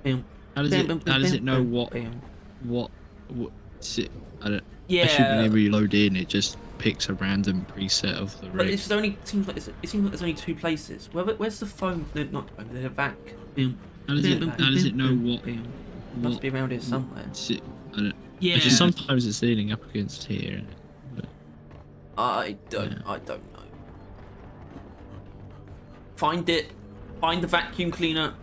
How does it know what it, I don't. Yeah. I should whenever you load in, it just picks a random preset of the rig. But it's only seems like there's only two places. Where's the phone? No, not the phone. The vac. How does it know what? Must be around here somewhere. I don't. Yeah. Just sometimes it's leaning up against here. But, I don't know. Find it. Find the vacuum cleaner.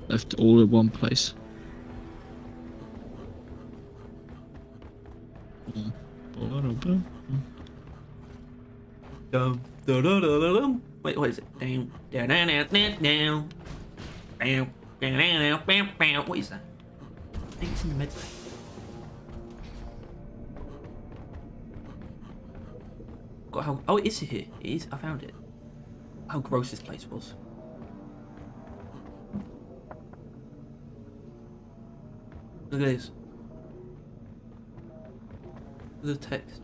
Left all in one place. Wait, what is it? Down. What is that? I think it's in the mid. Got how? Oh, it is here. It is. I found it. How gross this place was. Look at this. Look at the text.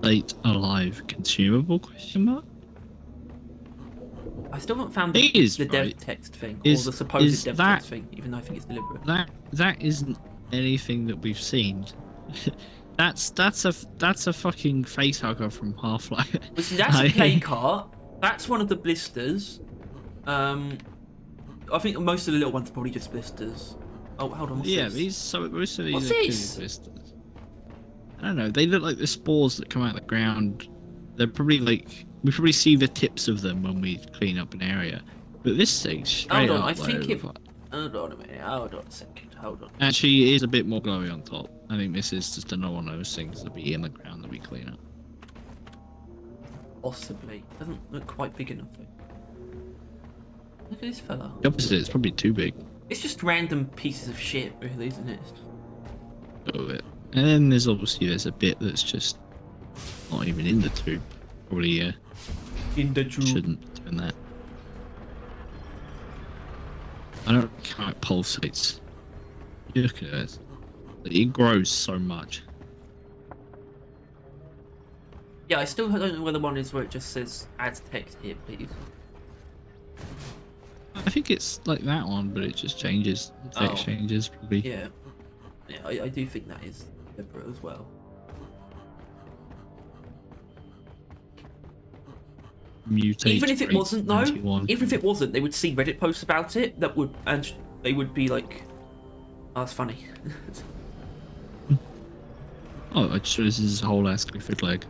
Late alive consumable question mark? I still haven't found the dev text thing or the supposed dev text thing, even though I think it's deliberate. That isn't anything that we've seen. that's a fucking face hugger from Half-Life. Well, see, that's a play car. That's one of the blisters. I think most of the little ones are probably just blisters. Oh, hold on. What's this? Most of these What's are this? blisters. I don't know. They look like the spores that come out of the ground. They're probably like we probably see the tips of them when we clean up an area. But this thing's straight Hold on, up. I think it. Hold on a minute. Hold on a second. Hold on. Actually, it is a bit more glowy on top. I think this is just another one of those things that be in the ground that we clean up. Possibly. Doesn't look quite big enough. Look at this fella. The opposite. It's probably too big. It's just random pieces of shit, really, isn't it? A little bit. And then there's a bit that's just not even in the tube. Probably in the tube. Shouldn't do that. I don't count pulsates. Look at this. It grows so much. Yeah, I still don't know where the one is where it just says add text here, please. I think it's like that one, but it just changes. The text changes, probably. Yeah. Yeah, I do think that is deliberate as well. Mutate. Even if it wasn't, though, 91. even if it wasn't, they would see Reddit posts about it that would, and they would be like, "Oh, that's funny." Oh, I just realized this is a whole ass clifford leg,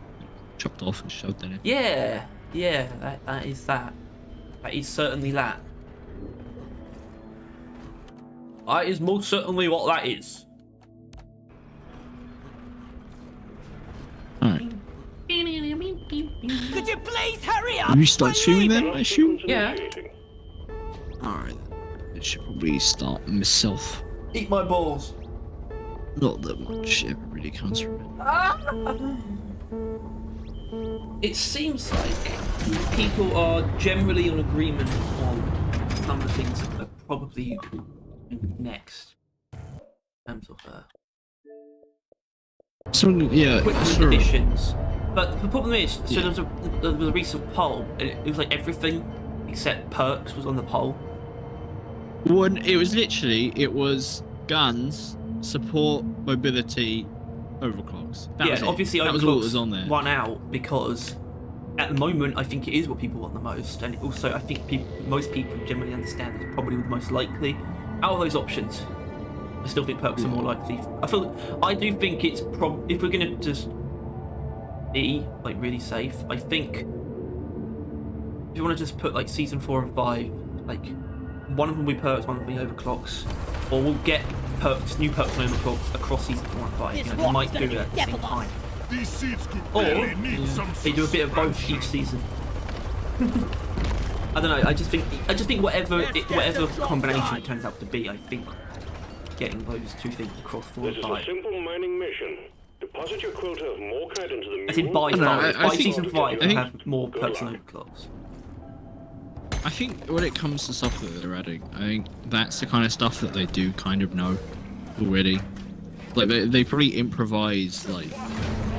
chopped off and shoved in it. Yeah, that is that. That is certainly that. That is most certainly what that is. Alright. Could you please hurry up? Have you start shooting then, I assume? Yeah. Alright. I should probably start myself. Eat my balls. Not that much ever really comes from it. It seems like people are generally in agreement on some of the things that are probably next. In terms of So, yeah, quick sure. additions. But the problem is, so there was a recent poll, and it was like everything except perks was on the poll. One, it was guns, support, mobility, overclocks. Obviously that was all that was on there. Won out because at the moment I think it is what people want the most, and also I think most people generally understand it's probably the most likely out of those options. I still think perks are more likely. I do think it's if we're gonna just be like really safe, I think if you want to just put like season 4 and 5, like one of them will be perks, one will be overclocks, or we'll get perks, new perks and overclocks across season 4 and 5. You know, they might do it at the same time, or they do a bit of both each season. I don't know. I just think whatever combination it turns out to be, I think getting those two things across 4 and 5. This is a simple mining mission. Deposit your quota of Morkite into the I think by season 5 we'll have more perks and overclocks. I think when it comes to stuff that they're adding, I think that's the kind of stuff that they do kind of know already. Like they probably improvise like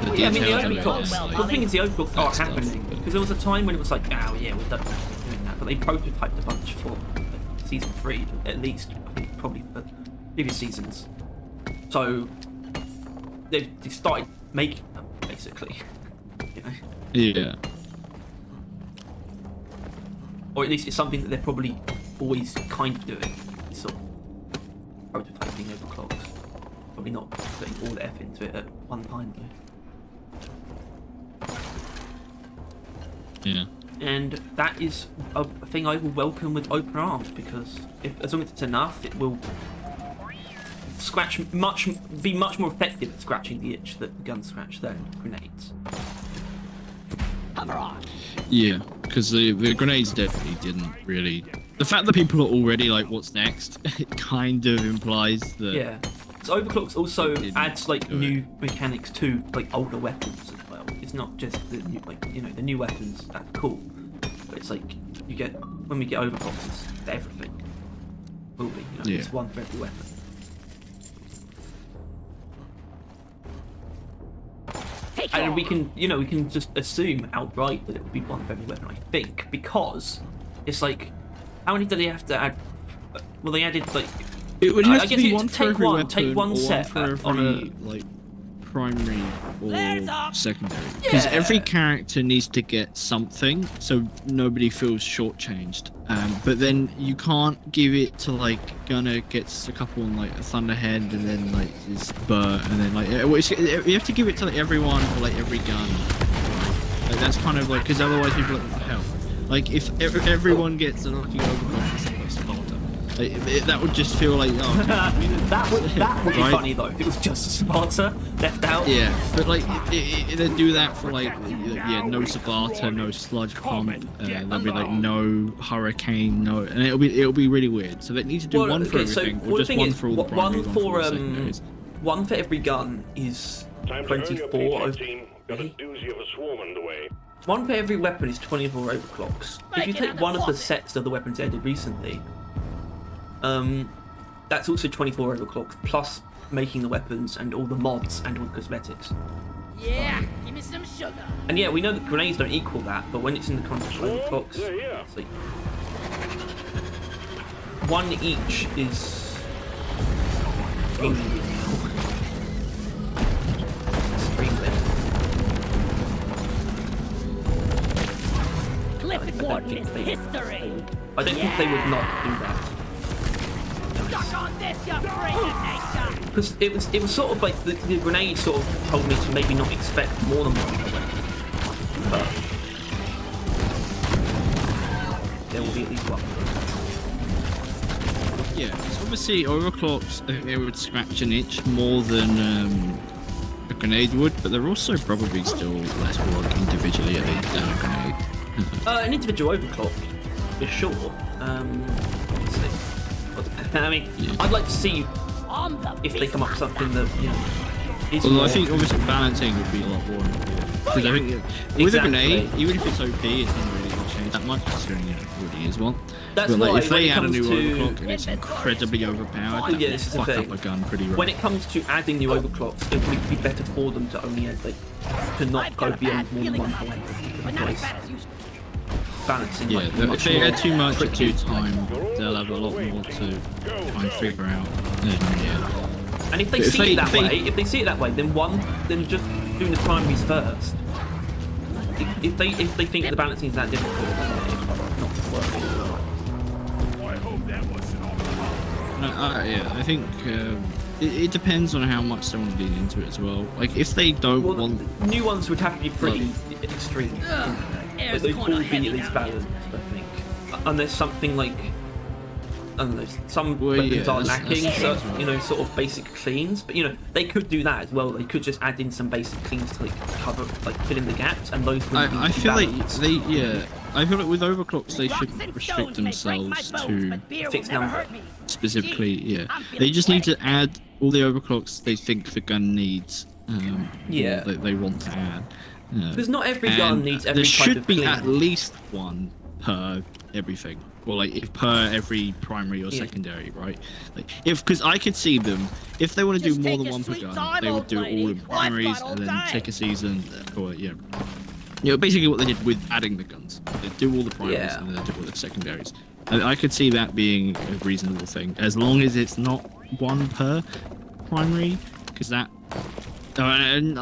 the details the of it. overclocks. The thing is, the overclocks are happening because there was a time when it was like, oh yeah, we're done doing that. but they prototyped a bunch for season 3, at least. I think probably for previous seasons. So they started making them basically. You know? Yeah. Or at least it's something that they're probably always kind of doing. It's sort of prototyping overclocks. Probably not putting all the effort into it at one time though. Yeah. And that is a thing I will welcome with open arms, because as long as it's enough, it will be much more effective at scratching the itch that the guns scratch than grenades. Yeah, because the grenades definitely didn't really. The fact that people are already like, "What's next?" It kind of implies that. Yeah. So overclocks also adds like new mechanics to like older weapons as well. It's not just the new, the new weapons. That's cool, but it's like when we get overclocks, it's everything. Will be, it's one for every weapon. And we can just assume outright that it would be one for every weapon, I think, because it's like, how many do they have to add? Well, they added like. It would have I to guess be you one for take every one, weapon, take one or set for every, on a like primary or secondary. Because every character needs to get something, so nobody feels shortchanged. But then you can't give it to like Gunner gets a couple on like a Thunderhead, and then like this Burt, and then like you have to give it to like everyone or like every gun. Like, that's kind of like, because otherwise people are like, what the hell? Like if everyone gets a lucky overclock, it's like Sparta. That would just feel like that would be right? funny though if it was just Sparta left out. Yeah, but like they do that for like no Sparta, no Sludge Comet, there'll be like no Hurricane, no, and it'll be really weird. So they need to do one for everything, or just one for all the primaries, one for all the secondaries. One for every gun is 24. One for every weapon is 24 overclocks. If you take one of the sets of the weapons added recently, that's also 24 overclocks, plus making the weapons and all the mods and all the cosmetics. Yeah, give me some sugar. And yeah, we know that grenades don't equal that, but when it's in the context of overclocks, it's like one each is. Clifford Warden is history. I don't think they would not do that. On this, you freak nature. Because it was sort of like the grenade sort of told me to maybe not expect more than one weapon. But there will be at least one. Yeah, so obviously overclocks, I think they would scratch an itch more than a grenade would, but they're also probably still less work individually than a grenade. An individual overclock, for sure. I mean, I'd like to see if they come up with something that is. Although I think obviously balancing would be a lot more important. Because I think with a grenade, even if it's OP, it's not really going to change that much, considering it already is one. That's but like, why if they add a new to... overclock and it's incredibly overpowered, that will fuck up a gun pretty well. When it comes to adding new overclocks, it would be better for them to only add to not go beyond more than one point. Balancing, if they add too much at 2 time, they'll have a lot more to try and figure out. And if they see it that way, then just doing the primaries first. If they think the balancing is that difficult, then it's not working. I think it depends on how much they want to lean into it as well. Like if they don't want new ones would have to be pretty extreme. But they will be at least balanced, I think. Unless something like, I don't know, some weapons are lacking, sort of basic cleans. But they could do that as well. They could just add in some basic cleans to cover, fill in the gaps, and those would be I feel balanced. I feel like with overclocks they shouldn't restrict themselves to fixed number. Specifically, they just need to add all the overclocks they think the gun needs. That they want to add. Because not every gun needs every type of clean. There should be clean. at least one per everything, or like per every primary or secondary, right? Like because I could see them if they want to do more than one per gun, they would do it all in primaries and then take a season, or basically what they did with adding the guns. They do all the primaries Yeah. and then they do all the secondaries. I could see that being a reasonable thing, as long as it's not one per primary, because that. And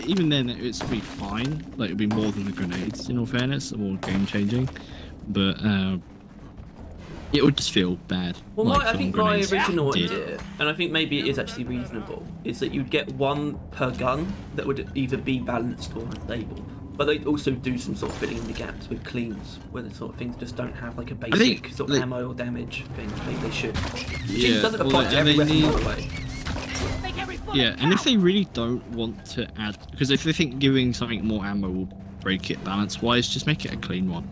even then, it's be fine. Like it'd be more than the grenades, in all fairness, more game changing. But it would just feel bad. Well, like, I think my grenades original did. idea, and I think maybe it is actually reasonable, is that you'd get one per gun that would either be balanced or unstable. But they'd also do some sort of filling in the gaps with cleans, where the sort of things just don't have like a basic sort of ammo or damage thing. Maybe they should. Yeah, It doesn't well, apply to and every they weapon, need- by the way. Make every bullet Yeah, and if count. they really don't want to add, because if they think giving something more ammo will break it balance-wise, just make it a clean one,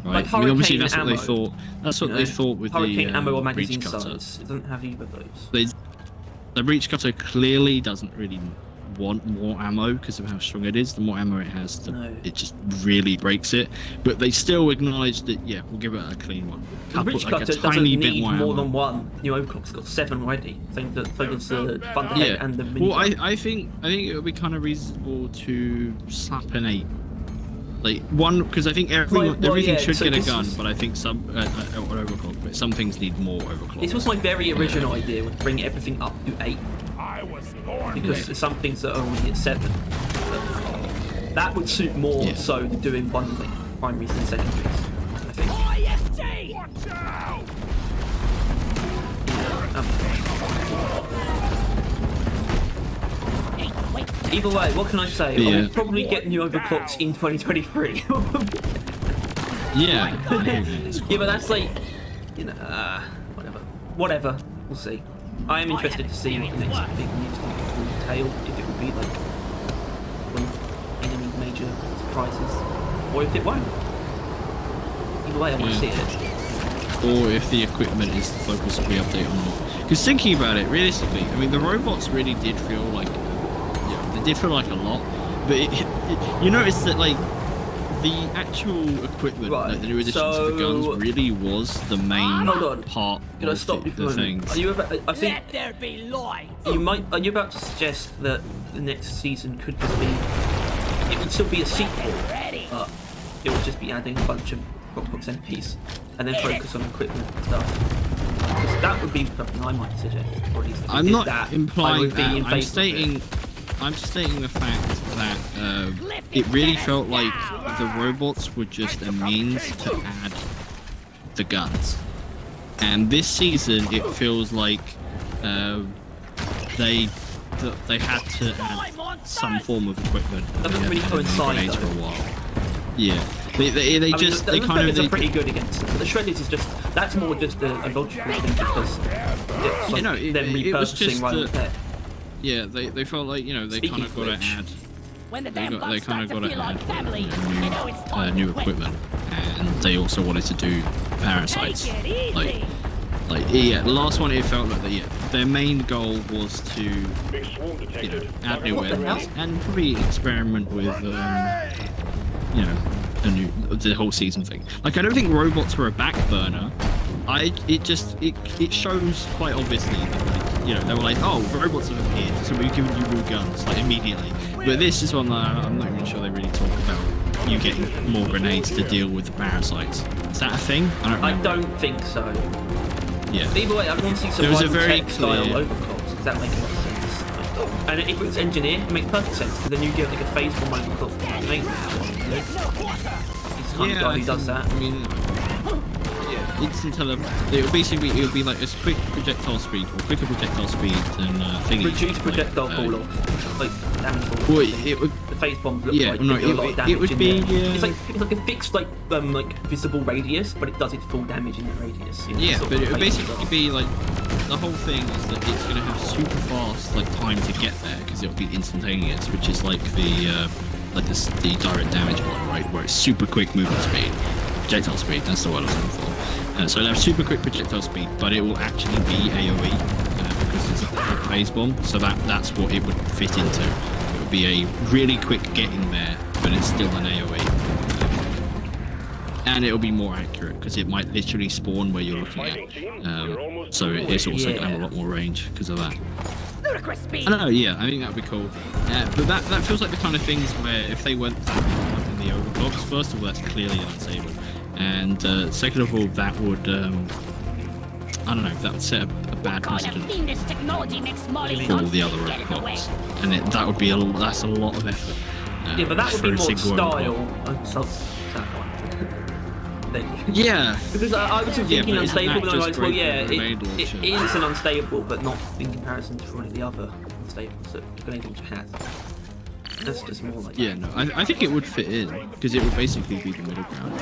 right? Like I mean, obviously hurricane that's what they ammo, thought. That's what You they know, thought with hurricane the ammo or breach magazine cutter. size. It doesn't have either of those. The breach cutter clearly doesn't really want more ammo because of how strong it is. The more ammo it has, No. it just really breaks it. But they still acknowledge that, yeah, we'll give it a clean one. The breach Like a cutter doesn't tiny bit need more ammo. than one. New Overclock's got 7 already. So does the Thunderhead Yeah. and the mini. Well, I think it would be kind of reasonable to slap an 8. Like one, because I think everything yeah, should so get a this gun, was- but I think some overclock. But some things need more overclock. This was my very original idea, was bring everything up to 8. Because there's some things that are already at 7. That would suit more Yeah. so than doing one like primaries and secondaries, I think. ISG! Wait, Either way, what can I say? I Yeah. will probably get new overclocks in 2023. Yeah. Yeah, but that's like, whatever. We'll see. I am interested to see what the next big news will entail. If it will be like any major surprises, or if it won't. Either way, I want to see it. Or if the equipment is the focus of the update or not. Because thinking about it, realistically, I mean, the robots really did feel like, they did feel like a lot. But you notice that like the actual equipment, Right, like the new additions to the guns, so- really was the main Hold on. part Can I of stop you for a the moment? things. Are you about? I think let there be light! Are you about to suggest that the next season could just be? It would still be a sequel, Ready! but it would just be adding a bunch of Rockbox NPs and then focus on equipment and stuff. 'Cause that would be something I might suggest. Or at least if we I'm did not that, I implying would be that. in I'm favour of stating. it. I'm stating the fact that it really felt like the robots were just a means to add the guns, and this season it feels like they had to add some form of equipment. Doesn't really They hadn't coincide, grenades for a though. while. Yeah, they I mean, just the they kind of are pretty good against it. But the shredders is just that's more just a logical thing because it's like know, them it was repurposing just right the- on there. yeah they felt like they Speaking kind of of got to which, add. When the They damn got they bugs kind start of to got to feel like add family, you know it's time new to quit. equipment, and they also wanted to do parasites. Take it Like easy! the last one it felt like their main goal was to Big swarm detected. add new What the weapons hell? and probably experiment with the whole season thing. Like I don't think robots were a back burner. It shows quite obviously that they were like, oh, robots have appeared, so we're giving you real guns like immediately. But this is one that I'm not even sure they really talk about. You getting more grenades to deal with the parasites. Is that a thing? I don't think so. Yeah. Either way, I want to see some There was a rival very tech style clear- overclocks. Does that make a lot of sense? And if it's engineered, it makes perfect sense because then you get like a phase one overclock. Amazing. He's the kind of guy who does that. I mean, it's until it would be like a quick projectile speed or quicker projectile speed than thingy. Reduce projectile like, fall off, like damage fall. Well, off. it would. The phase bombs look Yeah, like no, they do a lot of damage it would in be. there. It's like a fixed like visible radius, but it does its full damage in that radius. Yeah, sort but of it would phase basically bomb. be like the whole thing is that it's going to have super fast like time to get there because it'll be instantaneous, which is like the direct damage one, right? Where it's super quick movement speed, projectile speed. That's the word I was looking for. So it'll have super quick projectile speed, but it will actually be AOE because it's a phase bomb. So that's what it would fit into. It would be a really quick getting there, but it's still an AOE. And it'll be more accurate because it might literally spawn where you're looking at. So it's also going to have a lot more range because of that. Ludicrous speed! I don't know, yeah, I think that would be cool. But that feels like the kind of things where if they went that far in the overclocks. First of all, that's clearly unstable, and second of all, that would I don't know, that would set a bad Kind of precedent fiendish technology makes Molly for all the other overclocks, and that would be that's a lot of effort. Yeah, but that would for be a more single style. overclock. Yeah. Because I was thinking but isn't unstable, that but I was like, just well, great yeah, for a grenade it launcher? is an unstable, but not in comparison to one of the other unstables that the grenade launcher has. That's just more like. Yeah, no, I think it would fit in because it would basically be the middle ground.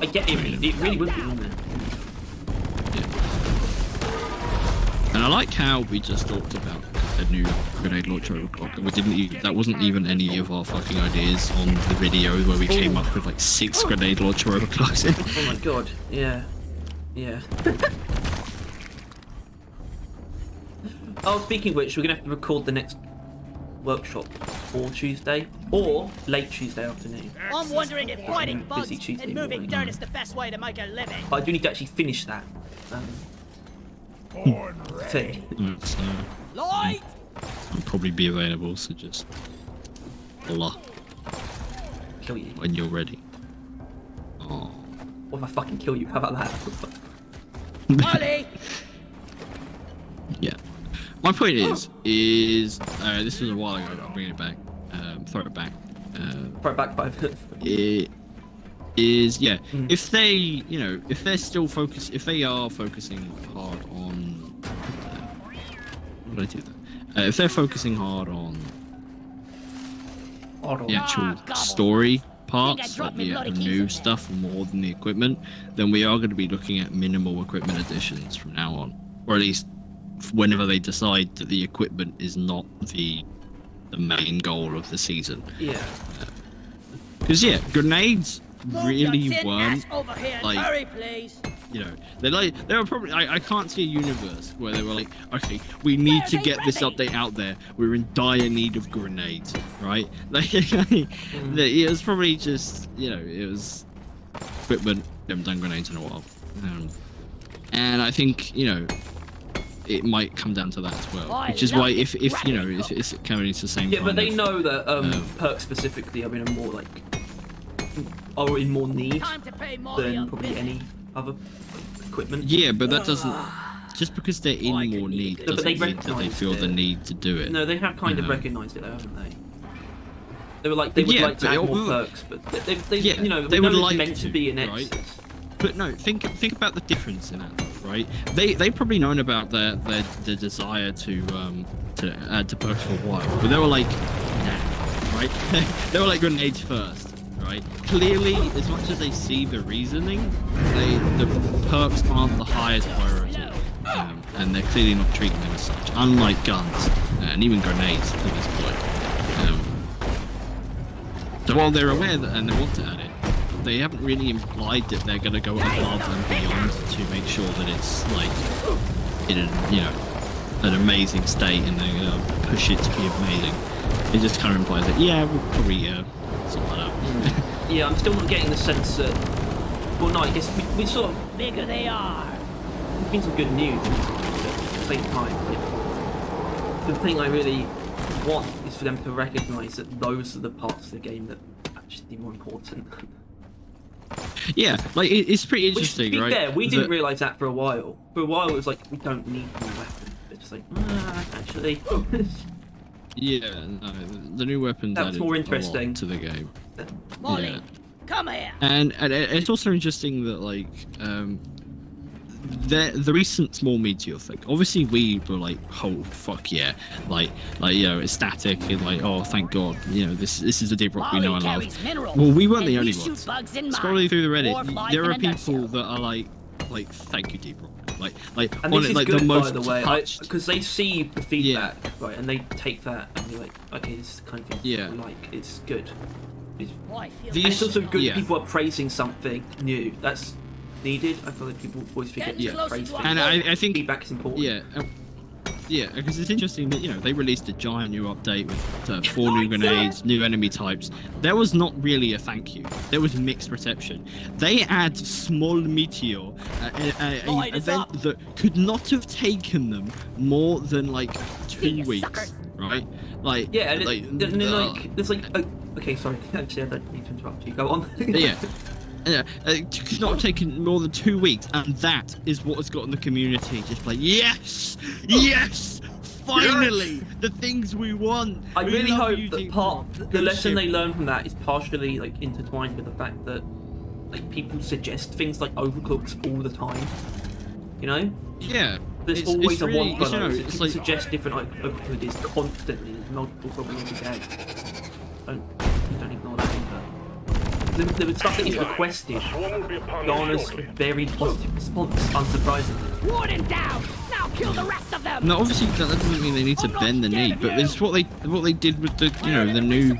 I get it. It really would be, wouldn't it? Yeah. And I like how we just talked about a new grenade launcher overclock. We didn't. That wasn't even any of our fucking ideas on the video where we came up with like 6 grenade launcher overclocks. Oh my god. Yeah. Yeah. Oh, speaking of which, we're gonna have to record the next workshop for Tuesday or late Tuesday afternoon. I'm wondering if fighting Busy bugs Tuesday and moving morning. dirt is the best way to make a living. But I do need to actually finish that thing. So Light! I'll probably be available. So just holla Kill you. when you're ready. Oh. What if I fucking kill you? How about that? Molly! Yeah. My point is this was a while ago. I'll bring it back. Throw it back. Right back 5 minutes. It is if they if they're still focused, if they are focusing hard on what did I do that? If they're focusing hard on the actual story parts, like the new stuff more than the equipment, then we are going to be looking at minimal equipment additions from now on, or at least whenever they decide that the equipment is not the main goal of the season. Yeah. Because grenades really weren't Over here. like- Hurry, please. they were probably I can't see a universe where they were like, okay, we need to get this update out there, we're in dire need of grenades, right? Like it was probably just it was equipment. We haven't done grenades in a while, and I think it might come down to that as well, which is why if it's coming into the same Yeah, but kind they of- know that perks specifically are in a more are in more need Time to pay Molly than a probably visit. any other equipment. Yeah, but that doesn't. Just because they're in I can more eat need it. No, but they doesn't mean that they recognise feel the it. need to do it. No, they have kind of Yeah. recognised it though, haven't they? They were like they would Yeah, like to but add it- more perks, but they Yeah, we they would know it's like meant to be an right? excess. But no, think about the difference in that, right? They probably known about their desire to add to perks for a while, but they were like, nah, right? They were like grenades first, right? Clearly, as much as they see the reasoning, the perks aren't the highest priority, and they're clearly not treating them as such. Unlike guns and even grenades at this point. So while they're aware that and they want to add it, they haven't really implied that they're going to go above and beyond to make sure that it's like in an amazing state and they're going to push it to be amazing. It just kind of implies that we'll probably sort that out. Yeah, I'm still not getting the sense that. Well, no, I guess we sort of. Bigger they are. It's been some good news at the same time. The thing I really want is for them to recognise that those are the parts of the game that are actually more important. Yeah, like it's pretty Which, interesting, to be right? fair, we didn't that- realise that for a while. For a while, it was like, we don't need more weapons. It's just like, actually. Yeah, no, the new weapons That was added more a lot interesting. to the game. Molly, Yeah. come here. And it's also interesting that like the recent small meteor thing. Obviously, we were like, "Oh fuck yeah!" Like it's static and like, "Oh thank God!" This is the deep rock we know and love. carries minerals, Well, we weren't and the only shoot ones. bugs in Scrolling mine. through the Reddit, Dwarf life there in are a people nutshell. that are like, "Thank you, deep rock." Like And on this it, is like good, the most by the way, touched. because they see the feedback, right, and they take that and they're like, okay, this is the kind of thing Yeah. we like. It's good. It's, Oh, I feel The and it's also good yeah. that people are praising something new. That's needed. I feel like people always forget Getting to closer praise to our things. And I think Feedback is important. Yeah, because it's interesting that they released a giant new update with 4 new grenades, new enemy types. There was not really a thank you. There was mixed reception. They add small meteor, Line an is event up. that could not have taken them more than like 2 See you, weeks, suckers. right? Like Yeah, and, like, and then like there's like okay, sorry, actually I don't need to interrupt you. Go on. yeah. Yeah, it could not have taken more than 2 weeks, and that is what has gotten the community just like, yes, yes, finally, the things we want. I We really love hope you, that Deep part Rock. the Go lesson ship. they learn from that is partially like intertwined with the fact that like people suggest things like overclocks all the time. You know, Yeah, there's it's always really, a one it's, you know, below. it's People like, suggest different overclockers constantly. There's multiple probably every day. Don't ignore that either. The stuff that is requested Swarm will be upon us garners shortly. very positive response, unsurprisingly. Warden down! Now kill the rest of them! no, obviously that doesn't mean they need to bend the knee, but it's what they did with the the new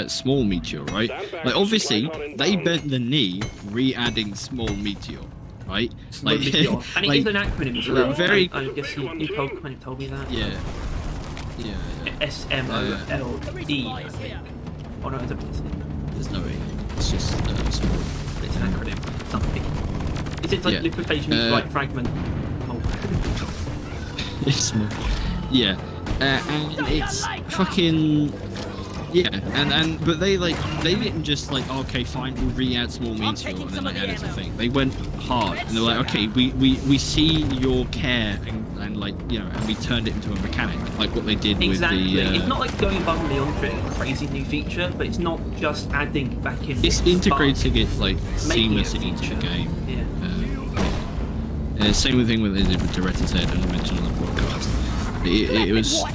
small meteor, right? Like obviously they bent the knee re-adding small meteor, right? Like Meteor. And it like, is an acronym as well. very- I guess you kind of told me that. yeah. SMOLE, I think. Oh no, it's a There's no E. It's just small. it's an acronym. Something. Is it like Yeah. liquefaction like fragment? Oh. It's small. Yeah. And it's fucking but they didn't just like, okay, fine, we'll re-add small meteor and then they added something. They went hard and they're like, okay, we see your care and like, you know, and we turned it into a mechanic, like what they did Exactly. with the It's not like going above and beyond for a crazy new feature, but it's not just adding back in. it's integrating it like Making it a seamlessly into the feature. game. Yeah. Same thing with they did with Director's Head, as I mentioned on the podcast.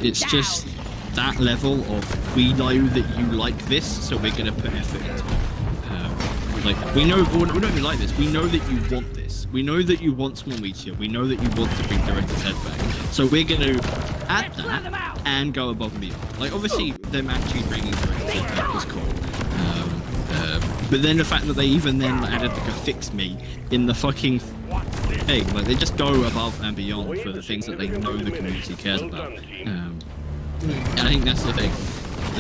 It's just that level of, we know that you like this, so we're gonna put effort into it. Like we don't even like this. We know that you want this. We know that you want small meteor. We know that you want to bring Director's Head back. So we're gonna add that and go above and beyond. Like obviously them actually bringing Director's Head back was cool. But then the fact that they even then added like a fix me in the fucking thing, like they just go above and beyond for the things that they know the community cares about. And I think that's the thing.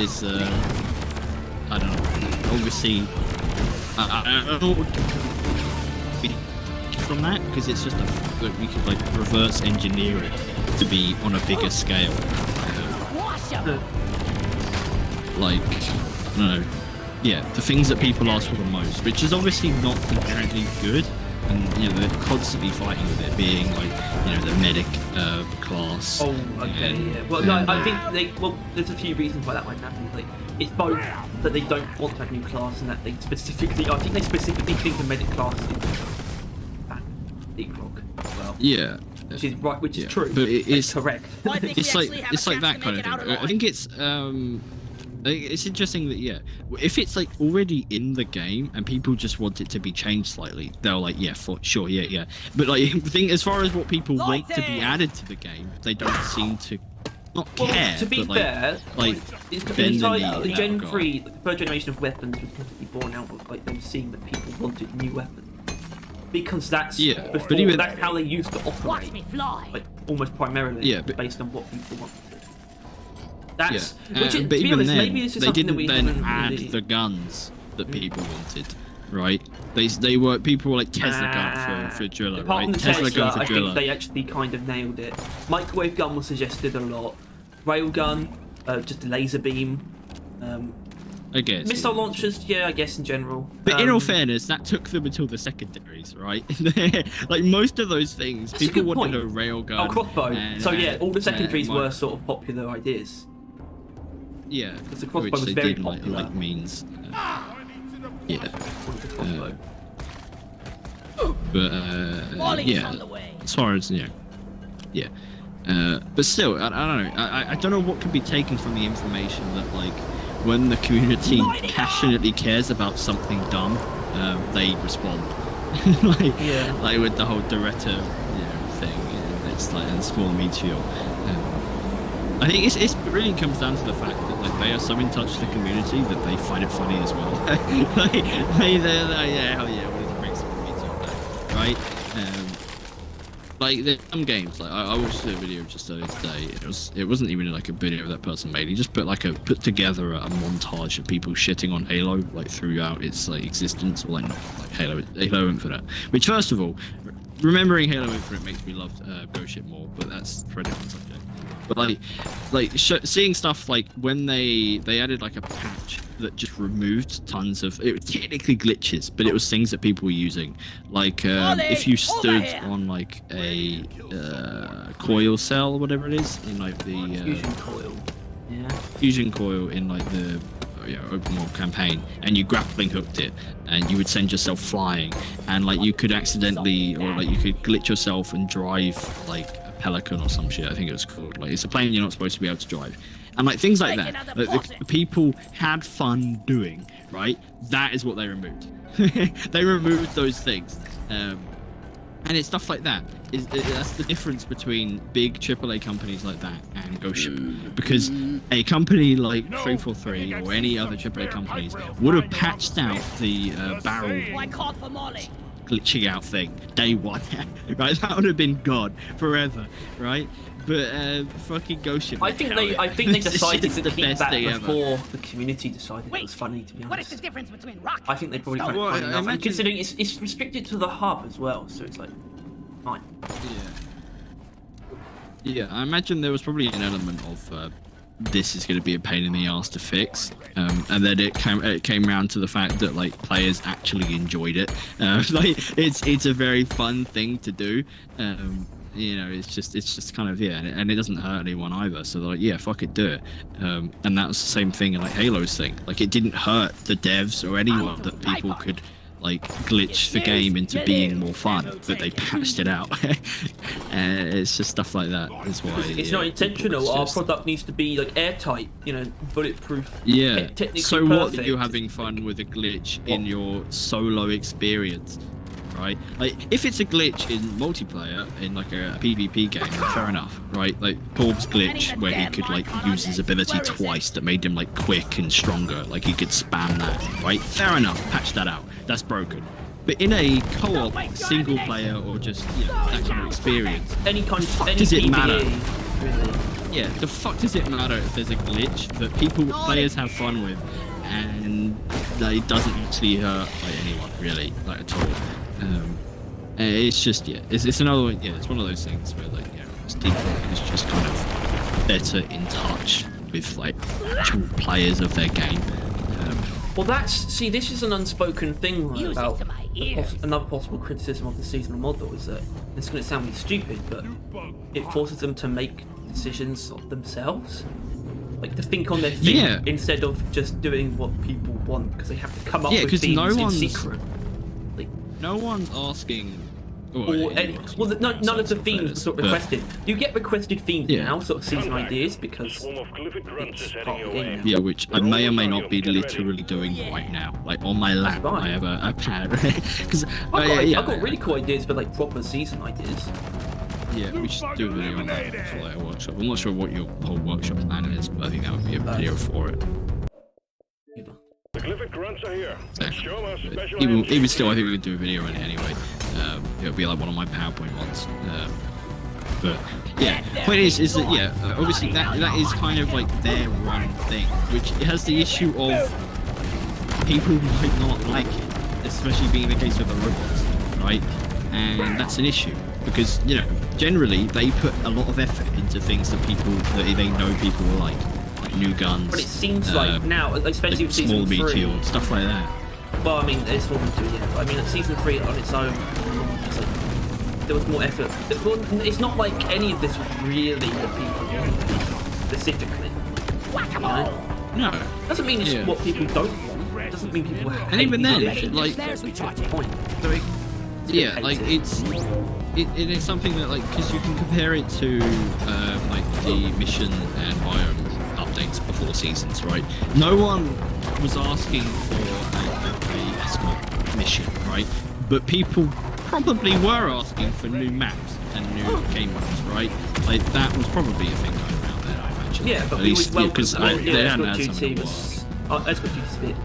Is I don't know. Obviously, I don't know what from that, because it's just that we could like reverse engineer it to be on a bigger scale. Wash 'em! Like, I don't know. Yeah, the things that people ask for the most, which is obviously not inherently good, and you know they're constantly fighting with it being like, you know, the medic class. Oh, okay, yeah. Well, no, I think there's a few reasons why that might happen. Like, it's both that they don't want to have a new class, and that they specifically think the medic class is bad, Deep Rock as well. Yeah. Which is right, which is true. But it's correct. I think we it's like actually have a chance that to kind make of it out thing. I alive. think it's interesting that if it's like already in the game and people just want it to be changed slightly, they're like, yeah, for sure, yeah. But like, the thing as far as what people want to be added to the game, they don't seem to not care. Well, to be but, like, fair, bend the the knee Gen in that 3, the third generation of weapons was probably born out of like them seeing that people wanted new weapons. Because that's but even that's how they used to Watch operate, me fly! like almost primarily but, based on what people wanted. That's yeah. which is, But to be even honest, then, maybe this is they something that didn't we then haven't add really... the guns that people wanted, right? They were people were like Tesla gun for driller, Apart right? from Tesla gun for I driller. think they actually kind of nailed it. Microwave gun was suggested a lot. Railgun, just a laser beam. I guess. Missile launchers, yeah, I guess in general. But in all fairness, that took them until the secondaries, right? Like most of those things, That's a people good wanted point. a railgun. Oh, crossbow. and- So yeah, all the secondaries and- were sort of popular ideas. Yeah, the crossbow which was they very did popular. like means. Yeah, The crossbow. but Molly's on the way. as far as but still, I don't know. I don't know what can be taken from the information that like when the community passionately cares about something dumb, they respond. like with the whole director thing. It's like a small meteor. I think it really comes down to the fact that like they are so in touch with the community that they find it funny as well. Like they're like, yeah, hell yeah, we need to bring some meteor back, right? Like there's some games, like I watched a video just earlier today. It wasn't even like a video that person made. He just put together a montage of people shitting on Halo like throughout its like existence, or like not like Halo Infinite. Which first of all, remembering Halo Infinite makes me love Ghost Ship more, but that's for a different subject. But seeing stuff like when they added like a patch that just removed tons of it was technically glitches, but it was things that people were using. Like if you stood on like a coil cell or whatever it is in like the Fusion coil. Yeah. Fusion coil in like the open world campaign, and you grappling hooked it, and you would send yourself flying, and like you could accidentally or like you could glitch yourself and drive like a Pelican or some shit. I think it was called. Like it's a plane you're not supposed to be able to drive, and like things like that. The people had fun doing. Right, that is what they removed. They removed those things. And it's stuff like that. That's the difference between big AAA companies like that and Ghost Ship. Because a company like 343 or any other AAA companies would have patched out the barrel glitching out thing day one. Right? That would have been gone forever, right? But fucking Ghost Ship. I think they decided to keep that before the community decided it was funny, to be honest. What is the difference between rock? I think they probably found it funny enough. And considering it's restricted to the hub as well, so it's like fine. Yeah, I imagine there was probably an element of this is going to be a pain in the ass to fix, and then it came around to the fact that like players actually enjoyed it. Like it's a very fun thing to do. You know, it's just kind of and it doesn't hurt anyone either. So they're like, yeah, fuck it, do it. And that was the same thing in like Halo's thing. Like it didn't hurt the devs or anyone that people could like glitch the game into being more fun, but they patched it out. And it's just stuff like that. That's why it's not intentional. Our product needs to be like airtight, you know, bulletproof. Yeah. Technically so perfect. what? You're having fun with a glitch in your solo experience. Right, like if it's a glitch in multiplayer in like a PvP game, fair enough, right? Like Corb's glitch where he could like use his ability twice that made him like quick and stronger, like he could spam that, right? Fair enough, patch that out. That's broken. But in a co-op, single player, or just that kind of experience, any kind of does it PvE, matter? really. Yeah, the fuck does it matter if there's a glitch that players have fun with, and it doesn't actually hurt like anyone really, like at all. It's just it's another one. Yeah, it's one of those things where like Steam is just kind of better in touch with like actual players of their game. Well, this is an unspoken thing right, about another possible criticism of the seasonal model is that it's going to sound really stupid, but it forces them to make decisions of themselves, like to think on their feet instead of just doing what people want, because they have to come up with things in secret. No one's asking. None of the themes are sort of requested. You get requested themes now, sort of season ideas, because it's part of the game now. Yeah, which I may or may not be literally doing right now. Like on my lap, I have a pad. Because I've got really cool ideas for like proper season ideas. Yeah, we should do a video on that for like a workshop. I'm not sure what your whole workshop plan is, but I think that would be a video for it. The Glyphic grunts are here. Show us special Even still, I think we could do a video on it anyway. It'll be like one of my PowerPoint ones. But yeah, point is that obviously that is kind of like their run thing, which has the issue of people might not like it, especially being the case with the robots, right? And that's an issue because generally they put a lot of effort into things that they know people will like new guns. But it seems like now, especially with season small 3, meteor, stuff like that. Well, I mean, it's more than 2, yeah. But I mean, at season 3 on its own, there was more effort. It's not like any of this was really what people wanted specifically. No. Doesn't mean it's what people don't want. Doesn't mean people hate. And even then, like, that's the point. It is something that because you can compare it to like the mission and biome updates before seasons, right? No one was asking for a escort mission, right? But people probably were asking for new maps and new game modes, right? Like that was probably a thing going around there, I imagine. Yeah, but at least because they hadn't had something in a while. Escort duty's a bit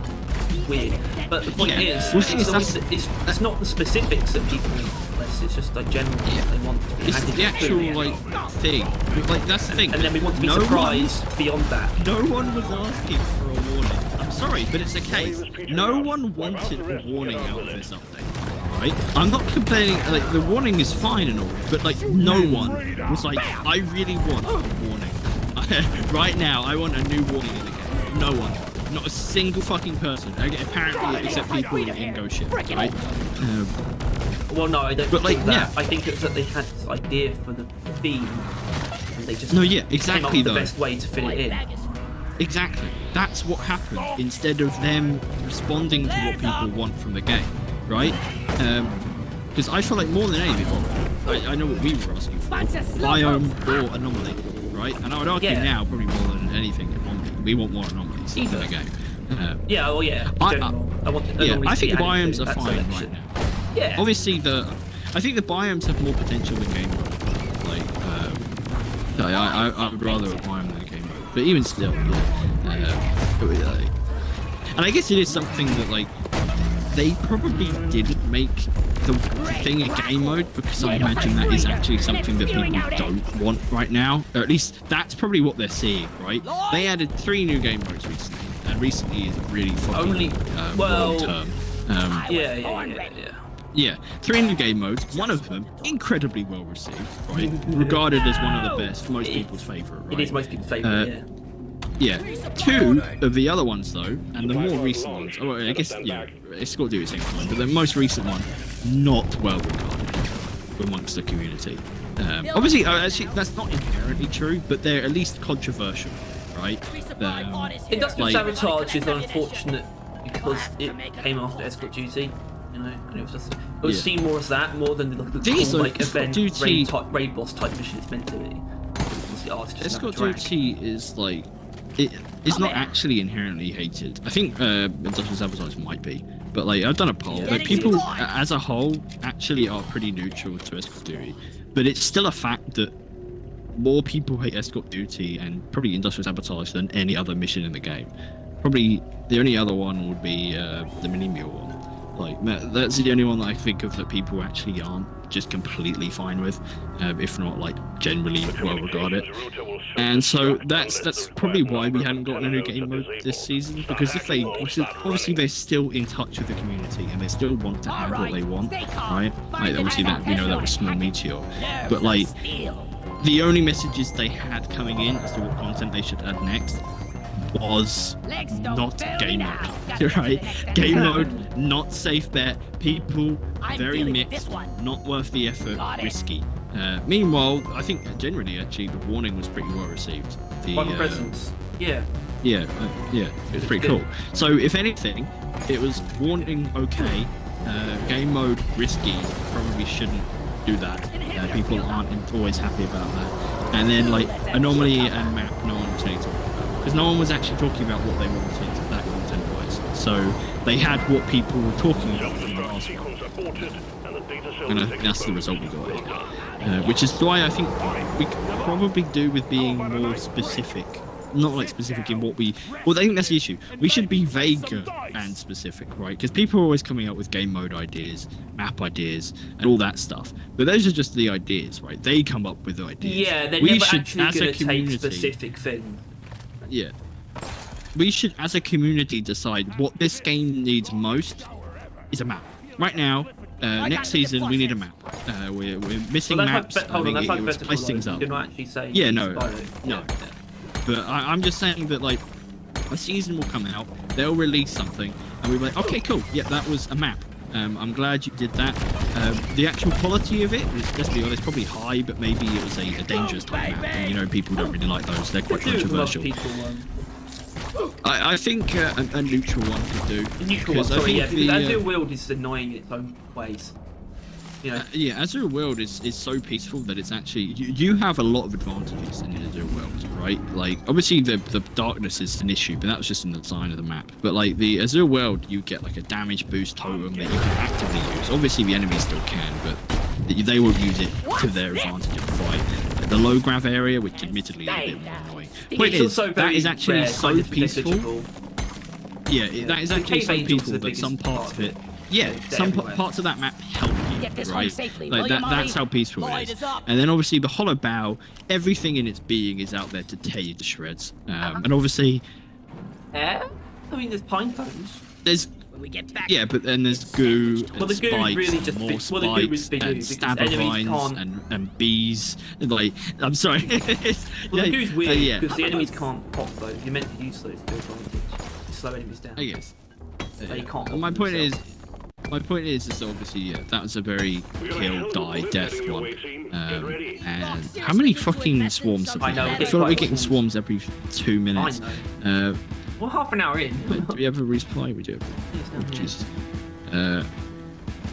weird. But the point is, it's not the specifics that people need. It's just like generally what they want to be added. It's the actual thing. Like that's the thing. And then we want to be surprised beyond that. No one was asking for a warning. I'm sorry, but it's the case. No one wanted a warning out of this update. right? I'm not complaining. Like the warning is fine and all, but like no one was like, I really want a warning. Right now, I want a new warning in the game. No one. Not a single fucking person. Apparently, except people in Go shit, right? Well, no, I don't but think like, that. yeah. I think it's that they had this idea for the theme, and they just No, yeah, came up exactly with the though. best way to fit it in. Exactly. That's what happened. Instead of them responding to what people want from the game, right? Because I feel like more than anything, I know what we were asking for: biome or anomaly, right? And I would argue now, probably more than anything, anomaly. We want more anomalies in the game. Yeah, well, yeah. In general, I want yeah, anomalies I to think be the added biomes to are that fine selection. right now. Yeah. Obviously, I think the biomes have more potential than game mode. Like, I would rather a biome than a game mode. But even still, and I guess it is something that like they probably didn't make the thing a game mode because I imagine that is actually something that people don't want right now. Or at least that's probably what they're seeing, right? They added 3 new game modes recently, and recently is really fucking long term. Yeah, 3 new game modes. One of them incredibly well received, right? Regarded as one of the best, most people's favorite. Right? It is most people's favorite. Yeah. 2 of the other ones though, and the more recent ones. Oh, I guess it's got to do with the same time, but the most recent one, not well regarded amongst the community. Obviously, actually, that's not inherently true, but they're at least controversial, right? Industrial Sabotage is unfortunate because it came after Escort Duty. You know, and it was just seen more as that more than the cool, like event raid boss type mission it's meant to be. Escort Duty is like it's not actually inherently hated. I think Industrial Sabotage might be, but like I've done a poll. Like people as a whole actually are pretty neutral to Escort Duty, but it's still a fact that more people hate Escort Duty and probably Industrial Sabotage than any other mission in the game. Probably the only other one would be the Meteor one. Like that's the only one that I think of that people actually aren't just completely fine with, if not like generally well regarded. And so that's probably why we haven't gotten a new game mode this season, because if they obviously they're still in touch with the community and they still want to have what they want, right? Like obviously that we know that was smol meteor, but like the only messages they had coming in as to what content they should add next was not game mode, right? Game mode, not safe bet, people very mixed, not worth the effort, risky. Meanwhile, I think generally actually the warning was pretty well received. The presence, yeah, it was pretty cool. So if anything, it was warning okay, game mode risky, probably shouldn't do that. People aren't always happy about that. And then like anomaly and map, no one was saying something. Because no one was actually talking about what they wanted that content-wise. So they had what people were talking about when they asked for it. And I think that's the result we got here. Which is why I think we could probably do with being more specific. Not like specific in what we... Well, I think that's the issue. We should be vaguer and specific, right? Because people are always coming up with game mode ideas, map ideas, and all that stuff. But those are just the ideas, right? They come up with the ideas. Yeah, they're never actually going to take specific things. Yeah. We should, as a community, decide what this game needs most is a map. Right now, next season, we need a map. We're missing maps. I think it would spice things up. Yeah, no. But I'm just saying that, like, a season will come out, they'll release something, and we'll be like, okay, cool, yeah, that was a map. I'm glad you did that. The actual quality of it is, let's be honest, probably high, but maybe it was a dangerous type map. And, you know, people don't really like those. They're quite controversial. I think a neutral one could do. A neutral one, sorry, yeah, because Azure World is annoying in its own ways. You know? Yeah, Azure World is so peaceful that it's actually... You have a lot of advantages in Azure World, right? Like, obviously the darkness is an issue, but that was just in the design of the map. But, like, the Azure World, you get, like, a damage boost totem that you can actively use. Obviously, the enemies still can, but they will use it to their advantage in the fight. The low grav area, which admittedly is a bit more annoying. Point is, that is actually so peaceful. Yeah, that is actually so peaceful that some parts of it... Yeah, some parts of that map help you, right? Like that's how peaceful it is. And then obviously the hollow bow, everything in its being is out there to tear you to shreds. And obviously... I mean, there's pine cones. When we get back. Yeah, but then there's goo and Well, the goo spikes, really and just more be- well, the goo is spikes big goo and because stabber enemies vines can't- and bees. Like, I'm sorry. Well, the goo's weird yeah, because the enemies can't pop those. You're meant to use those to advantage. To slow enemies down. I guess. They can't My pop point is, themselves. obviously, yeah, that was a very We got a kill, hell of a die, blip death heading your one. way, team. Get ready. And how many fucking swarms have we I know, got? we I feel like we're get getting quite swarms every 2 minutes. I know. Uh, Well, half an hour in. do we have a resupply? We do. Yes, Oh, down here. Jesus.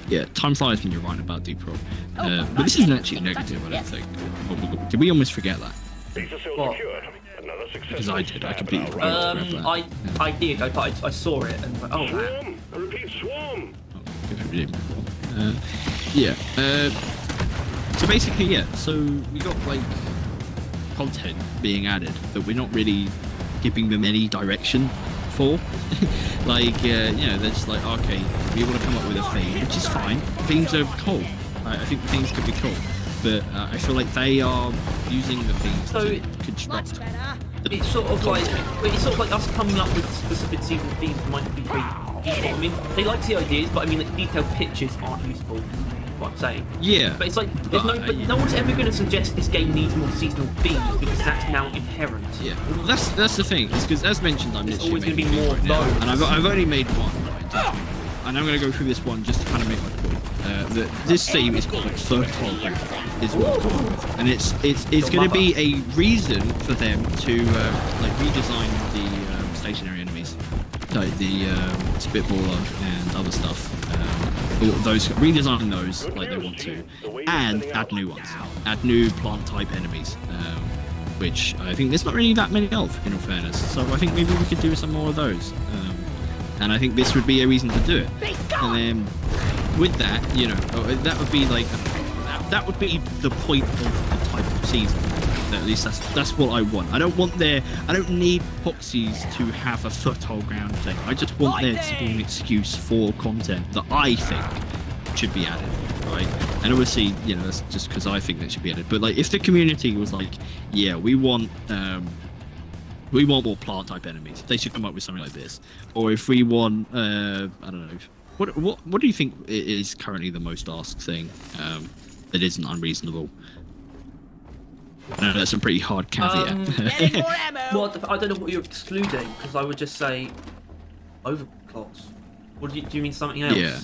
Yeah, time flies when you're right about deep rock. Oh, But this isn't actually negative, I don't think. Oh, my God. Did we almost forget that? Base is still What? secured. Another successful Because I did, I stab completely at forgot. our Right. I did. I saw it and went, oh man. Swarm! I repeat, swarm! Oh, okay, we didn't before. Yeah. So basically, yeah. So we got like content being added that we're not really giving them any direction for. Like, you know, they're just like, okay, we want to come up with a theme, which is fine. Themes are cool. I think themes could be cool, but I feel like they are using the themes So to Much construct. better. It's sort of like us coming up with specific season themes might be very useful. I mean, they like the ideas, but I mean, like, detailed pictures aren't useful. What I'm saying. Yeah. But it's like there's no one's ever going to suggest this game needs more seasonal themes because that's now inherent. Yeah, well, that's the thing. It's because, as mentioned, I'm There's literally always gonna making be a more video of right now, those. and I've only made one, right? And I'm going to go through this one just to kind of make my point. That this theme is called Fertile Ground, is what it's called. And it's going to be a reason for them to like redesign the stationary enemies, like the Spitballer and other stuff. Those redesign those like they want to, and add new ones, add new plant type enemies, which I think there's not really that many of, in all fairness. So I think maybe we could do some more of those, and I think this would be a reason to do it. And then with that, you know, that would be like that would be the point of the type of season. At least that's what I want. I don't need Poxies to have a fertile ground thing. I just want there to be an excuse for content that I think should be added, right? And obviously, you know, that's just because I think that should be added. But like, if the community was like, yeah, we want more plant type enemies, they should come up with something like this. Or if we want, I don't know, what do you think is currently the most asked thing that isn't unreasonable? I know that's a pretty hard caveat. Getting more ammo. Well, I don't know what you're excluding because I would just say overclocks. Or do you mean something else? Yeah,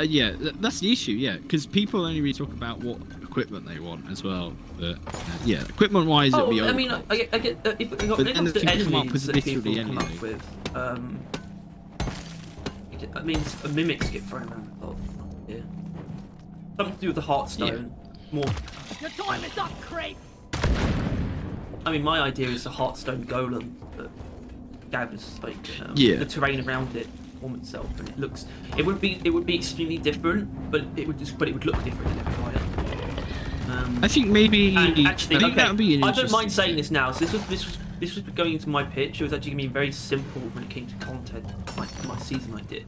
yeah, that's the issue. Yeah, because people only really talk about what equipment they want as well. But yeah, equipment-wise, it'd be I mean, overclocked. I get if But when it then comes they to can come up enemies with that people literally come up anything. with, I mean, mimics get thrown around a lot. Yeah, something to do with the Heartstone. More. Your time is up, creep. I mean, my idea is a Heartstone golem that gathers like Yeah. the terrain around it form itself, and it would be extremely different, but it would look different in every player. I think maybe And actually, I think that would be an I don't mind interesting saying thing. this now. So this was going into my pitch. It was actually gonna be very simple when it came to content, like my season I did.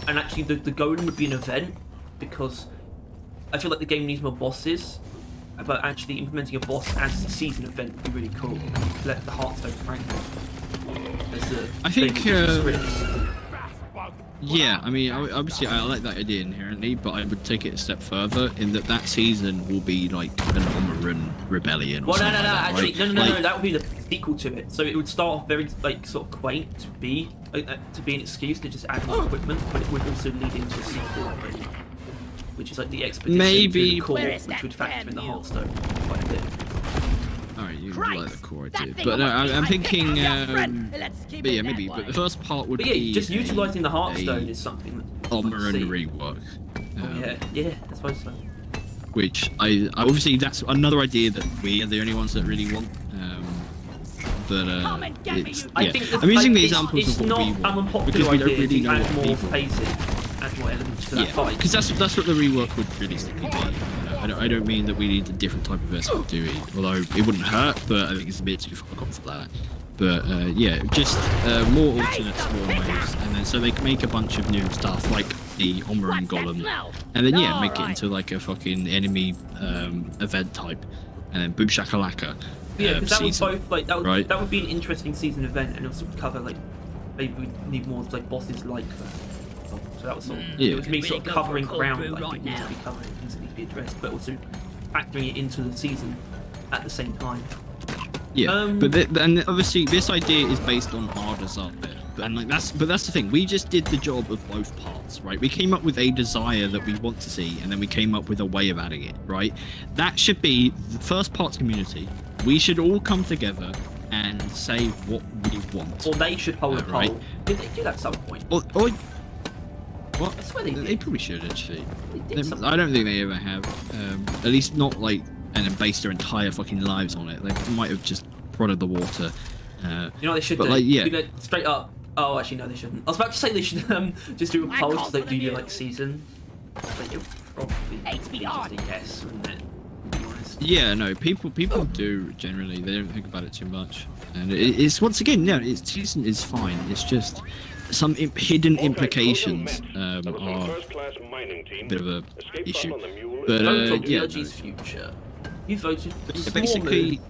And actually, the golem would be an event because I feel like the game needs more bosses. But actually, implementing a boss as a season event would be really cool. Let the Heartstone fragment. I think, yeah, I mean, obviously I like that idea inherently, but I would take it a step further in that season will be like an Omeran rebellion or Well, no, something like that, actually, right? no, Like, that would be the sequel to it. So it would start off very like sort of quaint to be an excuse to just add more equipment, but it would also lead into a sequel, which is like the expedition Maybe- to the core, Where is which that would factor in the damn Heartstone quite a bit. Alright, you Christ, like the core that idea, thing but no, almost I'm beat my thinking, head. Friend, let's keep but it yeah, that maybe. way. But the first part would But yeah, be just utilising the Heartstone a is something that Omeran see. rework. Yeah, I suppose so. Which I obviously that's another idea that we are the only ones that really want. But Come and get me, it's, you- yeah. I think I'm using the it's examples it's of what not we an want unpopular because we don't idea really to know what add more people want. phases, add more elements to that Yeah, fight. because that's what the rework would realistically be. I don't mean that we need a different type of vessel, do we? Although it wouldn't hurt, but I think it's a bit too far gone for that. But yeah, just more alternate small waves, and then so they can make a bunch of new stuff like the Omeran What's that Golem, smell? and then yeah, make it Alright. into like a fucking enemy event type, and then boom shakalaka. Yeah, because that would season. both like that would right? that would be an interesting season event, and also cover like maybe we need more like bosses like that. So that was sort of, Yeah. it was me sort of Really go for a covering cold ground brew that I right think needs to now. be covered, things that need to be addressed, but also factoring it into the season at the same time. Yeah, and obviously this idea is based on our desire, and like that's the thing. We just did the job of both parts, right? We came up with a desire that we want to see, and then we came up with a way of adding it, right? That should be the first part's community. We should all come together and say what we want. Or they should hold a poll. right. Did they do that at some point? Or what? I swear they did. They probably should actually. They did something. I don't think they ever have. At least not like and then based their entire fucking lives on it. They might have just prodded the water. You know what they should but do? like, yeah. You know, straight up. Oh, actually, no, they shouldn't. I was about to say they should just do a I poll call so they for do the your new. like season. But it probably Hates me be hard. just a yes, wouldn't it? To be honest. Yeah, no, people do generally. They don't think about it too much, and it's once again, no, it's season is fine. It's just some hidden implications are First-class mining team. a bit of a Escape issue. pod on the mule. But Don't talk to yeah, Diggy's future. You voted for no. smol. Basically,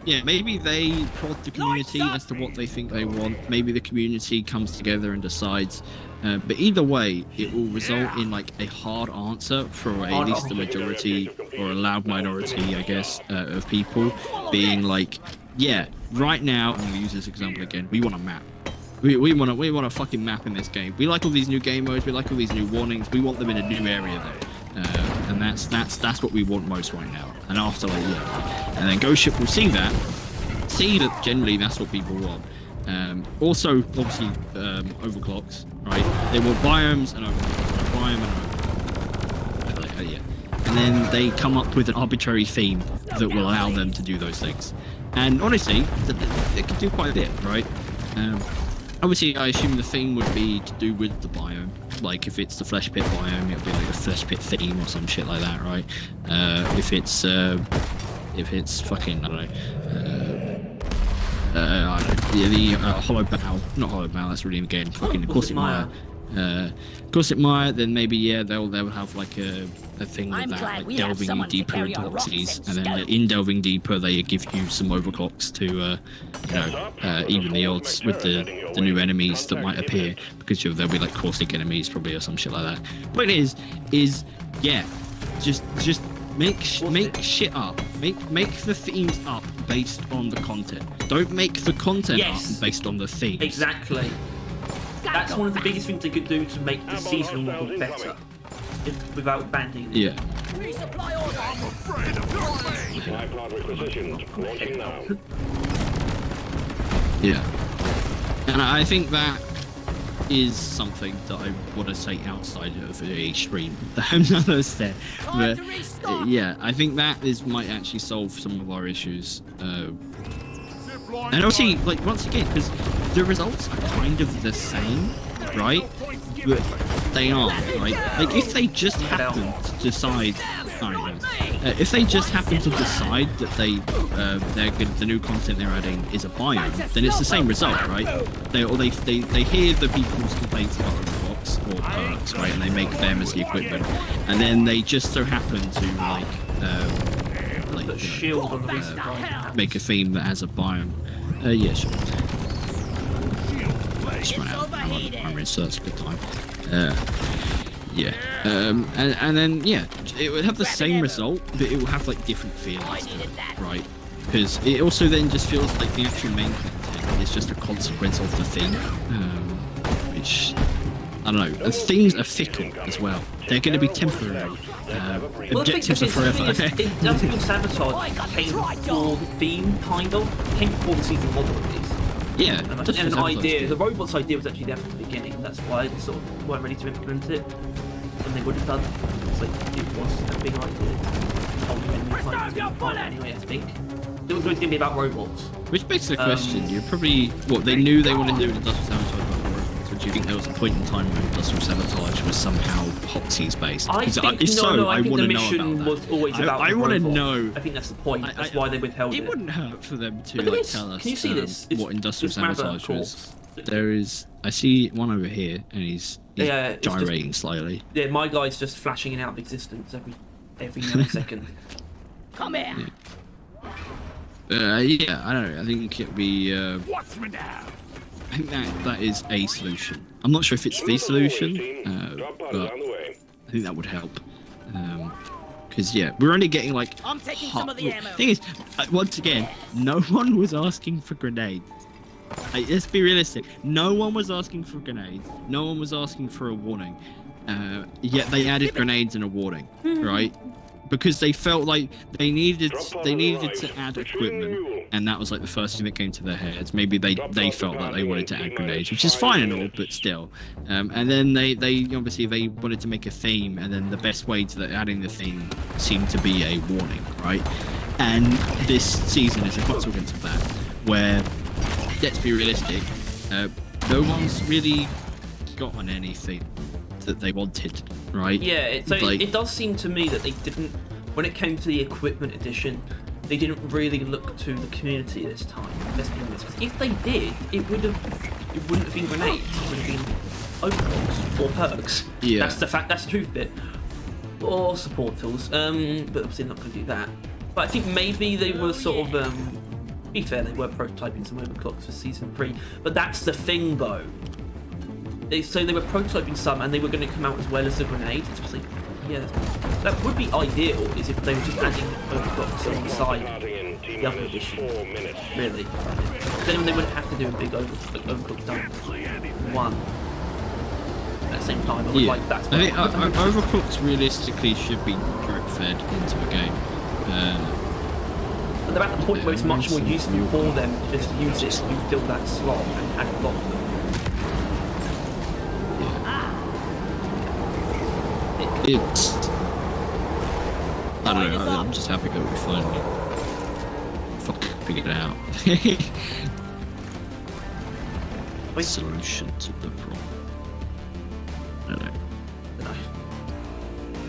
yeah, maybe they prod the community as to what they think they want. Maybe the community comes together and decides. But either way, it will result in like a hard answer for at least the majority or a loud minority, I guess, of people being like, yeah, right now, I'm gonna use this example again. We want a map. We want a fucking map in this game. We like all these new game modes. We like all these new warnings. We want them in a new area though, and that's what we want most right now. And after like yeah, and then Ghost Ship will see that generally that's what people want. Also, obviously, overclocks, right? They want biomes and overclocks, biome and overclocks. Yeah. And then they come up with an arbitrary theme that will allow them to do those things. And honestly, they can do quite a bit, right? Obviously, I assume the theme would be to do with the biome. Like, if it's the flesh pit biome, it'll be like a flesh pit theme or some shit like that, right? If it's fucking, I don't know, the hollow bow, not hollow bow, that's really again fucking Corset Mire. Corset Mire, then maybe yeah they'll have like a thing with I'm that, glad like we have delving someone to deeper carry into our rocks Hoxies, and and then like, stones. in delving deeper they give you some overclocks to even the odds with the new enemies that might appear, because there'll be like caustic enemies probably or some shit like that. Point is yeah, just make shit up. Make the themes up based on the content. Don't make the content Yes. up based on the themes. Exactly. That's one of the biggest things they could do to make the season look better, without banning it. Yeah. Resupply order. Supply pod requisitioned. Launching now. Yeah. And I think that is something that I want to say outside of a stream. That's there. But yeah, I think that might actually solve some of our issues. And obviously, like once again, because the results are kind of the same, right? But they aren't, right? Like if they just happen to decide, if they just happen to decide that the new content they're adding is a biome, then it's the same result, right? They hear the people's complaints about overclocks or perks, right? And they make them as the equipment, and then they just so happen to Put a shield on the resupply. make a theme that has a biome. Yeah, sure. Just run out of primary, so that's a good time. Yeah. And then yeah, it would have the same result, but it will have like different feelings to it, right? Because it also then just feels like the actual main content is just a consequence of the theme, which I don't know. And things are fickle as well. They're going to be temporary. Objectives are forever. It does feel sabotage came before the theme, kind of. Came before the season model at least. Yeah. And just an sabotage, idea, yeah. the robots idea was actually there from the beginning. That's why they sort of weren't ready to implement it. And they would have done. It's like it was a big idea. Anyway, I think. It was going to be about robots. Which begs the question, you're probably, they knew they wanted to do an industrial sabotage about the robots, or do you think there was a point in time when industrial sabotage was somehow Hoxies based? I think, if so, I think want the to know mission about that. was always about I the want to robot. know. I think that's the point. That's why they withheld it. It wouldn't hurt for them to Look at like, this. tell us Can you see this? It's what industrial this grabber sabotage was. corpse. There is, I see one over here, and he's Yeah, it's just- gyrating slightly. Yeah, my guy's just flashing it out of existence every millisecond. Come here. Yeah, I don't know. I think it'd be. I think that is a solution. I'm not sure if it's the solution, but I think that would help. Because yeah, we're only getting like. I'm taking some of the ammo. Thing is, once again, no one was asking for grenades. Like, let's be realistic. No one was asking for grenades. No one was asking for a warning. Yet they added grenades and a warning, right? Because they felt like they needed to add equipment, and that was like the first thing that came to their heads. Maybe they felt that they wanted to add grenades, which is fine and all, but still. And then they obviously they wanted to make a theme, and then the best way to adding the theme seemed to be a warning, right? And this season is a consequence of that, where, let's be realistic, no one's really gotten anything that they wanted, right? Yeah, it does seem to me that they didn't, when it came to the equipment edition, they didn't really look to the community this time. Let's be honest, because if they did, it wouldn't have been grenades. It would have been overclocks or perks. Yeah, that's the fact. That's the truth bit. Or support tools. But obviously not going to do that. But I think maybe they were sort of. To be fair, they were prototyping some overclocks for season 3. But that's the thing, though. So they were prototyping some, and they were going to come out as well as the grenades. It's just like, yeah, that would be ideal. Is if they were just adding overclocks alongside the other edition. Really, then they wouldn't have to do a big overclock dump one at the same time. I would like that. I think overclocks realistically should be drip fed into a game. But they're at the point where it's much more useful for them to just use it to fill that slot and add a lot of them. It's. I don't know. I'm just happy that we finally figured it out. Solution to the problem. I don't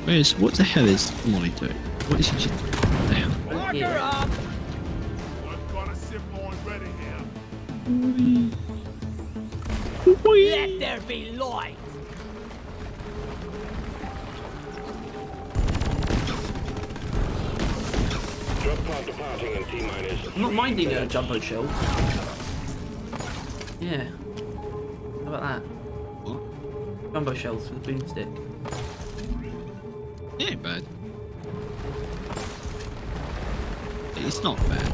know. What the hell is Molly doing? What is he just doing? Damn. Marker up! Let there be light! I'm not minding a jumbo shell. Yeah. How about that? What? Jumbo shells for the boomstick. It ain't bad. It's not bad,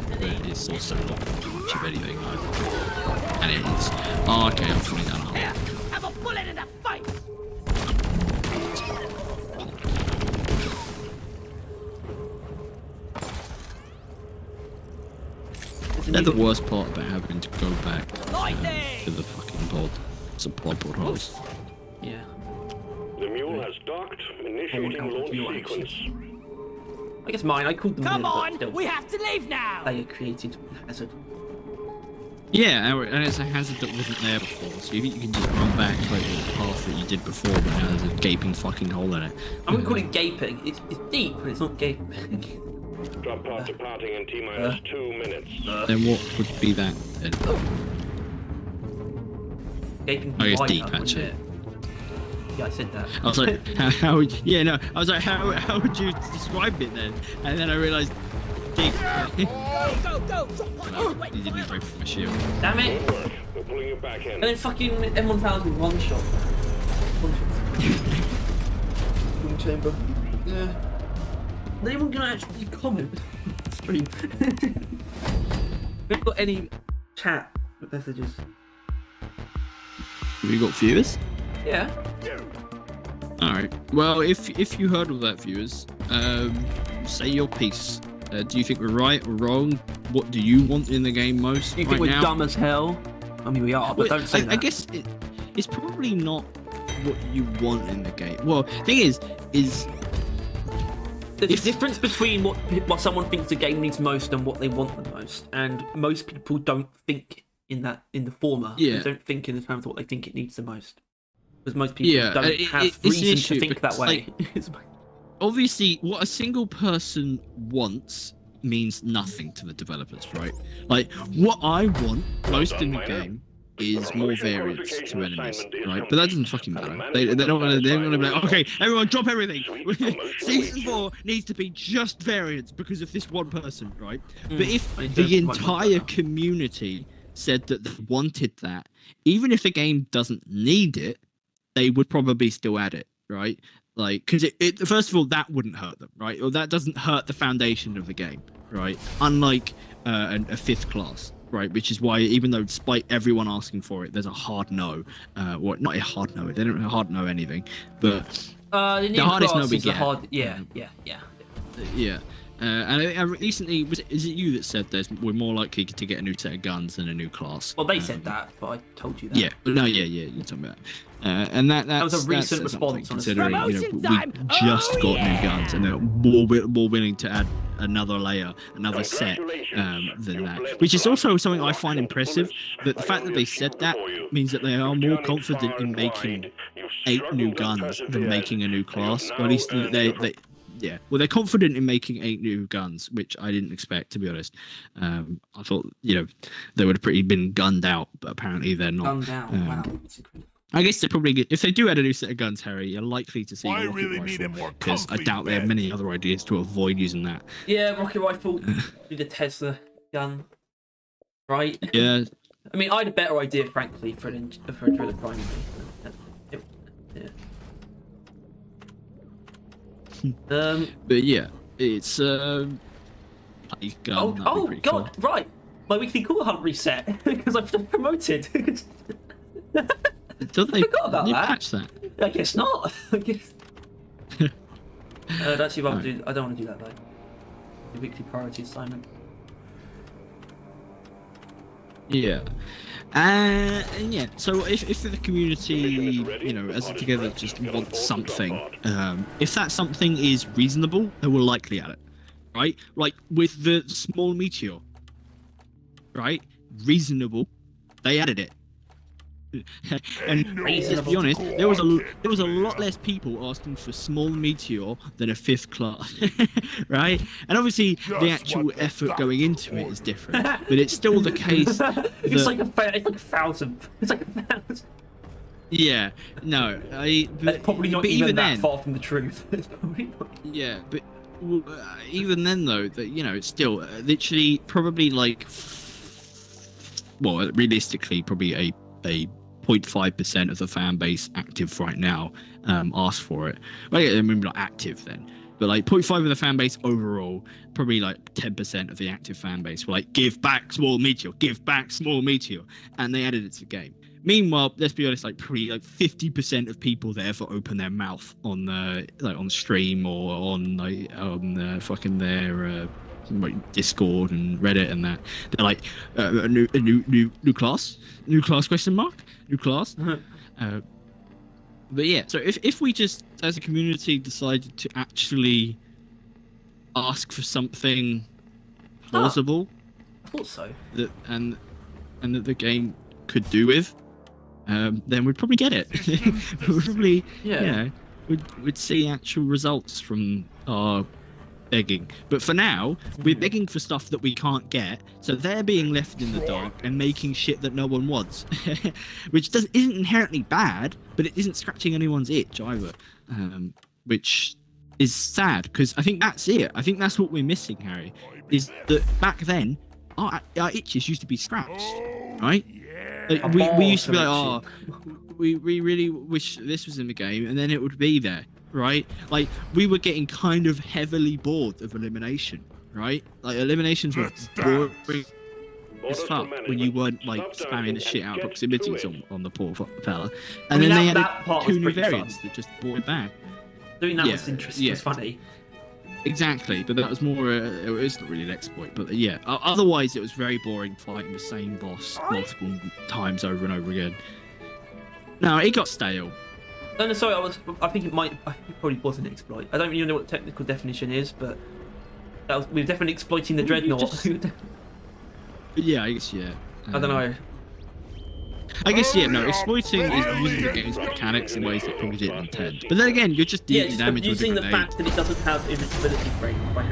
but it's also not much of anything either. And it is. Oh, okay, I'm falling down. Here, have a bullet in the face! They're the worst part about having to go back to the fucking pod. Supply pod holes. Yeah. The mule has docked, initiating launch sequence. I guess mine, I called them. Come in, on, but still, we have to leave now! they created hazard. Yeah, and it's a hazard that wasn't there before, so you can just run back like the path that you did before, but now there's a gaping fucking hole in it. I wouldn't call it gaping. It's deep, but it's not gaping. Drop pod departing in T-minus 2 minutes. Then what would be that then? Gaping. I guess wide, deep, wouldn't actually. it? Yeah, I said that. I was like, how would yeah, no, I was like, how would you describe it then? And then I realised, deep. Go, go, go! Wait, He didn't break from a shield. Damn it! Good work. We're pulling you back in. And then fucking M1000 one shot. One shot. Room chamber. Yeah. Is anyone gonna actually comment on the stream? We've got any chat messages? Have you got viewers? Yeah. Alright. Well, if you heard all that, viewers, say your piece. Do you think we're right or wrong? What do you want in the game most You right think we're now? dumb as hell? I mean, we are, but don't say that. I guess it's probably not what you want in the game. Well, thing is there's a difference between what someone thinks the game needs most and what they want the most, and most people don't think in the former. Yeah. They don't think in the terms of what they think it needs the most, because most people don't have it's an reason issue to think that because, way. obviously, what a single person wants means nothing to the developers, right? Like, what I want most in the game is more variance to enemies, right? But that doesn't fucking matter. They're not gonna be like, okay, everyone drop everything. Season 4 needs to be just variance because of this one person, right? But if the entire community said that they wanted that. Even if the game doesn't need it, they would probably still add it, right? Like, because it first of all, that wouldn't hurt them, right? Or that doesn't hurt the foundation of the game, right? Unlike a fifth class, right? Which is why, even though despite everyone asking for it, there's a hard no. Well, not a hard no. They don't hard no anything, but the hardest no we get. Yeah. Yeah. And I recently, is it you that said we're more likely to get a new set of guns than a new class? Well, they said that, but I told you that. Yeah, no, yeah, you told me that. And that was a recent response. Considering we Promotion just time! got Oh, new guns, and they're more willing to add another layer, another set than that. Which is also something I find impressive. That the fact that they said that means that they are more confident in making 8 new guns than making a new class, or at least they. Yeah, well, they're confident in making 8 new guns, which I didn't expect, to be honest. I thought, they would have pretty been gunned out, but apparently they're not. Gunned out, wow. That's incredible. I guess they're probably if they do add a new set of guns, Harry, you're likely to see a rocket rifle, because I doubt they have many other ideas to avoid using that. Yeah, rocket rifle, do the Tesla gun, right? Yeah. I mean, I had a better idea, frankly, for a driller primary. Yeah. But yeah, it's oh god, cool. right. My weekly call hunt reset because I've just promoted. Don't they? Forgot about that. Patch that? I guess not. I guess. I'd actually rather do. I don't want to do that though. The weekly priority assignment. Yeah. And yeah, so if the community, as a together just wants something, if that something is reasonable, they will likely add it, right? Like with the small meteor, right? Reasonable, they added it. And let's be honest, there was a lot less people asking for small meteor than a 5th class, right? And obviously the actual effort going into it is different, but it's still the case. It's like 1,000. It's like 1,000. Yeah, no, it's probably not even that far from the truth. It's probably not. Yeah, but even then though, that it's still literally probably like, well, realistically probably a 0.5% of the fan base active right now asked for it. Well, yeah, maybe not active then, but like 0.5 of the fan base overall, probably like 10% of the active fan base were like, give back small meteor, and they added it to the game. Meanwhile, let's be honest, probably 50% of people there for open their mouth on the on stream or on their Discord and Reddit and that. They're like a new class question mark, new class. But yeah, so if we just as a community decided to actually ask for something plausible, I thought so, that and that the game could do with, then we'd probably get it. We'd probably we'd see actual results from our begging. But for now, we're begging for stuff that we can't get, so they're being left in the dark and making shit that no one wants. Which isn't inherently bad, but it isn't scratching anyone's itch either. Which is sad, because I think that's it. I think that's what we're missing, Harry, is that back then our itches used to be scratched, right? We used to be like, we really wish this was in the game, and then it would be there, right? Like, we were getting kind of heavily bored of elimination, right? Like, eliminations were boring as fuck when you weren't spamming the shit out of proximities on the poor fella. And then they added 2 new variants that just brought it back. Doing that was interesting. It was funny. Exactly, but that was more. It's not really an exploit, but yeah. Otherwise, it was very boring fighting the same boss multiple times over and over again. No, it got stale. No, sorry. I think it probably was an exploit. I don't really know what the technical definition is, but we were definitely exploiting the dreadnought. Yeah, I guess I don't know. I guess no. Exploiting is using the game's mechanics in ways that probably didn't intend. But then again, you're just dealing damage with a using the grenade. fact that it doesn't have invincibility frame by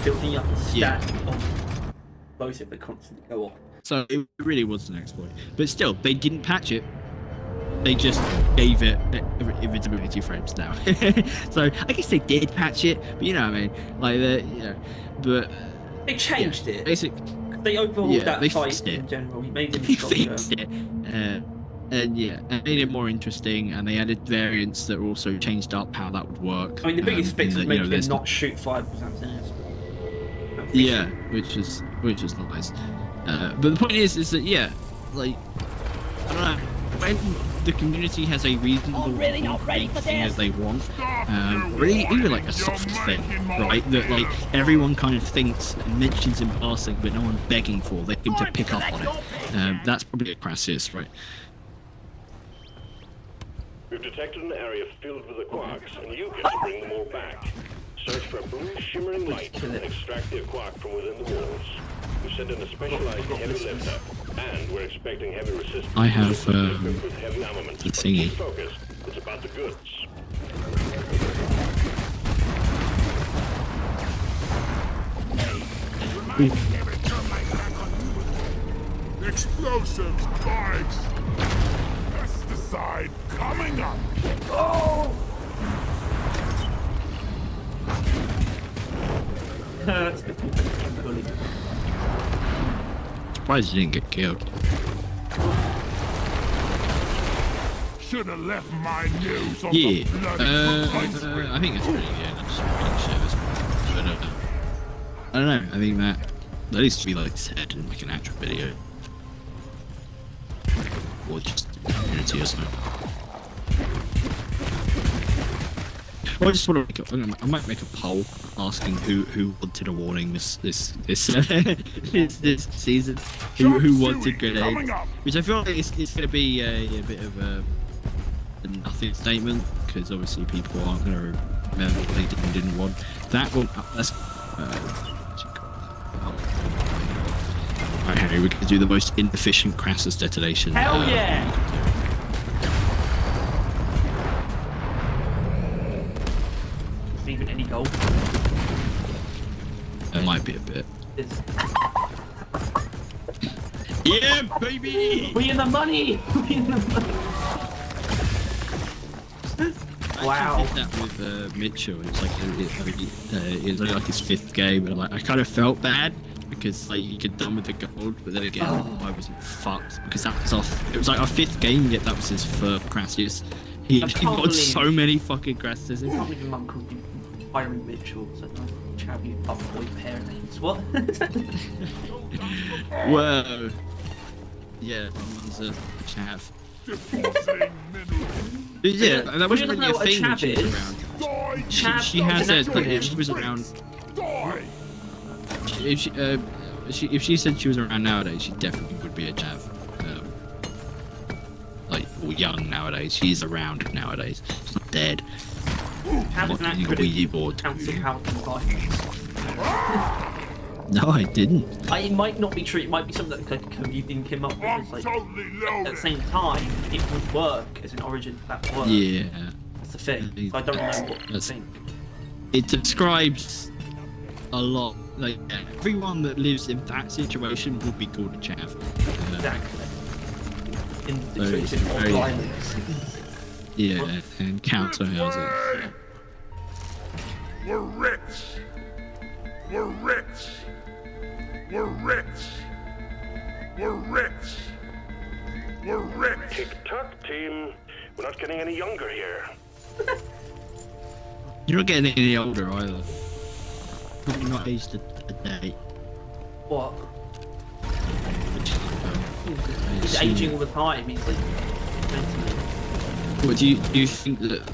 building up a stack of explosive that constantly go off. So it really was an exploit. But still, they didn't patch it. They just gave it invincibility frames now. So I guess they did patch it, but you know what I mean. But they changed it. Basically. They overhauled Yeah, that they fight fixed it. in general. He made They it stronger. fixed it. And yeah, and made it more interesting, and they added variants that also changed up how that would work. I mean, the biggest fix in was that, you know, making him there's- not shoot fireballs out in it. Yeah, which is nice. But the point is that yeah, like I don't know, when the community has a reasonable I'm really not ready for thing this. that they want, or even like a soft thing, right? That like everyone kind of thinks and mentions in passing, but no one's begging for. They seem to pick up on it. That's probably a crisis, right? We've detected an area filled with the quarks, and you get to bring them all back. Search for a blue shimmering light and extract the quark from within the walls. We've sent in a specialized heavy lifter, and we're expecting heavy resistance. I have with heavy armament. the thingy. Keep focused. It's about the goods. Explosives, spikes! Pesticide coming up! That's a bit bully. Surprised you didn't get killed. Should have left my news on Yeah, the bloody complaint screen. I think it's pretty good. I'm just pretty sure it's but I don't know. I think that needs to be like said in like an actual video, or just community or something. Well, I just want to I might make a poll asking who wanted a warning this this season. Who wanted grenades? Which I feel like it's going to be a bit of a nothing statement, because obviously people aren't going to remember what they didn't want. That one, that's. Alright, Henry, we can do the most inefficient Crassus detonation. Hell yeah! Even any gold. It might be a bit. It's... Yeah, baby! We in the money! We in the money! Wow. I did that with Mitchell. It's like it's only like his 5th game, and I kind of felt bad because like you get done with the gold, but then again I wasn't fucked because that was it was like our 5th game, yet that was his first Crassus. He got so many fucking Crassus. I can't believe Mum called you Byron Mitchell, so nice chat you up boy pair names. What? Whoa. Yeah, one's a chav. Yeah, that wasn't really a thing when she was around. She has said that if she was around. If she said she was around nowadays, she definitely would be a chav. Like, or young nowadays. She's around nowadays. She's not dead. Chav is an You got Ouija acronym. board. Council House Violence. No, I didn't. It might not be true. It might be something that like, a comedian came up with. It's like, at the same time, it would work as an origin for that word. Yeah. That's the thing. So I don't know what to That's- think. It describes a lot. Like, everyone that lives in that situation would be called a chav. Exactly. In the So it's situation of very- violence. Yeah, and council houses. We're rich! We're rich! We're rich! We're rich! We're rich! Tick-tock, team. We're not getting any younger here. You're not getting any older either. Probably not aged a day. What? Which He's aging all the time. He's like mentally. What do you think that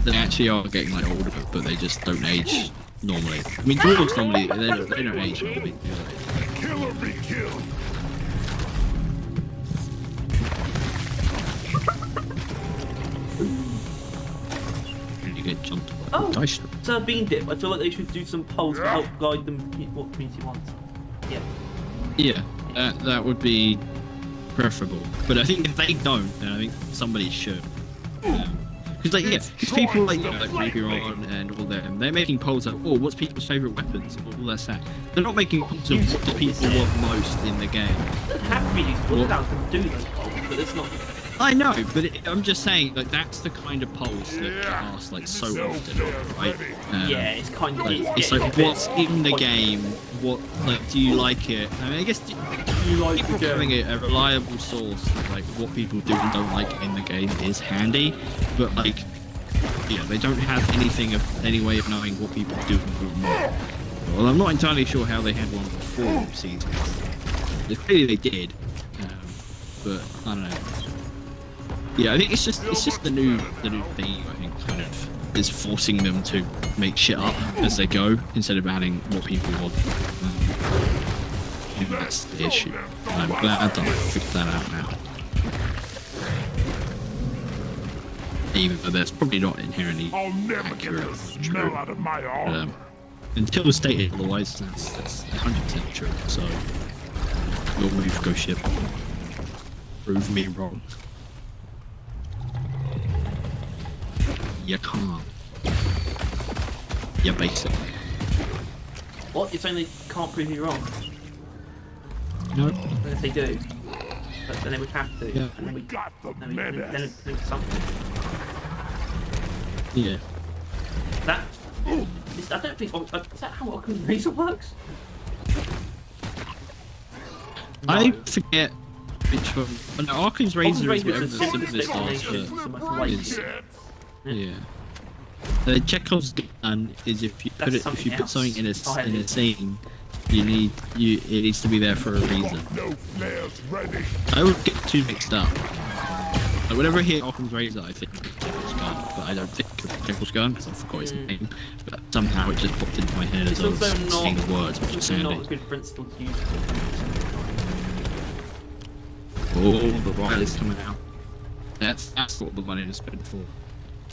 they actually are getting like older, but they just don't age normally? I mean, dwarves normally they don't age normally. Killer be killed! You get jumped by Oh, dice. so Bean Dip. I feel like they should do some polls to help guide them what community wants. Yeah. Yeah, that would be preferable. But I think if they don't, then I think somebody should. Because like, yeah, because people like, you know, like Meteor and all them, they're making polls of, oh, what's people's favourite weapons, and all that stuff. They're not making polls of what do people want most in the game. It doesn't have to be these polls. Allows them to do those polls, but it's not. I know, but I'm just saying, like, that's the kind of polls that get asked, like, so often, right? Yeah, it's kind of. It's like, what's in the game? What, like, do you like it? I mean, I guess you like people having a reliable source of, like, what people do and don't like in the game is handy, but, like, yeah, they don't have any way of knowing what people do and don't like. Well, I'm not entirely sure how they had one before seasons. Clearly they did, but I don't know. Yeah, I think it's just the new theme. I think kind of is forcing them to make shit up as they go instead of adding what people want. I think that's the issue. And I'm glad that I figured that out now. Even though that's probably not inherently I'll never accurate get or the true. smell out of my arm. Until stated otherwise, that's 100% true. So, your move, go ship. Prove me wrong. You can't. Yeah, basically. What? You're saying they can't prove you wrong? No. What if they do? But then they would have to. Yeah. And then we Got the then we menace. then something. Yeah. That. I don't think. Is that how Occam's razor works? I forget which one. Oh, no, Arkham's Razor is whatever the simplest simplest explanation, answer so much like is. it. Yeah. Chekhov's gun is if you put something in a scene, it needs to be there for a reason. No flares ready. I would get too mixed up. Like, whenever I hear Occam's Razor, I think Chekhov's gun, but I don't think Chekhov's gun because I forgot his name. But somehow it just popped into my head as I was seeing the words, which is It's not a handy. good principle to use. Oh, the wires coming out. That's what the money is spent for.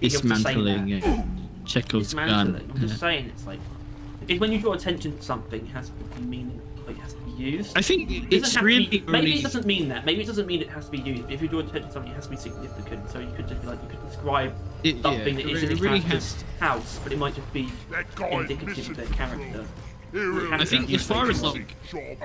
Dismantling Chekhov's gun. Dismantling. I'm just saying, it's like when you draw attention to something, it has to be meaning. Like, it has to be used. I think It it's doesn't have to really be, maybe only. it doesn't mean that. Maybe it doesn't mean it has to be used. But if you draw attention to something, it has to be significant. So you could just be like, you could describe something that is in a really character's house, but it might just be That guy indicative of their character. I think as far as like job.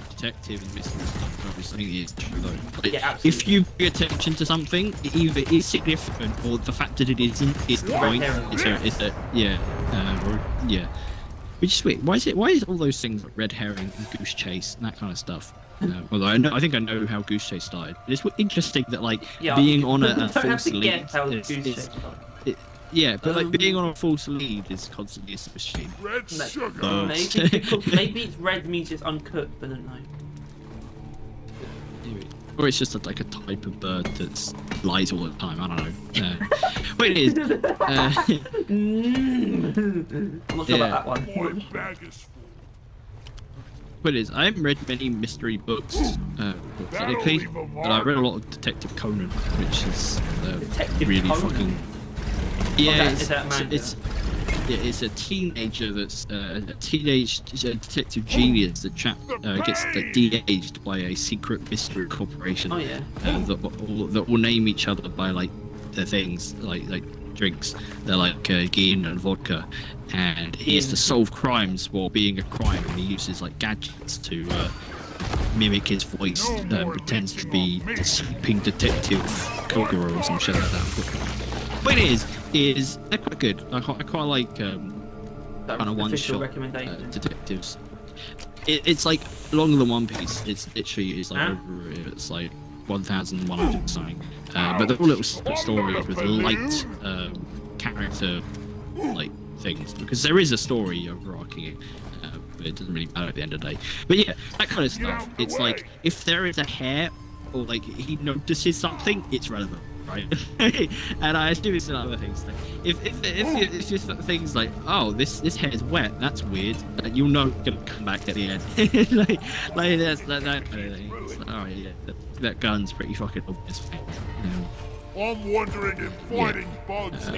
detective and mystery stuff, obviously it's true though. Like, Yeah, absolutely. if you pay attention to something, it either is significant or the fact that it isn't is the point. It's a yeah. Which is weird. Why is all those things like red herring and goose chase and that kind of stuff? Although I think I know how goose chase started. But it's interesting that like being on a false lead. Yeah, but like being on a false lead is constantly associated. Red sugar. Maybe it's red means it's uncooked, but I don't know. Or it's just like a type of bird that lies all the time. I don't know. But it is. I'm not sure about that one. My bag is But it is. I haven't read many mystery books, technically, but I read a lot of Detective Conan, which is Detective really Conan? fucking. Yeah, Is that manga? it's a teenager that's a teenage detective genius that gets de-aged by a secret mystery corporation. Oh yeah. That will name each other by like their things, like drinks. They're like gin and vodka, and he has to solve crimes while being a crime, and he uses like gadgets to mimic his voice, pretends to be the sleeping detective Kogoro or some shit like that. But it is they're quite good. I quite like kind of one-shot detectives. It's like longer than One Piece. It's literally it's like 1,100 something. But they're all little stories with light character like things, because there is a story overarching it. But it doesn't really matter at the end of the day. But yeah, that kind of stuff. It's like if there is a hair or like he notices something, it's relevant. Right, and I assume it's in other things. If it's just things like, oh, this hair is wet, that's weird, you'll know it's gonna come back at the end. like that's that kind of thing. Oh yeah, that gun's pretty fucking obvious. I'm wondering if fighting bugs.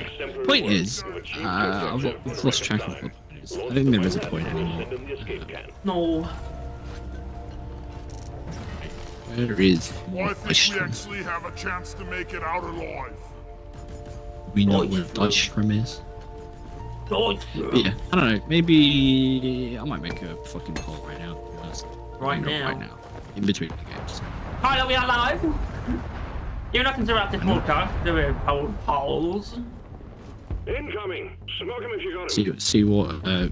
Point is, I've lost track of what the point is. I don't think there is a point anymore. No. There is I more think we question. actually have a chance to make it out alive. We know where Dice Shrimp is. God. But yeah, I don't know. Maybe I might make a fucking poll right now. Right now. In between the games. Hi, are we alive? You're not interrupting podcast. There are polls. Incoming. Smoke him if you got him. See what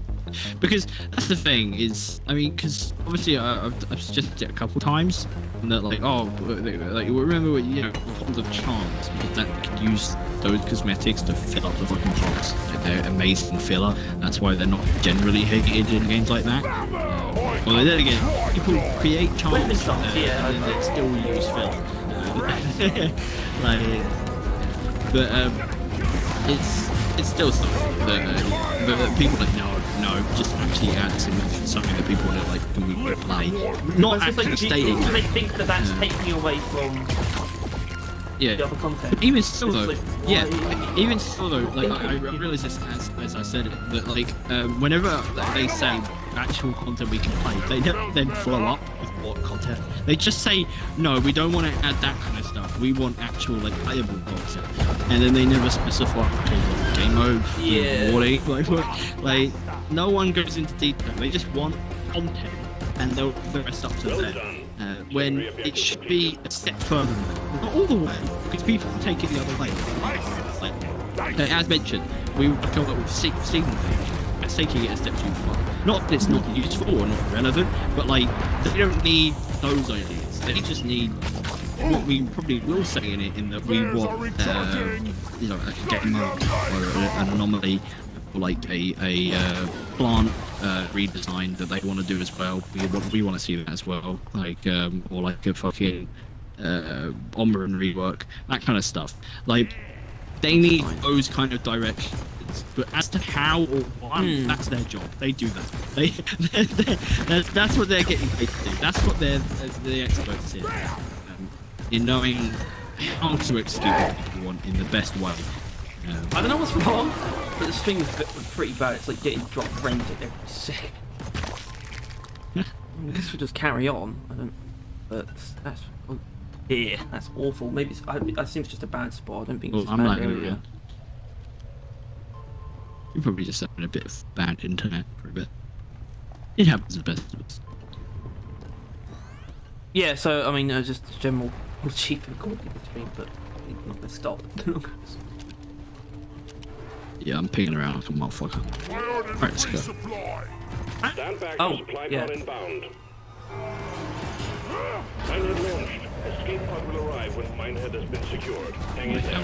because that's the thing is, I mean, because obviously I've suggested it a couple times and that like, oh, like remember what, you know, Ponds of Charms, because that could use those cosmetics to fill up the fucking pots. Like, they're amazing filler. That's why they're not generally hated in games like that. Well, then again, people create charms and then they still use filler. Like, but it's still something that people like no, just actually add something that people are like, can we play? Not actually stating. Do they think that that's taking you away from the other content? Even still though, even still though, like I realize this as I said it, that like whenever they say actual content we can play, they don't then follow up with what content. They just say no, we don't want to add that kind of stuff. We want actual like playable content, and then they never specify game mode, like no one goes into detail. They just want content, and they'll put the rest up to them. When it should be a step further, not all the way, because people take it the other way. Like, as mentioned, we come up with season page. That's taking it a step too far. Not that it's not useful or not relevant, but like they don't need those ideas. They just need what we probably will say in it, in that we want, you know, like a game mode or an anomaly, or like a plant redesign that they want to do as well. We want to see that as well, like or like a fucking Omron rework, that kind of stuff. Like they need those kind of directions. But as to how or why, that's their job. They do that. That's what they're getting paid to do. That's what they're the experts in knowing how to execute what people want in the best way. I don't know what's wrong, but the string is pretty bad. It's like getting dropped range at every second. I guess we'll just carry on. I don't. But that's that's awful. Maybe I think it's just a bad spot. I don't think it's a bad area. You're probably just having a bit of bad internet for a bit. It happens at best of us. Yeah, so I mean, just general cheap quality between, but I'm not gonna stop. Yeah, I'm picking around like a motherfucker. Alright, let's go. Stand back, supply pod inbound. Minehead launched. Escape pod will arrive when Minehead has been secured. Hang in there.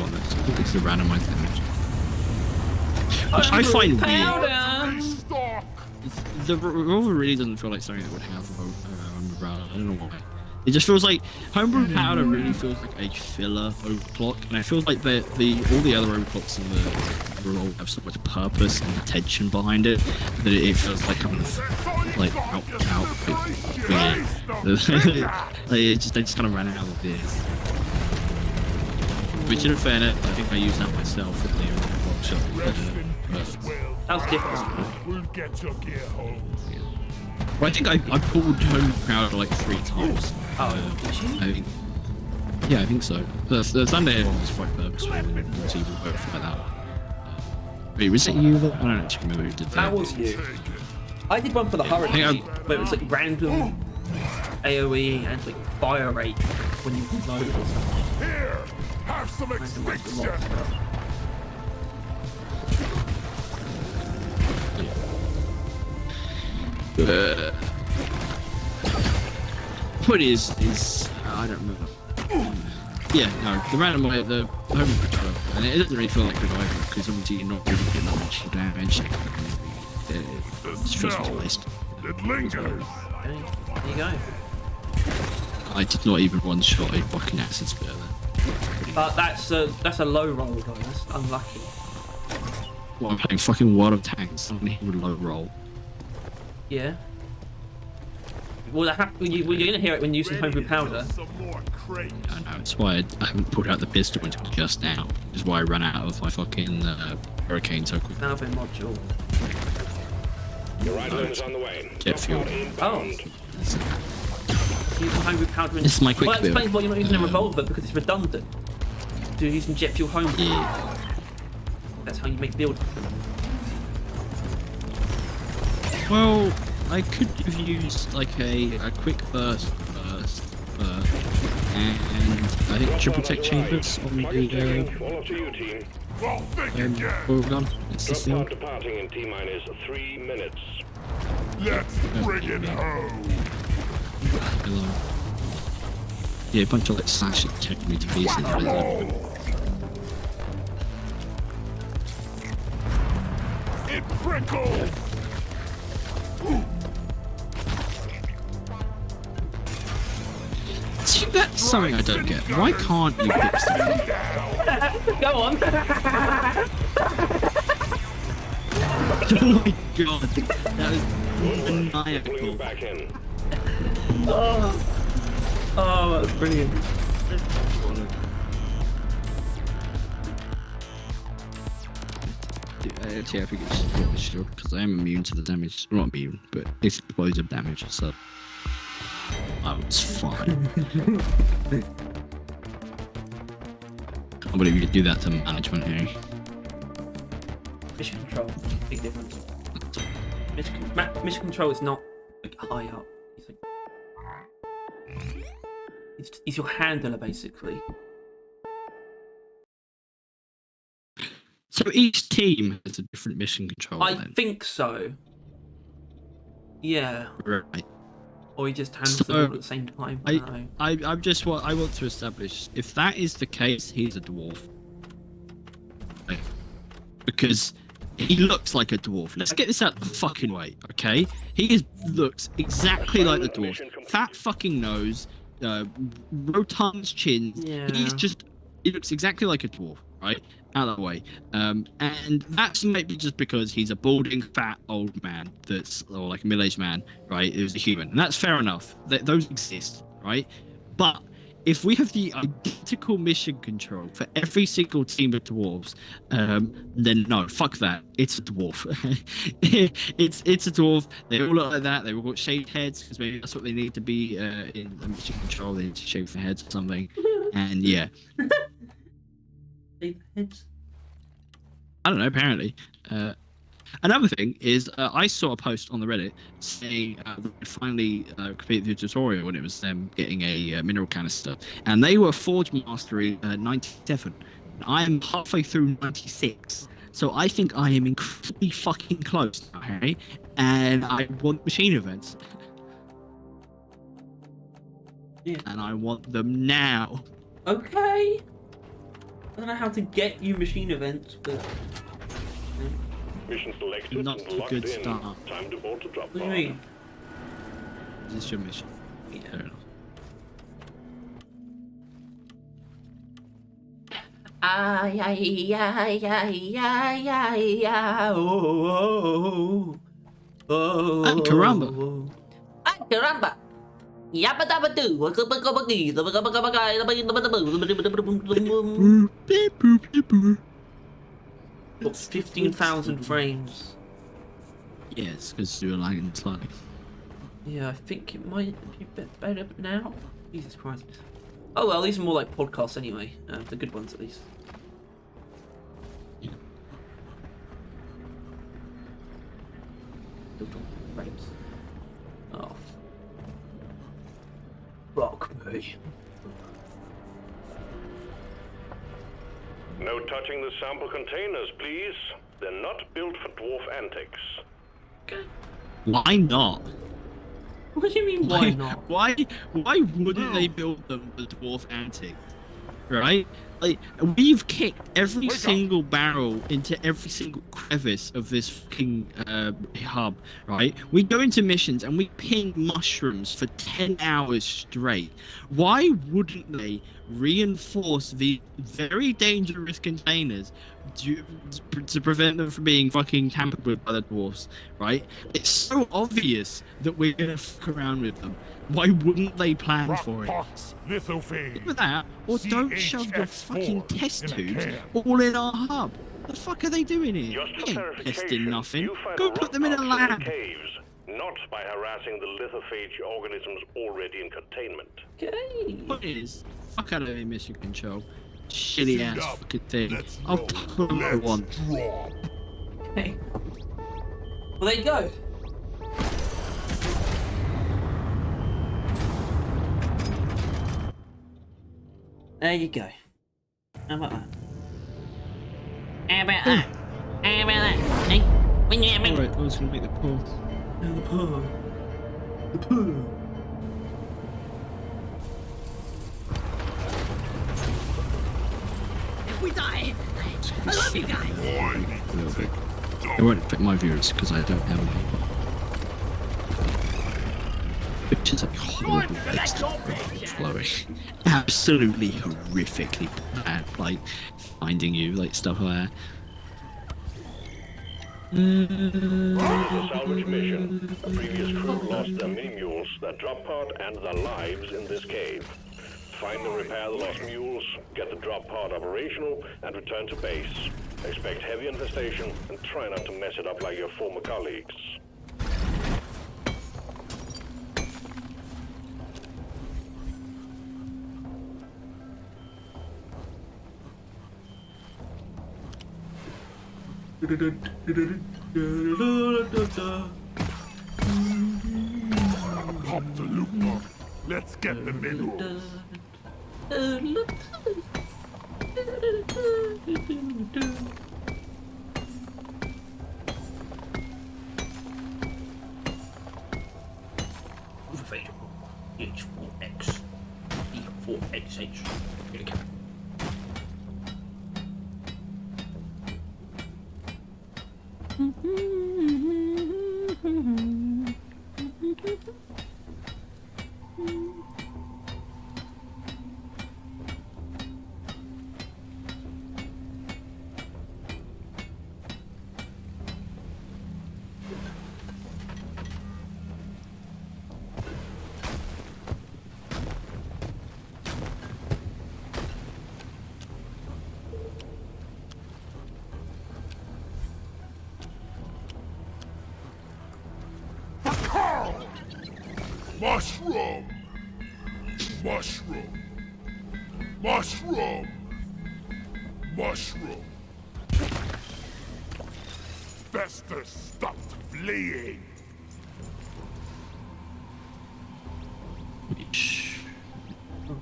It's the randomized damage. Which I find weird. The revolver really doesn't feel like something that would have a I don't know why. It just feels like homebrew powder really feels like a filler overclock, and I feel like all the other overclocks in the revolver have so much purpose and intention behind it that it feels like kind of like out weird. Like they just kind of ran out of this. Which, in fairness, I think I used that myself at the revolver shot. That was different. We'll get your gear home. Well, I think I pulled home powder like 3 times. Did you? I think so. The Sunday one was quite purposeful, and it even both like that. Wait, was it you? I don't actually remember who did that. That was you. I did one for the hurricane, where it was like random AoE and like fire rate when you load or something. Here, have some extinction. What is I don't remember. Yeah, no, the random way, the home control, and it doesn't really feel like good either, because obviously you're not really getting that much damage. It just feels like a waste. It lingers. Okay, there you go. I did not even one-shot a fucking acid spear then. But that's a low roll though, that's unlucky. Well, I'm playing fucking World of Tanks, I don't need a low roll. Yeah. Well, you're gonna hear it when using homebrew powder. I know, it's why I haven't pulled out the pistol until just now. Which is why I ran out of my fucking hurricane so quick. Valve module. Your right limb's on the way. Jet fuel. Oh. Using homebrew powder. This is my quick Well, that build. explains why you're not using a revolver, because it's redundant. So you're using jet fuel homebrew. Yeah. That's how you make build. Well, I could have used like a quick burst, and I think triple tech chambers on Target the checking. All up to you, team. I'll think again. oil gun. It's the Drop seal. pod departing in T-minus 3 minutes. Let's bring it home. Below. Yeah, a bunch of like slashing taking me to pieces. Really. It prickles. See, that's something I don't get. Why can't you fix that? Go on. Oh my god, that was Pulling maniacal. you back in. Oh, that's brilliant. Actually, I think it's just a shield because I am immune to the damage. Not immune, but explosive damage. So I was fine. Can't believe you could do that to management here. Mission control, big difference. Mission control is not like high up. He's like, he's your handler basically. So each team has a different mission control. I then. think so. Yeah. Right. Or he just handles So, them all at the same time. I don't know. I want to establish if that is the case, he's a dwarf. Okay. Because he looks like a dwarf. Let's get this out of the fucking way, okay? Looks exactly like the dwarf. Fat fucking nose, rotund chin. Yeah. He looks exactly like a dwarf, right? Out of the way. And that's maybe just because he's a balding, fat, old man or like a middle-aged man, right? Who's a human. And that's fair enough. Those exist, right? But if we have the identical mission control for every single team of dwarves, then no, fuck that. It's a dwarf. it's a dwarf. They all look like that. They've all got shaved heads because maybe that's what they need to be in the mission control. They need to shave their heads or something. And yeah. Heads. I don't know, apparently. Another thing is, I saw a post on the Reddit saying they finally completed the tutorial when it was them getting a mineral canister. And they were Forge Mastery 97. And I am halfway through 96. So I think I am incredibly fucking close now, Harry. And I want machine events. Yeah. And I want them now. Okay. I don't know how to get you machine events, but Mission selected Not and a locked good in. start. Time to board the drop what do you pod. mean? Is this your mission? Yeah, fair enough. Ay, ay, ay, ay, ay, ay, ay, oh, oh, oh, Ah, caramba. Ay, caramba. Yabba-dabba-doo. Got 15,000 frames. Yes, because you were lagging slightly. Yeah, I think it might be a bit better now. Jesus Christ. Oh well, these are more like podcasts anyway. The good ones at least. Yeah. Frames. Oh. Rock me. No touching the sample containers, please. They're not built for dwarf antics. Why not? What do you mean, why not? Why wouldn't they build them for dwarf antics? Right? Like, we've kicked every single barrel into every single crevice of this fucking hub, right? We go into missions and we ping mushrooms for 10 hours straight. Why wouldn't they reinforce the very dangerous containers to prevent them from being fucking tampered with by the dwarfs, right? It's so obvious that we're gonna fuck around with them. Why wouldn't they plan for it? Rockpox, lithophage. With that, or don't shove your fucking CHF4 test in a tubes can. all in our hub. The fuck are they doing here? Just for They ain't clarification, testing nothing. you find Go the put them in a rock box lab. the caves, not by harassing the lithophage organisms already in containment. Okay. What is? Fuck out of here, mission control. Shitty Suit ass up. fucking thing. Let's I'll roll. put them I Let's want. drop. Okay. Well, there you go. There you go. How about that? How about that? How about that? Hey, when you having Alright, I was gonna make the pull. the pub? The pub. If we die, I love you guys. A little bit. It won't affect my viewers because I don't have any. Which is like horrible flowing. Absolutely horrifically bad, like finding you, like stuff like that. The salvage mission. A previous crew lost their mini mules, their drop pod, and their lives in this cave. Find and repair the lost mules, get the drop pod operational, and return to base. Expect heavy infestation, and try not to mess it up like your former colleagues. Pop the loop up. Let's get the minerals. Available. H4X. E4XX. Here we go. Mushroom! Mushroom! Mushroom! Mushroom! Festus stopped fleeing! Which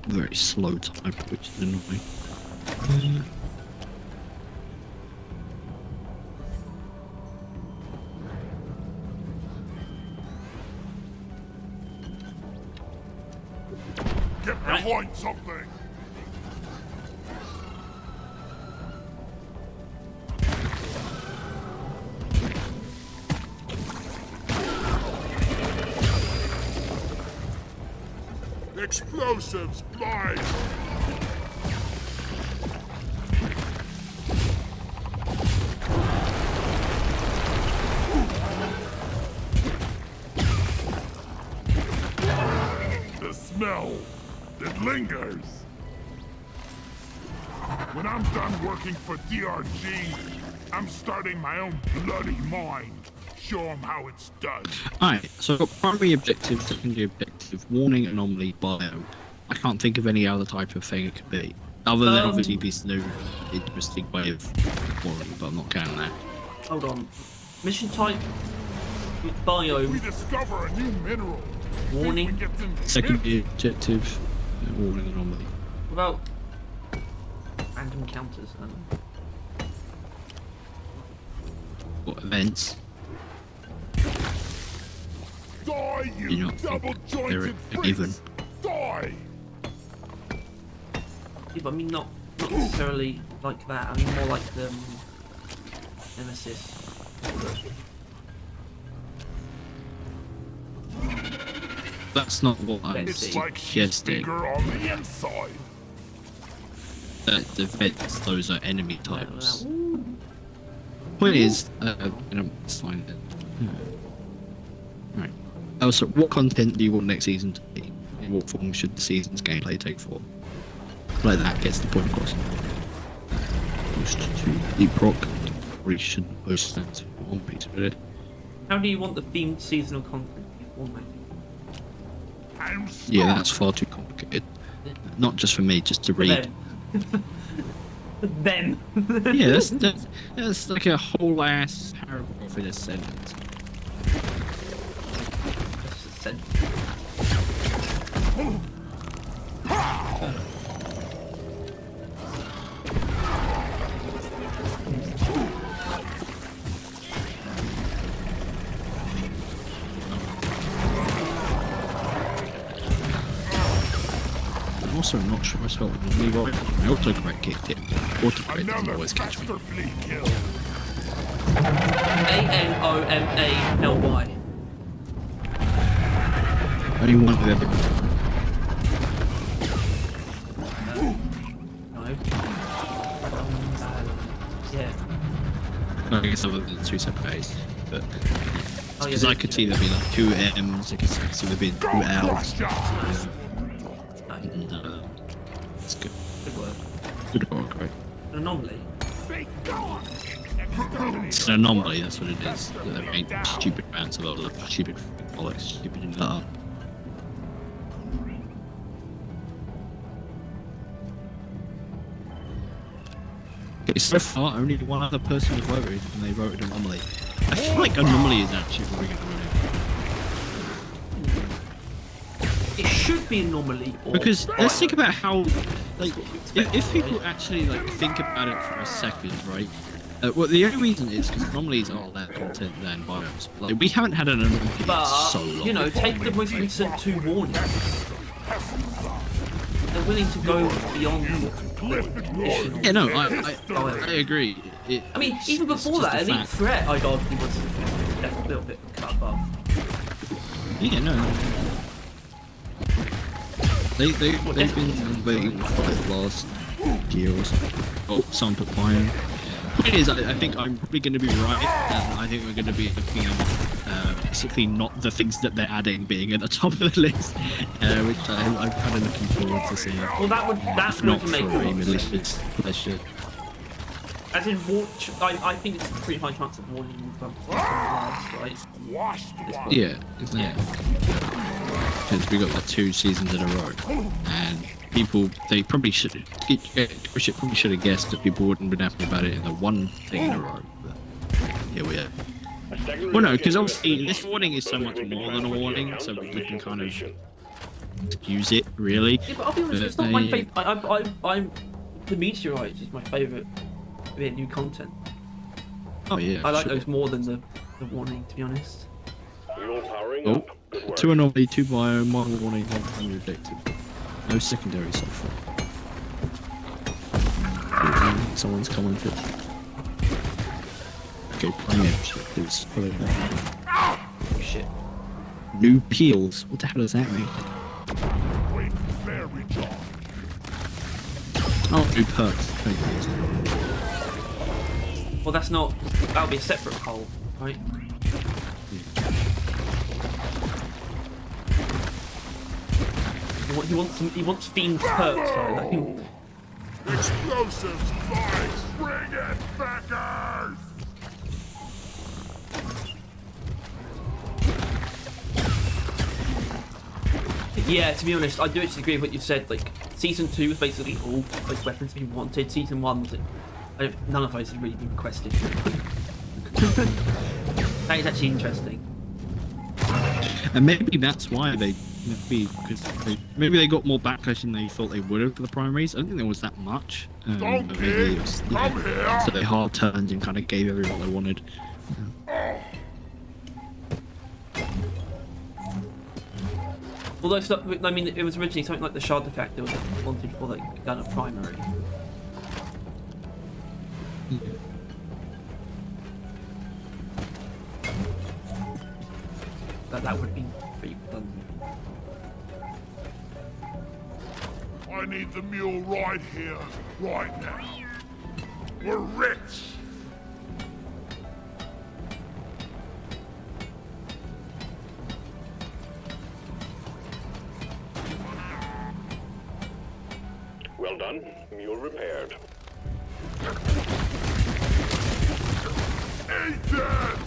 very slow type, which is annoying. Get behind something! Explosives, blind! The smell, it lingers. When I'm done working for DRG, I'm starting my own bloody mine. Show them how it's done. Alright, so I've got primary objective, secondary objective, warning, anomaly, bio. I can't think of any other type of thing it could be. Other than obviously this new interesting way of warning, but I'm not counting that. Hold on. Mission type. Bio. We discover a new mineral. Warning. We get them Secondary objective, warning, anomaly. What about random encounters? What events? Die, You you know, they're double-jointed even. freaks! Die! Yeah, but I mean not necessarily like that. I mean more like the Nemesis. That's not what I Let's was see. It's like she's suggesting. bigger on the inside. The events, those are enemy types. Ooh. Point is, let's find it. Right. Oh, so what content do you want next season to be? In what form should the season's gameplay take form? Like that gets the point across. Post to deep rock. We shouldn't post that to one piece of it. How do you want the themed seasonal content to be formatted? I'm Yeah, that's far too complicated. Not just for me, just to read. Them. Yeah, that's like a whole ass paragraph in a sentence. That's just said. also not sure I spelled it normally right. My autocorrect kicked in. Autocorrect doesn't Another always catch me. masterfully killed. ANOMALY. Only one of every. No. Yeah. No, I guess other than two separate A's. But Oh, yeah, because I could see there being like two M's, I could see there being two L's. And, it's good. Good work. Good work, right? An anomaly. It's an anomaly, that's what it is. They make stupid amounts of other stupid bollocks, stupid in that. Okay, so far only one other person has voted and they voted anomaly. I feel like anomaly is actually really good. It should be an anomaly. Or Because let's think about how, like, if people actually like think about it for a second, right? Well, the only reason is because anomalies are less content than biomes. Like, we haven't had an anomaly in But, so long. you know, take the most recent two warnings. They're willing to go beyond traditional. Yeah, no, I agree. I mean, even it's before just that, a Elite fact. Threat, I'd argue, was a little bit cut above. Yeah, no. They've been waiting for the last year or so. Oh, someone put Biome. The point is, I think I'm probably going to be right, and I think we're going to be looking at basically not the things that they're adding being at the top of the list, which I'm kind of looking forward to seeing. Well, that would Not for make a it. malicious pleasure. As in, I think it's a pretty high chance of warning last, right? Washed Yeah, because we got like 2 seasons in a row, and they probably should have guessed that people wouldn't have been happy about it in the one thing in a row. But here we are. Well, no, because obviously this warning is so much more than a warning, so we can kind of use it really. Yeah, but I'll be honest, it's not my favourite. I'm the meteorite is my favourite bit of new content. Oh yeah. I like sure. those more than the warning, to be honest. You're powering Oh, up. Good work. 2 anomaly, 2 biome, 1 warning, 1 primary objective. No secondary so far. Someone's commented. Okay, primary objectives. Follow that. Oh, shit. New peels. What the hell does that mean? Wait, very dark. Oh, new perks. Thank you. Well, that's not. That'll be a separate poll, right? He wants themed perks, though. Explosives, boys! Bring it, Beckers! Yeah, to be honest, I do actually agree with what you've said. Like, season 2 was basically all those weapons people wanted. Season 1 was none of those had really been requested. That is actually interesting. And maybe that's why maybe they got more backlash than they thought they would have for the primaries. I don't think there was that much. Don't But maybe it was, come here! so they hard turned and kind of gave everyone what they wanted. Although, I mean, it was originally something like the shard effect that was wanted for the gun of primary. That would have been pretty redundant. I need the mule right here, right now. We're rich! Well done. Mule repaired. Eaten!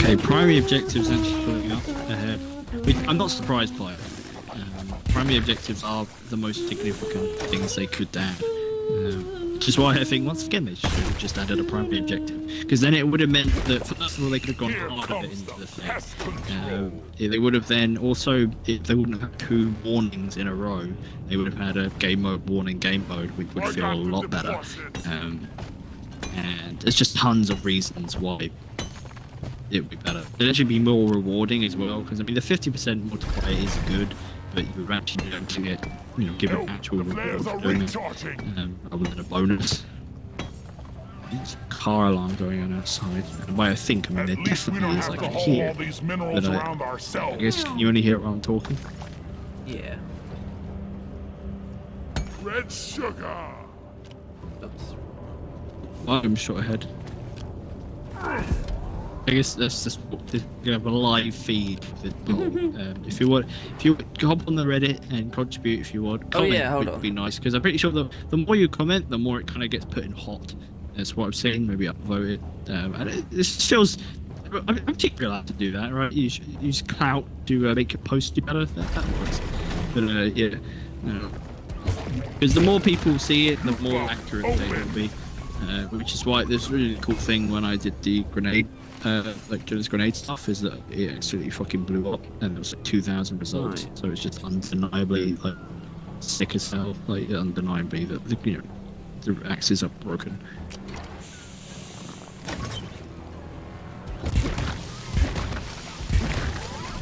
Okay, primary objectives actually pulling up ahead. I'm not surprised by it. Primary objectives are the most significant things they could add. Which is why I think once again they should have just added a primary objective, because then it would have meant that first of all they could have gone harder into the thing. They would have then also, if they wouldn't have had 2 warnings in a row, they would have had a game mode warning, game mode, which would feel a lot better. And there's just tons of reasons why it would be better. It should be more rewarding as well, because I mean the 50% multiplier is good, but you actually don't get, you know, give an actual reward for doing it, other than a bonus. There's a car alarm going on outside. And by I think, I mean there definitely is, like, a here. But I guess you only hear it while I'm talking. Yeah. Red sugar. Oops. I'm shot ahead. I guess that's just you have a live feed with it. If you hop on the Reddit and contribute if you want. Comment would be nice, because I'm pretty sure the more you comment, the more it kind of gets put in hot. That's what I'm saying. Maybe upvote it. And this feels. I'm particularly allowed to do that, right? You should use clout to make your post do better. That works. But yeah, because the more people see it, the more accurate they will be. Which is why this really cool thing when I did the grenade. Like this grenade stuff is that it absolutely fucking blew up, and there was like 2,000 results. Right. So it's just undeniably like sick as hell, like undeniably that the axes are broken.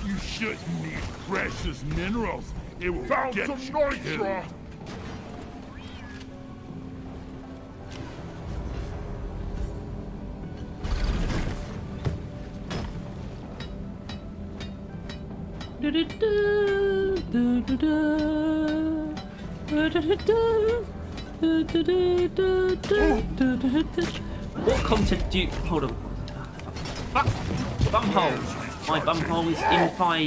You shouldn't need precious minerals. It will get some nitra. What content do you... Hold on. Bumhole. My bumhole is in my,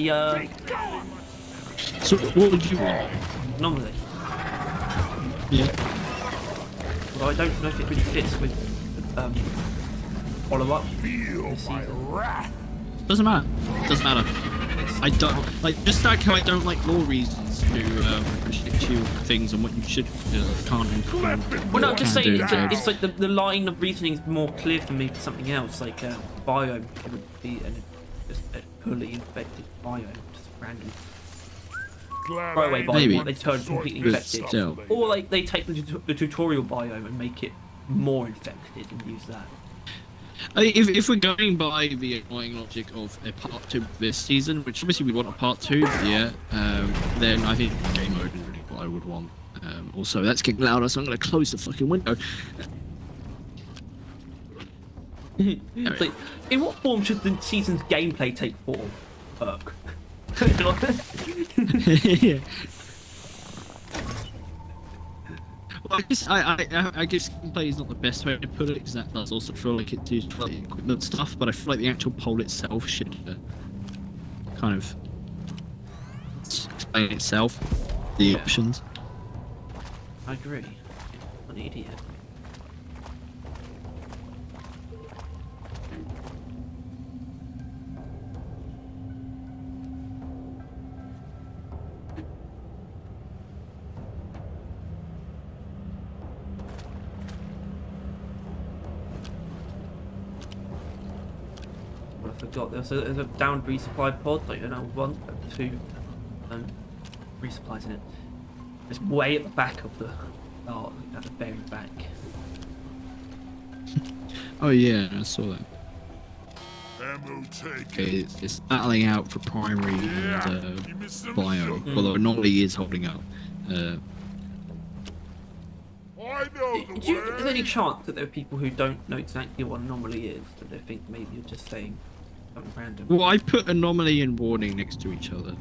So what would you want? Anomaly. Yeah. Well, I don't know if it really fits with, follow-up. Feel my wrath. Doesn't matter. Doesn't matter. I don't like, just like how I don't like law reasons to restrict you things on what you should can't do. Well, no, I'm just saying it's like the line of reasoning is more clear for me for something else, like biome. It would be just a fully infected biome, just random throwaway biome. Maybe. They turn completely infected, still. or like they take the tutorial biome and make it more infected and use that. If we're going by the annoying logic of a part 2 of this season, which obviously we want a part 2, yeah, then I think game mode is really what I would want. Also, that's getting louder, so I'm going to close the fucking window. It's like, in what form should the season's gameplay take form? Perk. Yeah. Well, I guess gameplay is not the best way to put it, because that does also feel like it does like equipment stuff, but I feel like the actual poll itself should kind of explain itself, the options. I agree. I'm an idiot. I forgot there's a downed resupply pod, like an old one, with 2 resupplies in it. It's way at the back of the at the very back. Oh yeah, I saw that. Ammo taken. Okay, it's battling out for primary and biome, although Anomaly is holding up. I know the Do you think there's any chance that there are people who don't know exactly what Anomaly is, that they think maybe you're just saying something random? Well, I put Anomaly and Warning next to each other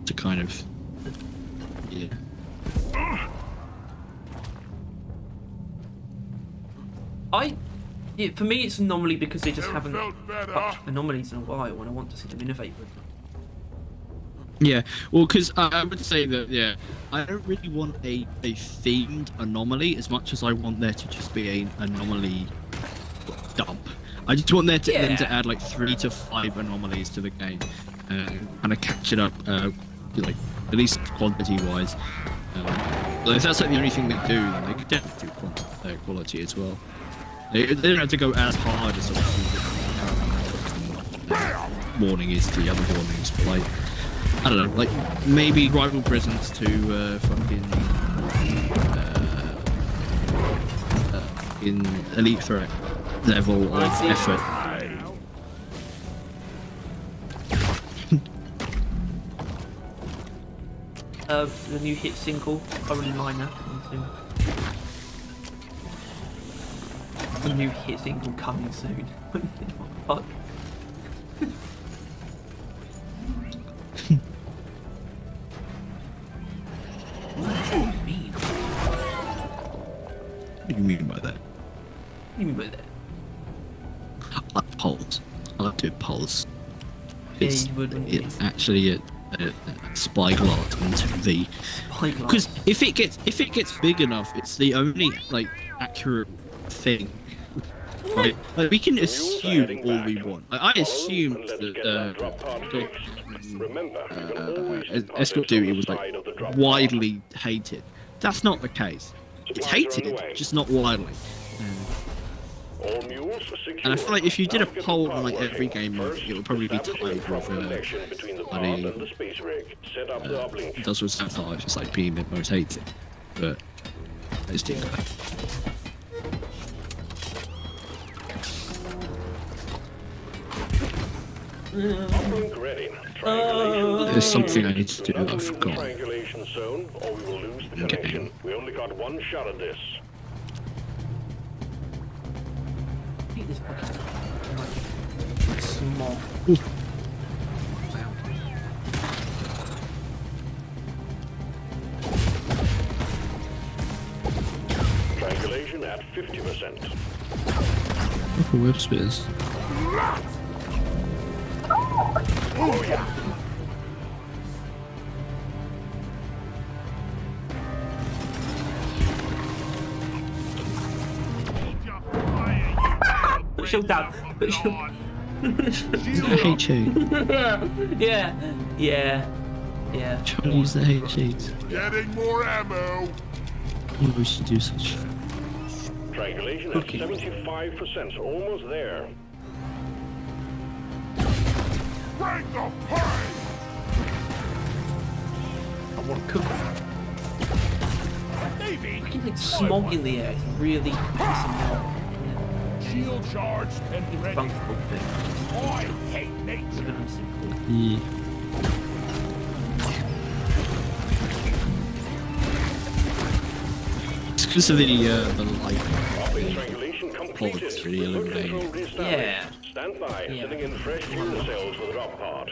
to kind of, yeah. For me, it's Anomaly because they just haven't touched anomalies in a while, and I want to see them innovate with them. Yeah, well, because I would say that, yeah, I don't really want a themed anomaly as much as I want there to just be an anomaly dump. I just want them to add like 3 to 5 anomalies to the game, kind of catch it up, like at least quantity-wise. Like, if that's like the only thing they do, then they could definitely do quality as well. They don't have to go as hard as obviously warning is to the other warnings, but like, I don't know, like maybe rival prisons to fucking in elite threat level of effort. The new hit single, probably minor. The new hit single coming soon. What the fuck? What do you mean by that? What do you mean by that? I like polls. I like doing polls. Yeah, you would, wouldn't you? It's actually a spyglass onto the. Because if it gets big enough, it's the only like accurate thing. Like we can assume all we want. Like, I assumed that escort duty was like widely hated. That's not the case. It's hated, just not widely. And I feel like if you did a poll on like every game mode, it would probably be tied with does with Sapphire just like being the most hated. But let's do that. There's something I need to do that I forgot. Triangulation zone, or we will lose the connection. We only got one shot at this. I think this fucking small. Triangulation at 50%. Look at web space. Oh yeah. Put shield down. Put shield. I hate you. Yeah. Trying to use the hate sheets. Getting more ammo. Maybe we should do such. Triangulation at 75%, almost there. Bring the party. I want to cook. Maybe. I can like smog in the air. It's really pissing me off. Shield charged and ready. Functional thing. I hate nature. Living simple. Yeah. It's because of the light. Triangulation completed. It's really illuminating. Yeah. Stand by, sending in fresh fuel cells for the drop pod.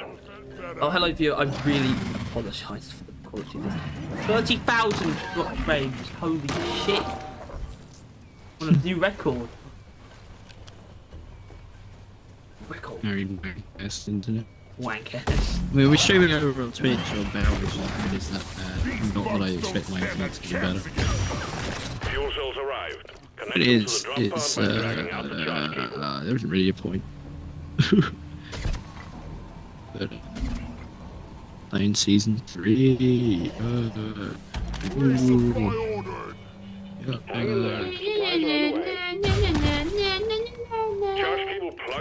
Oh, hello, viewer. I really apologise for the quality of this. 30,000 drop frames. Holy shit. What a new record. Very best internet. Wank ass. I mean, we're streaming over on Twitch or Barrel, which is that not what I expect my internet to be better. Fuel cells arrived. It is. It's there isn't really a point. But playing season 3.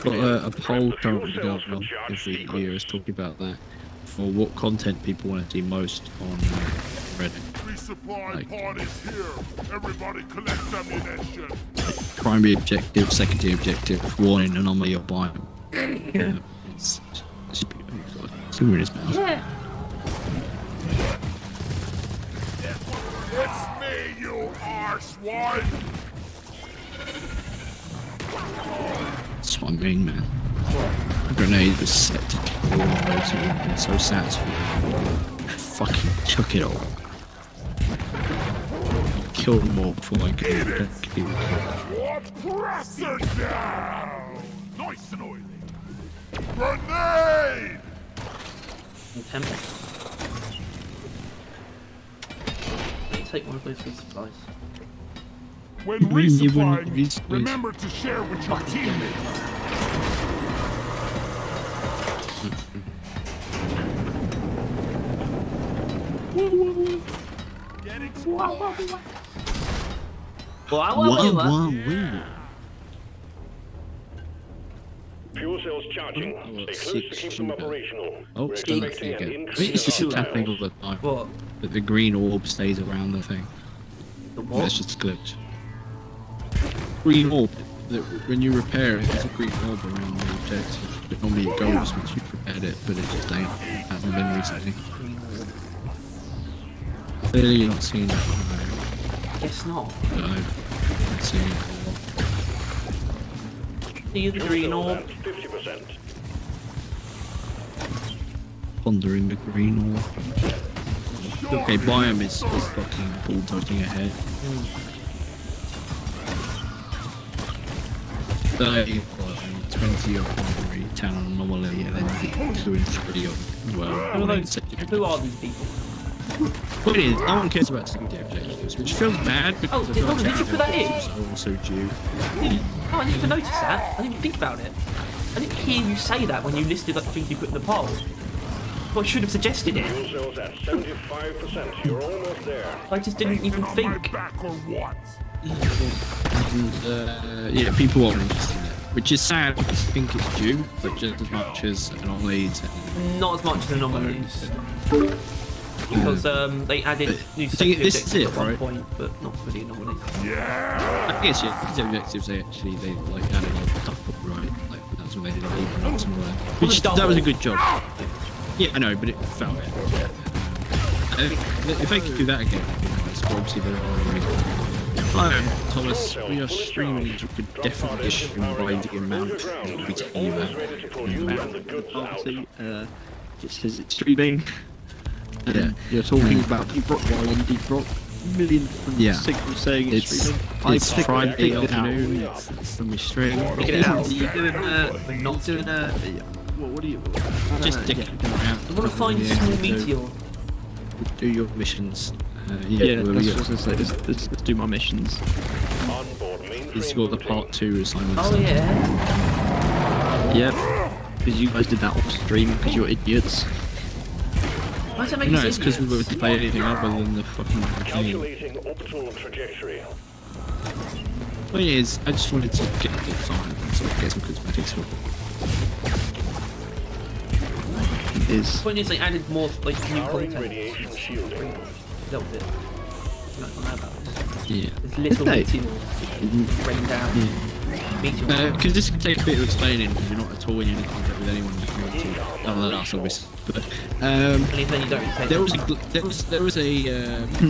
Got a poll currently going on every year is talking about that for what content people want to see most on Reddit. Resupply pod is here. Everybody collects ammunition. Primary objective, secondary objective, warning, anomaly or biome. It's super in his mouth. Yeah. It's me, you arsewine. That's what I mean, man. The grenade was set to kill all of those who would have been so satisfied. Fucking took it all. Killed them all before I could kill them. Press her down. Nice and oily. Grenade! Temple. Take one of those food supplies. When You wouldn't resupplying, resupply. remember to share with your teammates. Get getting small. Wow. Fuel cells charging. Stay close to keep them operational. Oh, We're speak expecting an again. increase It's just in happening all miles. the time. What? But the green orb stays around the thing. The what? That's just a glitch. Green orb. When you repair it, there's a green orb around the objective. But normally it goes once you've repaired it, but it just ain't. Hasn't been recently. Clearly you're not seeing it. Guess not. But I've seen it a lot. See the green orb? 50%. Pondering the green orb. Okay, biome is fucking bulldozing ahead. They 20 of every 10 on anomaly, and then 2 and 3 on, well, Who are these people? What it is, no one cares about secondary objectives, which feels bad because Oh, I feel hold on, like did you put that in? secondary objectives are also due. Oh, I didn't even notice that. I didn't even think about it. I didn't hear you say that when you listed like the things you put in the poll. Well, I should have suggested it. Fuel cells at 75%. You're almost there. I just didn't even On my think. back or what? And, yeah, people aren't interested in it, which is sad because I think it's due, but just as much as anomalies. Not as much as anomalies. Because they added new secondary this is objectives it, at one right? point, but not for the anomalies. Yeah. I guess, yeah, because objectives, they like added like double, right? Like, that's when they did it even up somewhere. Which, that was a good job. Yeah, I know, but it felt it. If they could do that again, it's obviously very hard. Hello, Thomas. We are streaming. You could definitely get stream by the amount that we tell you that. Obviously, it says it's streaming. Yeah. You're talking about Deep Rock while on Deep Rock. Million Yeah. signals saying it's streaming. It's Friday it out. afternoon. It's from your stream. Get it out. Are you doing We're not doing what do you? Just dicking around. I want to find a small meteor. Do your missions. Yeah, well, that's what I was gonna say. Let's do my missions. Onboard mainframe It's got the part 2 assignments. Oh yeah. Yep. Because you guys did that off stream because you're idiots. Why does that make No, us it's because we idiots? wouldn't play anything other than the fucking game. calculating orbital trajectory. Well, it is. I just wanted to get the design and sort of get some cosmetics for it. It is. The point is they added more like new Powering content. radiation shielding. That was it. You might know about this. Yeah. There's little Did they? meteors rain down. Meteors. Because this can take a bit of explaining because you're not at all in any contact with anyone in the community, other than us, obviously. But And then you don't really pay there was a attention. there was a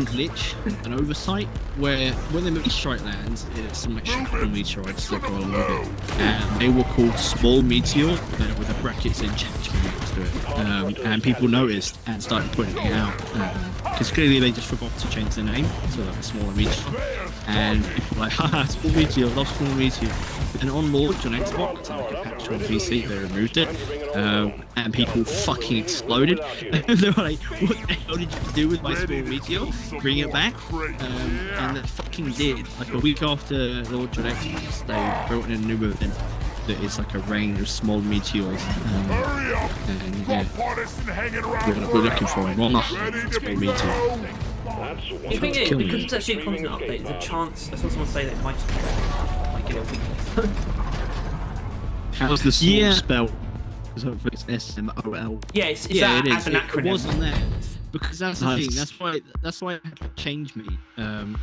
glitch, an oversight where when the meteorite lands, it's some extra meteorites that go along with it, and they were called small meteor with a brackets in change next to it, and people noticed and started putting it out because clearly they just forgot to change the name to like a smaller meteor, and people were like, haha, small meteor, lost small meteor. And on launch on Xbox and like a patch on PC, they removed it, and people fucking exploded. They were like, "What the hell did you do with my small meteor? Bring it back?" And they fucking did. Like a week after launch on Xbox, they brought in a new event that is like a range of small meteors. Hurry up! And yeah, Partisan hanging around. we're looking for them. Well, not Ready to small be meteor. thrown. That's The thing is, kill because you. it's actually a content update, there's a chance. I saw someone say that it might get a weakness. How's the small Yeah. spell? Because hopefully it's SMOL. Yeah, it's Yeah, that it as is. an It acronym. wasn't there because that's the Nice. thing. That's why it had to change me.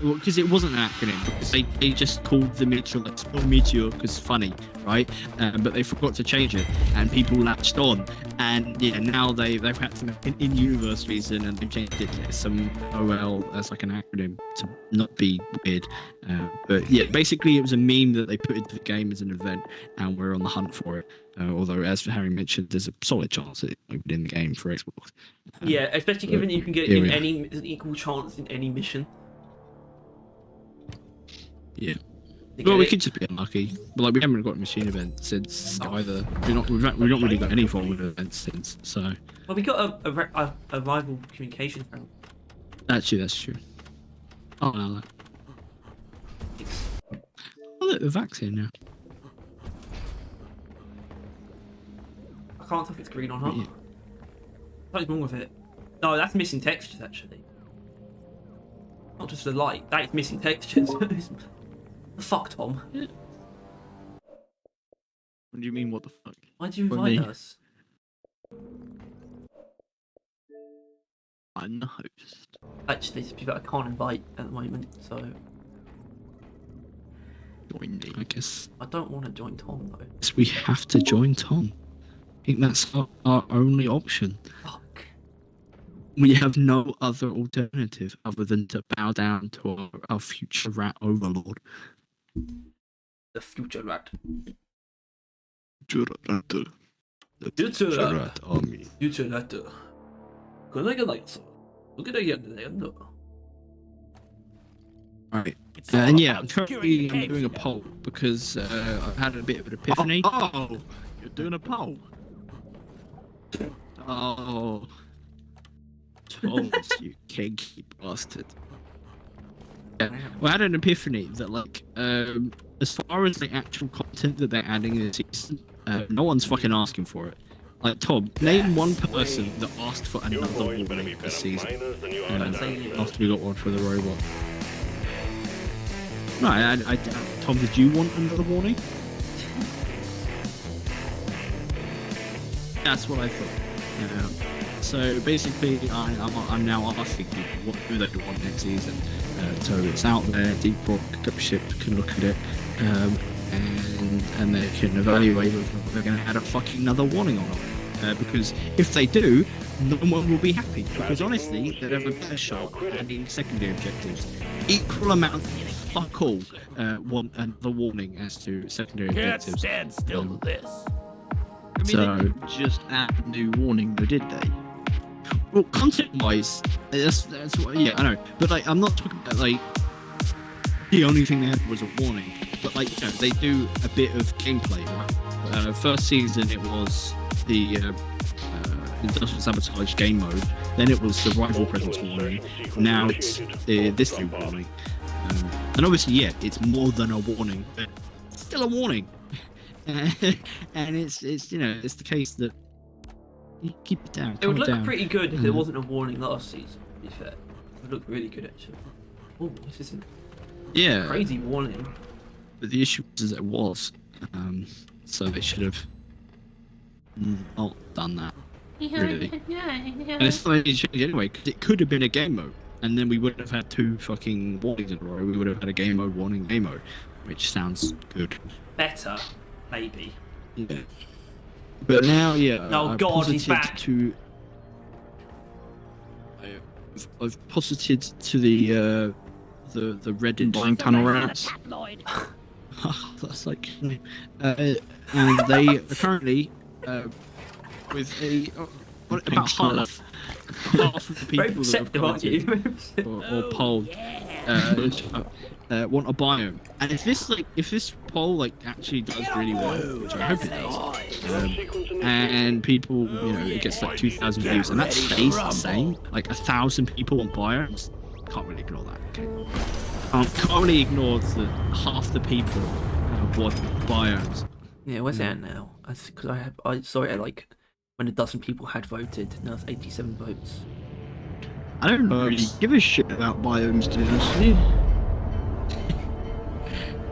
Because it wasn't an acronym. Because they just called the meteor like small meteor because funny, right? But they forgot to change it, and people latched on. And yeah, now they've had to make an in-universe reason, and they've changed it to some OL as like an acronym to not be weird. But yeah, basically it was a meme that they put into the game as an event, and we're on the hunt for it. Although, as Harry mentioned, there's a solid chance it will be in the game for Xbox. Yeah, especially given you can get it here in we are. any there's an equal chance in any mission. Yeah. to Well, get we it. could just be unlucky. But like, we haven't got a machine event since either. We've not really got any form of events since. So Well, we got a rival communication panel. actually, that's true. Oh no. Oh, look, the vaccine now. I can't tell if it's green or not. Yeah. Something's wrong with it. No, that's missing textures actually. not just the light. That is missing textures. Fuck, Tom. What do you mean, what the fuck? Why do you What invite me? us? I'm the host. Actually, there's people I can't invite at the moment, so Join me. I guess I don't want to join Tom though. we have to join Tom. I think that's our only option. Fuck. We have no other alternative other than to bow down to our future rat overlord. The future rat. The Future future rat. rat army. Future rat. Look at the Right. And yeah, I'm currently doing a poll because I've had a bit of an epiphany. Oh, you're doing a poll. Oh, Thomas, you kinky bastard. Yeah, well, I had an epiphany that, like, as far as the actual content that they're adding in the season, no one's fucking asking for it. Like, Tom, name one person that asked for You're another always going to be warning this better season miners than you are now. after we got one for the robot. No, I Tom, did you want another warning? That's what I thought. So basically, I'm now asking people what do they want next season. So it's out there. Deep Rock ship can look at it, and they can evaluate whether they're going to add a fucking another warning or not. Because if they do, no one will be happy. Because honestly, they'd have a better shot at adding secondary objectives. Equal amount, fuck all, want another warning as to secondary objectives. Stand still to this. I mean, So- they didn't just add a new warning, though, did they? Well, content-wise, that's what, yeah, I know. But like, I'm not talking about like the only thing they had was a warning. But like, you know, they do a bit of gameplay. Right? First season, it was the industrial sabotage game mode. Then it was the rival presence warning. Now it's this new warning. And obviously, yeah, it's more than a warning, but it's still a warning. And it's you know, it's the case that you keep it down. It would calm look down. pretty good if there wasn't a warning last season, to be fair. It would look really good, actually. Oh, this isn't Yeah, a crazy warning. but the issue is it was, so they should have not done that. Really. And it's not any change anyway, because it could have been a game mode, and then we wouldn't have had two fucking warnings in a row. We would have had a game mode warning, game mode, which sounds good. Better, maybe. Yeah. But now, yeah. Oh, I've God, he's posited back. I've posited to the Reddit Blind tunnel rats. that's like, and they are currently with a about half of the Very people that have perceptive, aren't you? commented or polled want a biome. And if this poll like actually does really well, which I hope it does, and people, you know, it gets like 2,000 views, and that stays the same, like 1,000 people on biomes, can't really ignore that. Okay? Can't really ignore the half the people want biomes. Yeah, where's that now? Because I saw it at like when a dozen people had voted. Now it's 87 votes. I don't really give a shit about biomes, to be honest with you.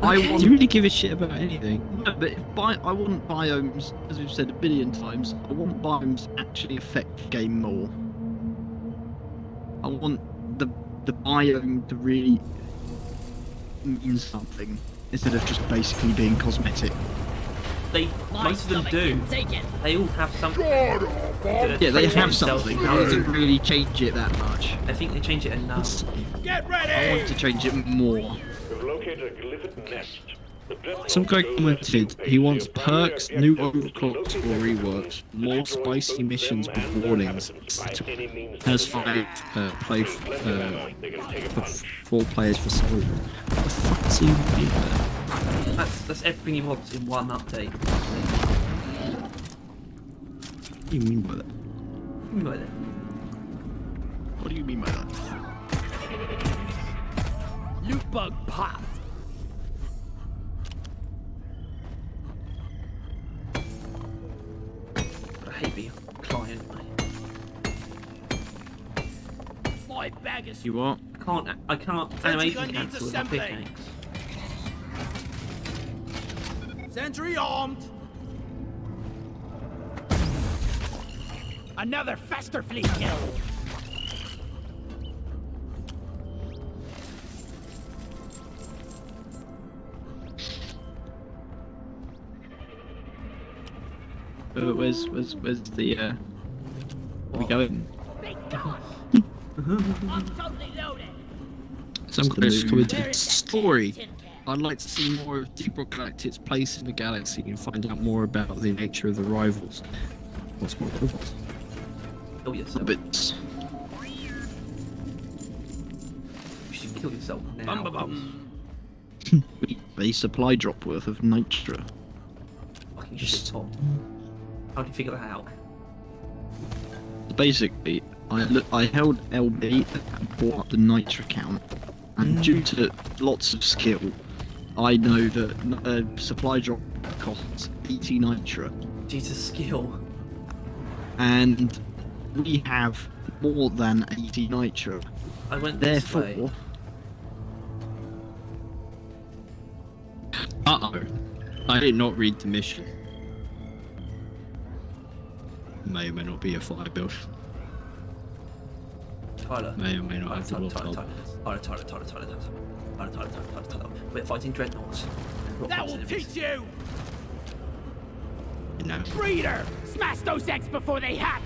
Do you really give a shit about anything? No, but I want biomes, as we've said a billion times, I want biomes to actually affect the game more. I want the biome to really mean something, instead of just basically being cosmetic. Most of them do. Take it. They all have something. Yeah, they Differentiate have themselves something, from but it others. doesn't really change it that much. I think they change it enough. Get I ready! want to change it more. We've located a glyphid nest. The dreadnought Some guy shows commented that he wants the primary perks, new objective is to overclocks or locate reworks, the more destroy spicy both missions them with and their warnings. inhabitants by any means Has necessary. 5 They can take a punch. 4 players for solo. What the fuck is he doing there? That's everything he wants in one update. What do you mean by that? What do you mean by that? Loot bug popped. I hate being a client. My bag is You what? I I can't animation cancel with my pickaxe. Sentry armed. Another faster fleet kill. Where's the we going? I'm totally loaded. Some the close moon. commented story. Tin can. I'd like to see more of Deep Rock Galactic's place in the galaxy and find out more about the nature of the rivals. What's more rivals? Kill A yourself. bit. You should kill yourself now. A supply drop worth of nitra. Fucking shit top. How do you figure that out? Basically, I held LB and brought up the nitra count, and due to lots of skill, I know that supply drop costs 80 nitra, Due to skill. and we have more than 80 nitra. I went this way. Therefore, Uh-oh. I did not read the mission. May or may not be a fire build. Tyler. May or may not have the Tyler. We're fighting dreadnoughts. That will teach you. You know. Breeder, smash those eggs before they hatch.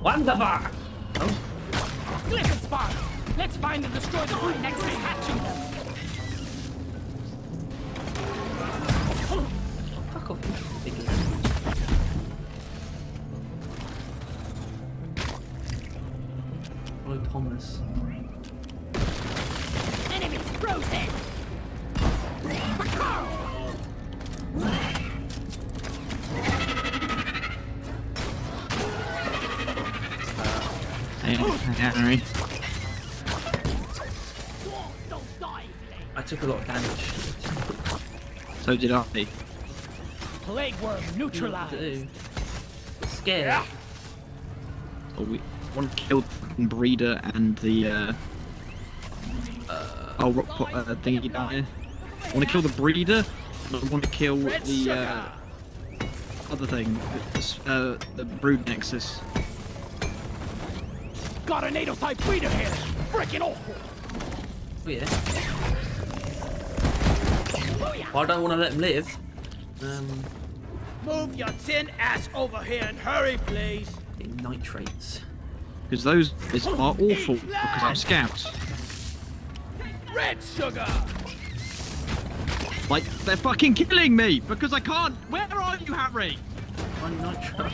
Wonderbar! Oh, Glyphid spawns. Let's find and destroy the brood next to hatching them. fuck off. Follow Thomas. Enemies frozen. hey, Henry, Don't die, Blade. I took a lot of damage. so did I. Plague worm neutralized. Dude. Scared. Oh, we want to kill the breeder and the rock pot thingy down here. I want to kill the breeder. And I want to kill the other thing, the brood nexus. Got a NATO type breeder here. Freaking awful. Oh yeah. Well, I don't want to let him live. Move your tin ass over here and hurry, please. Getting nitrates. Because those are awful because I'm scouts. Red sugar. Like, they're fucking killing me because I can't. Where are you, Harry? One nitro.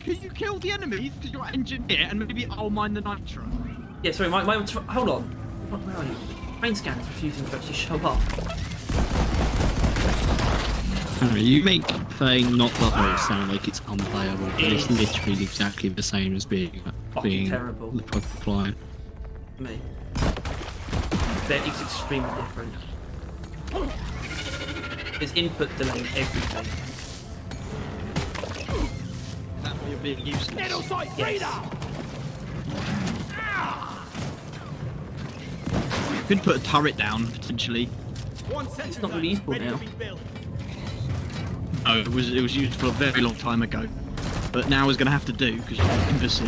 Can you kill the enemies because you're an engineer and maybe I'll mine the nitro? Yeah, sorry, my hold on. Where are you? Brain scan's refusing to actually show up. Harry, you make playing not the whole sound like it's unplayable, but it's literally exactly the same as being terrible. the proper client. Me. That is extremely different. There's input delay in everything. That's why you're being useless. NATO type Yes. breeder. You could put a turret down potentially. One sentry It's not gun really useful ready now. to be built. Oh, it was useful a very long time ago, but now is going to have to do because you're an imbecile.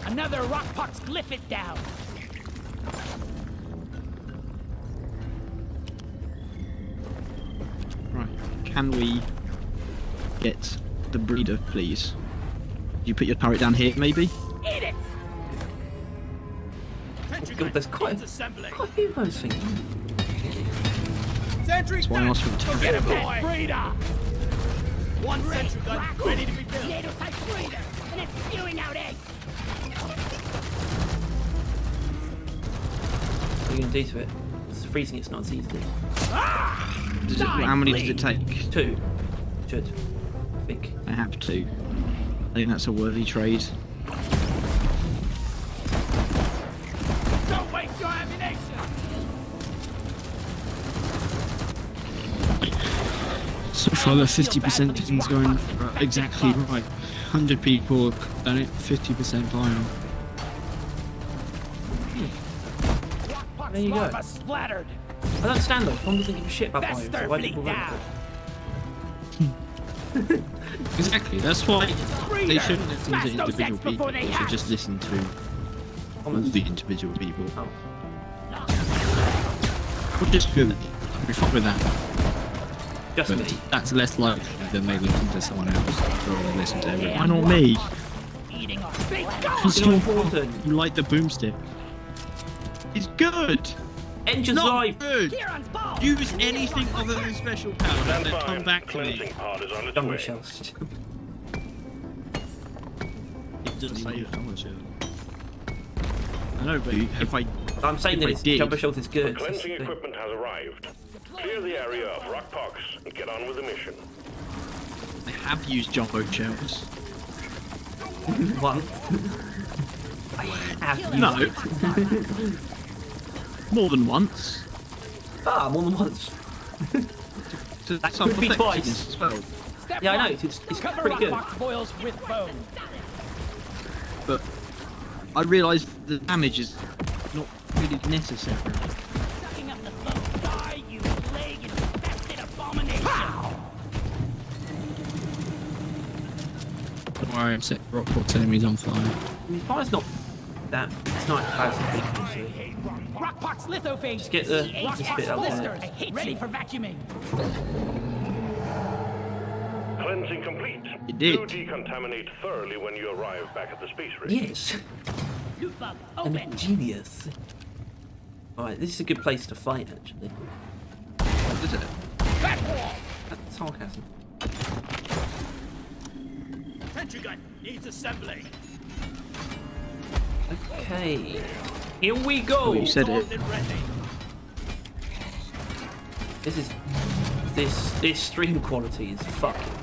Another rockpox glyphid down. Right, can we get the breeder, please? You put your turret down here, maybe? Eat it. Sentry God, there's gun quite needs assembling. a few of those things. Sentry That's why I gun. asked for the turret. Get him, boy. Breeder. One sentry gun ready to be built. NATO type breeder, and it's spewing out eggs. What are you gonna do to it? It's freezing. It's not as easy. How many does it take? 2. Should. I think. I have to. I think that's a worthy trade. Don't waste your ammunition. So far, the 50% thing's going exactly right. 100 people have done it, 50% viral. There you go. Lava splattered. I don't understand though. Tom doesn't give a shit about That's biomes. their So why do fleet people down. vote? Exactly, that's why they shouldn't listen Smash to those individual eggs before people, they they should hatch. just listen to all the individual people. Oh. We'll just do that. We fuck with that. Just But me. that's less likely than they listen to someone else or they listen to everyone. Why not me? Eating our big Because It's not important. you like the boomstick. It's good. Engine's Not live. good! Kieran's ball. Use anything other than special power Stand and then by. come back to me. Cleansing pod is on its Jungle way. shells. It doesn't say that. I know, but if I I'm saying If that I it's did- Jumbo Shells is good. Cleansing equipment has arrived. Clear the area of rock pox and get on with the mission. I have used jumbo shells. One. I have used No. it. More than once. Ah, more than once. To That some could be effectiveness twice. as well. Step Yeah, I know. one. It's Cover pretty good. rock boils with bone. But I realised the damage is not really necessary. Sucking up the flow. Die, you plague-infested abomination. Don't worry, I'm set Rockport's enemies on fire. I mean, fire's not that. It's not as big. So Rockpox lithophage. just get the Rockpox this bit out there. blisters. Ready for vacuuming. Cleansing complete. It did. Do decontaminate thoroughly when you arrive back at the space rig. Yes. Loot bug, I'm open. genius. Alright, this is a good place to fight actually. Is it? Back wall. That's sarcasm. Sentry gun needs assembly. Okay. Here we go. Oh, you said it. This is this stream quality is fucking.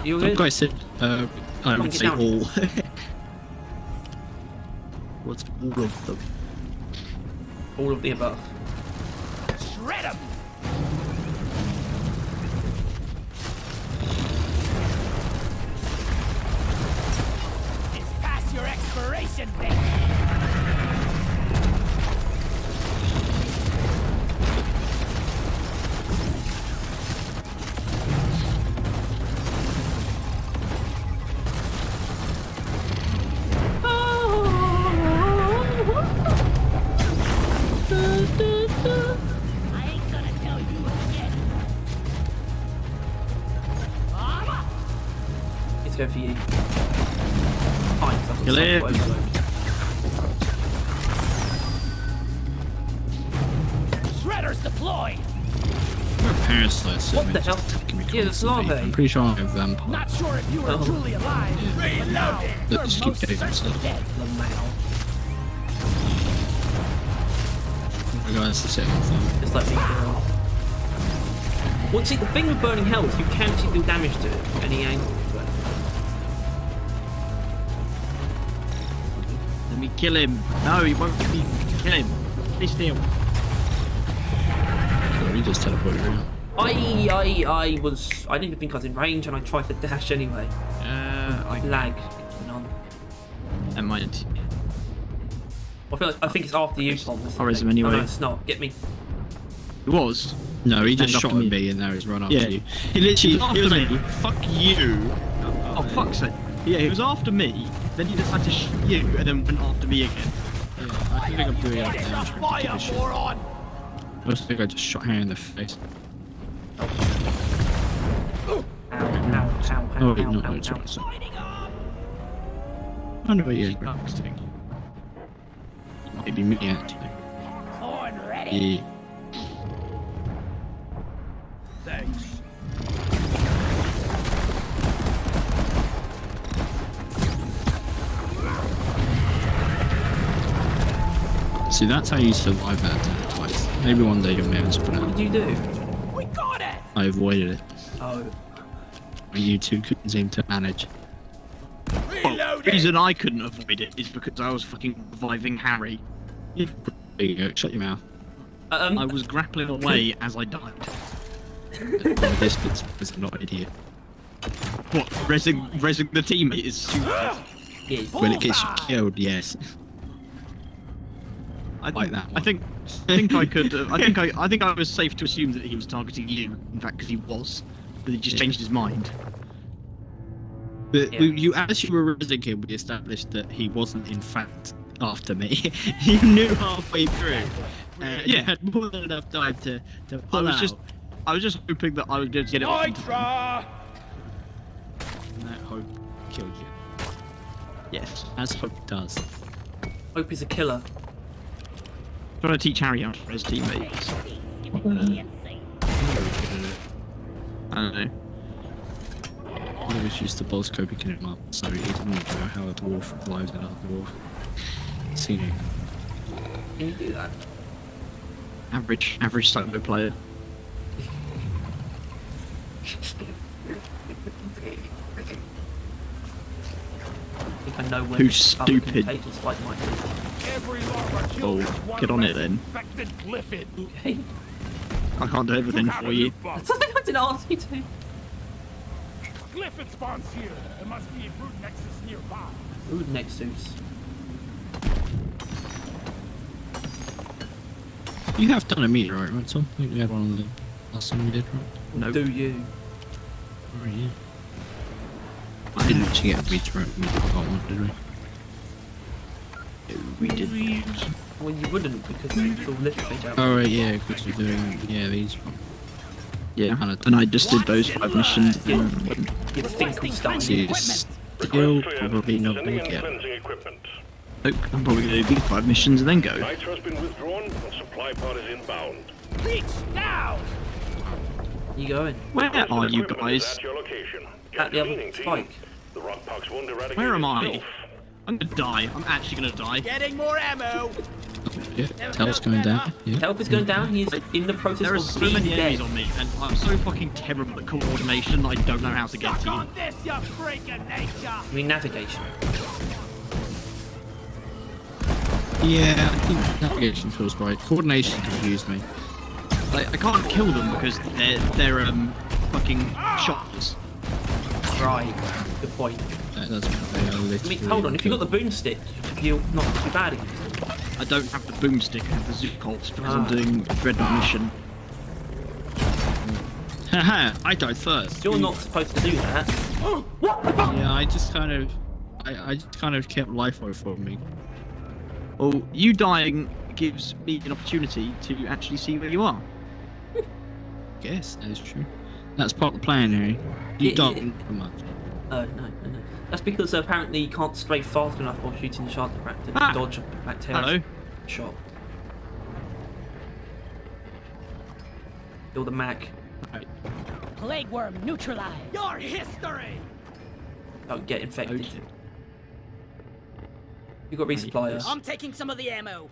You're Some good. guy said, I would Get say down. all. What's all of them? All of the above. Shred 'em. It's past your expiration date. I ain't gonna tell you again. Mama! Let's go for you. Fine, so Kill it. Shredders deployed. Parasites. What the hell? Yeah, it's larvae. I'm pretty sure I'm a vampire. Not sure if you were Oh. truly alive. But now, Let's you're just keep most getting certainly stuff. dead. The guys to set on fire. Just let me go. Well, see, the thing with burning hell is you can actually do damage to it from any angle. But Let me kill him. No, he won't let me kill him. Stay still. So we just teleported around. I didn't even think I was in range, and I tried to dash anyway. I Lag. None. don't mind. I think it's after you, Tom. Horrorism Oh, anyway. no, it's not. Get me. It was. No, he just Stand shot up at to me. me and now he's run up Yeah. to you. He literally, After he was me. like, fuck you. Oh, fuck's sake. Yeah, he was after me, then he decided to shoot you, and then went after me again. Yeah, I think I'm doing enough damage for him to give a shit. moron! I just think I just shot Harry in the face. Ow, ow, ow, Oh, ow, wait, no, ow, it's ow. right. So. I know what he is, Rock's thing. Maybe me, actually. Horn ready. Yeah. Thanks. See, that's how you survive that attack twice. Maybe one day you'll manage to put it What out. did you do? We got it! I avoided it. Oh. You two couldn't seem to manage. Well, the reason I couldn't avoid it is because I was fucking reviving Harry. There you go, shut your mouth. I was grappling away as I died. The distance was not an idiot. What? Resing the teammate is stupid. Yeah. When it gets you killed, yes. I Like that I think I could. I think I was safe to assume that he was targeting you. In fact, because he was, but he just changed his mind. But Yeah. you, as you were resing him, we established that he wasn't in fact after me. You knew halfway through. You had more than enough time to pull out. I was just hoping that I would be able to get it off. Nitra! And that hope killed you. Yes. As hope does. Hope is a killer. Trying to teach Harry how to res teammates. I don't know. I was used to boss picking him up, so he didn't know how a dwarf lives another dwarf. Seen it. Can you do that? Average solo player. I think I know when Who's other stupid? commentators like might be. Every larva killed is Oh, one get on it less then. infected glyphid. Okay. I can't do everything for you. Something I didn't ask you to. Glyphid spawns here. There must be a brute nexus nearby. Ooh, Nexus. You have done a meteor, right, Tom? I think we had one on the last time we did, right? No. Do you? Oh, yeah. I didn't actually get a meteor we got one, did we? We did. Well, you wouldn't because it's all literally out. Oh, right, yeah, because we're doing, these. Yeah, and I just did those 5 missions. And You'd think I'm starting. So you still probably not Sending going to in get. cleansing equipment. nope, I'm probably going to do these 5 missions and then go. Nitro's been withdrawn and supply pod is inbound. Reach down! You going? Where are you Equipment is guys? at your location. At Get the other cleaning team. spike. The rock pox won't eradicate Where am I? itself. I'm going to die. I'm actually going to die. Getting more ammo! Yeah, Tel's going down. Yeah. Help is going down. He's in the process There are of so being many enemies dead. on me, and I'm so fucking terrible at coordination, I don't know how to get Suck to you. on this, you freak of nature! I mean navigation. Yeah, I think navigation feels right. Coordination confused me. Like, I can't kill them because they're fucking shots. Right. Good point. That's they are I mean, literally hold on. If you've got the boomstick, you're not too bad against them. I don't have the boomstick, I have the zoop Colt because I'm Ah. doing a Dreadnought mission. Haha, I died first. You're not supposed to do that. Yeah, I just kind of kept life away from me. Well, you dying gives me an opportunity to actually see where you are. Guess that is true. That's part of the plan, Harry. You Yeah, don't so much. Oh, no. That's because apparently you can't strafe fast enough while shooting the shard to Ah. dodge a bacteria Hello. shot. Kill the Mac. Plague worm neutralized. Your history! Don't get infected. Okay. You got resuppliers. I'm taking some of the ammo.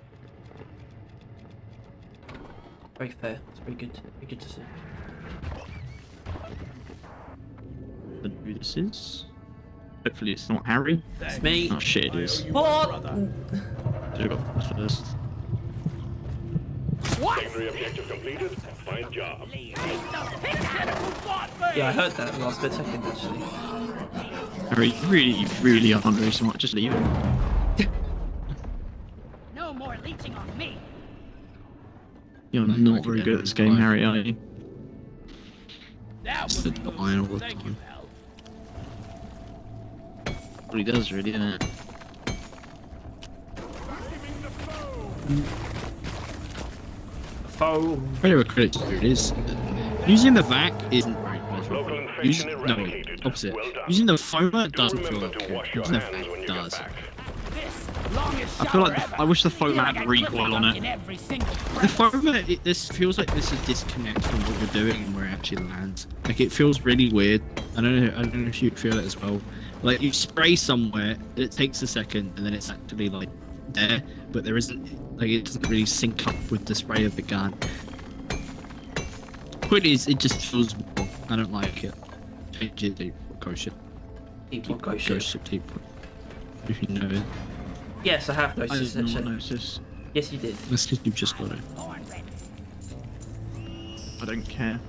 Very fair. It's very good. Very good to see. I don't know who this is. Hopefully it's not Harry. It's me. Oh shit, it is. What? Should've got this first. Secondary objective completed. Fine job. Yeah, I heard that last bit second actually. Harry, you really aren't very smart, just leave it. No more leeching on me. You're not very good at this game, Harry, are you? That Just was the close. iron all the Thank you, time. pal. Well, he does really, isn't it? Foe. Very credit to who it is. Using the vac isn't very pleasurable. Local infection No, eradicated. opposite. Well done. Using the foamer doesn't feel Remember like to good. wash your Using the hands when vac you does. get back. This longest I feel shower like ever. I wish the foam Feel had like I recoil on in it. every single The foamer, this feels like this is disconnect from what we're doing and where it actually lands. Like it feels really weird. I don't know if you feel it as well. Like you spray somewhere, it takes a second, and then it's actually like there, but there isn't. Like it doesn't really sync up with the spray of the gun. Point is, it just feels wrong. I don't like it. Change it to ghost ship. People go Ghost shit. ship deep. If you know it. Yes, I have I noticed did that not shit. notice. Yes, you did. That's because you've just got it. thorn red. I don't care.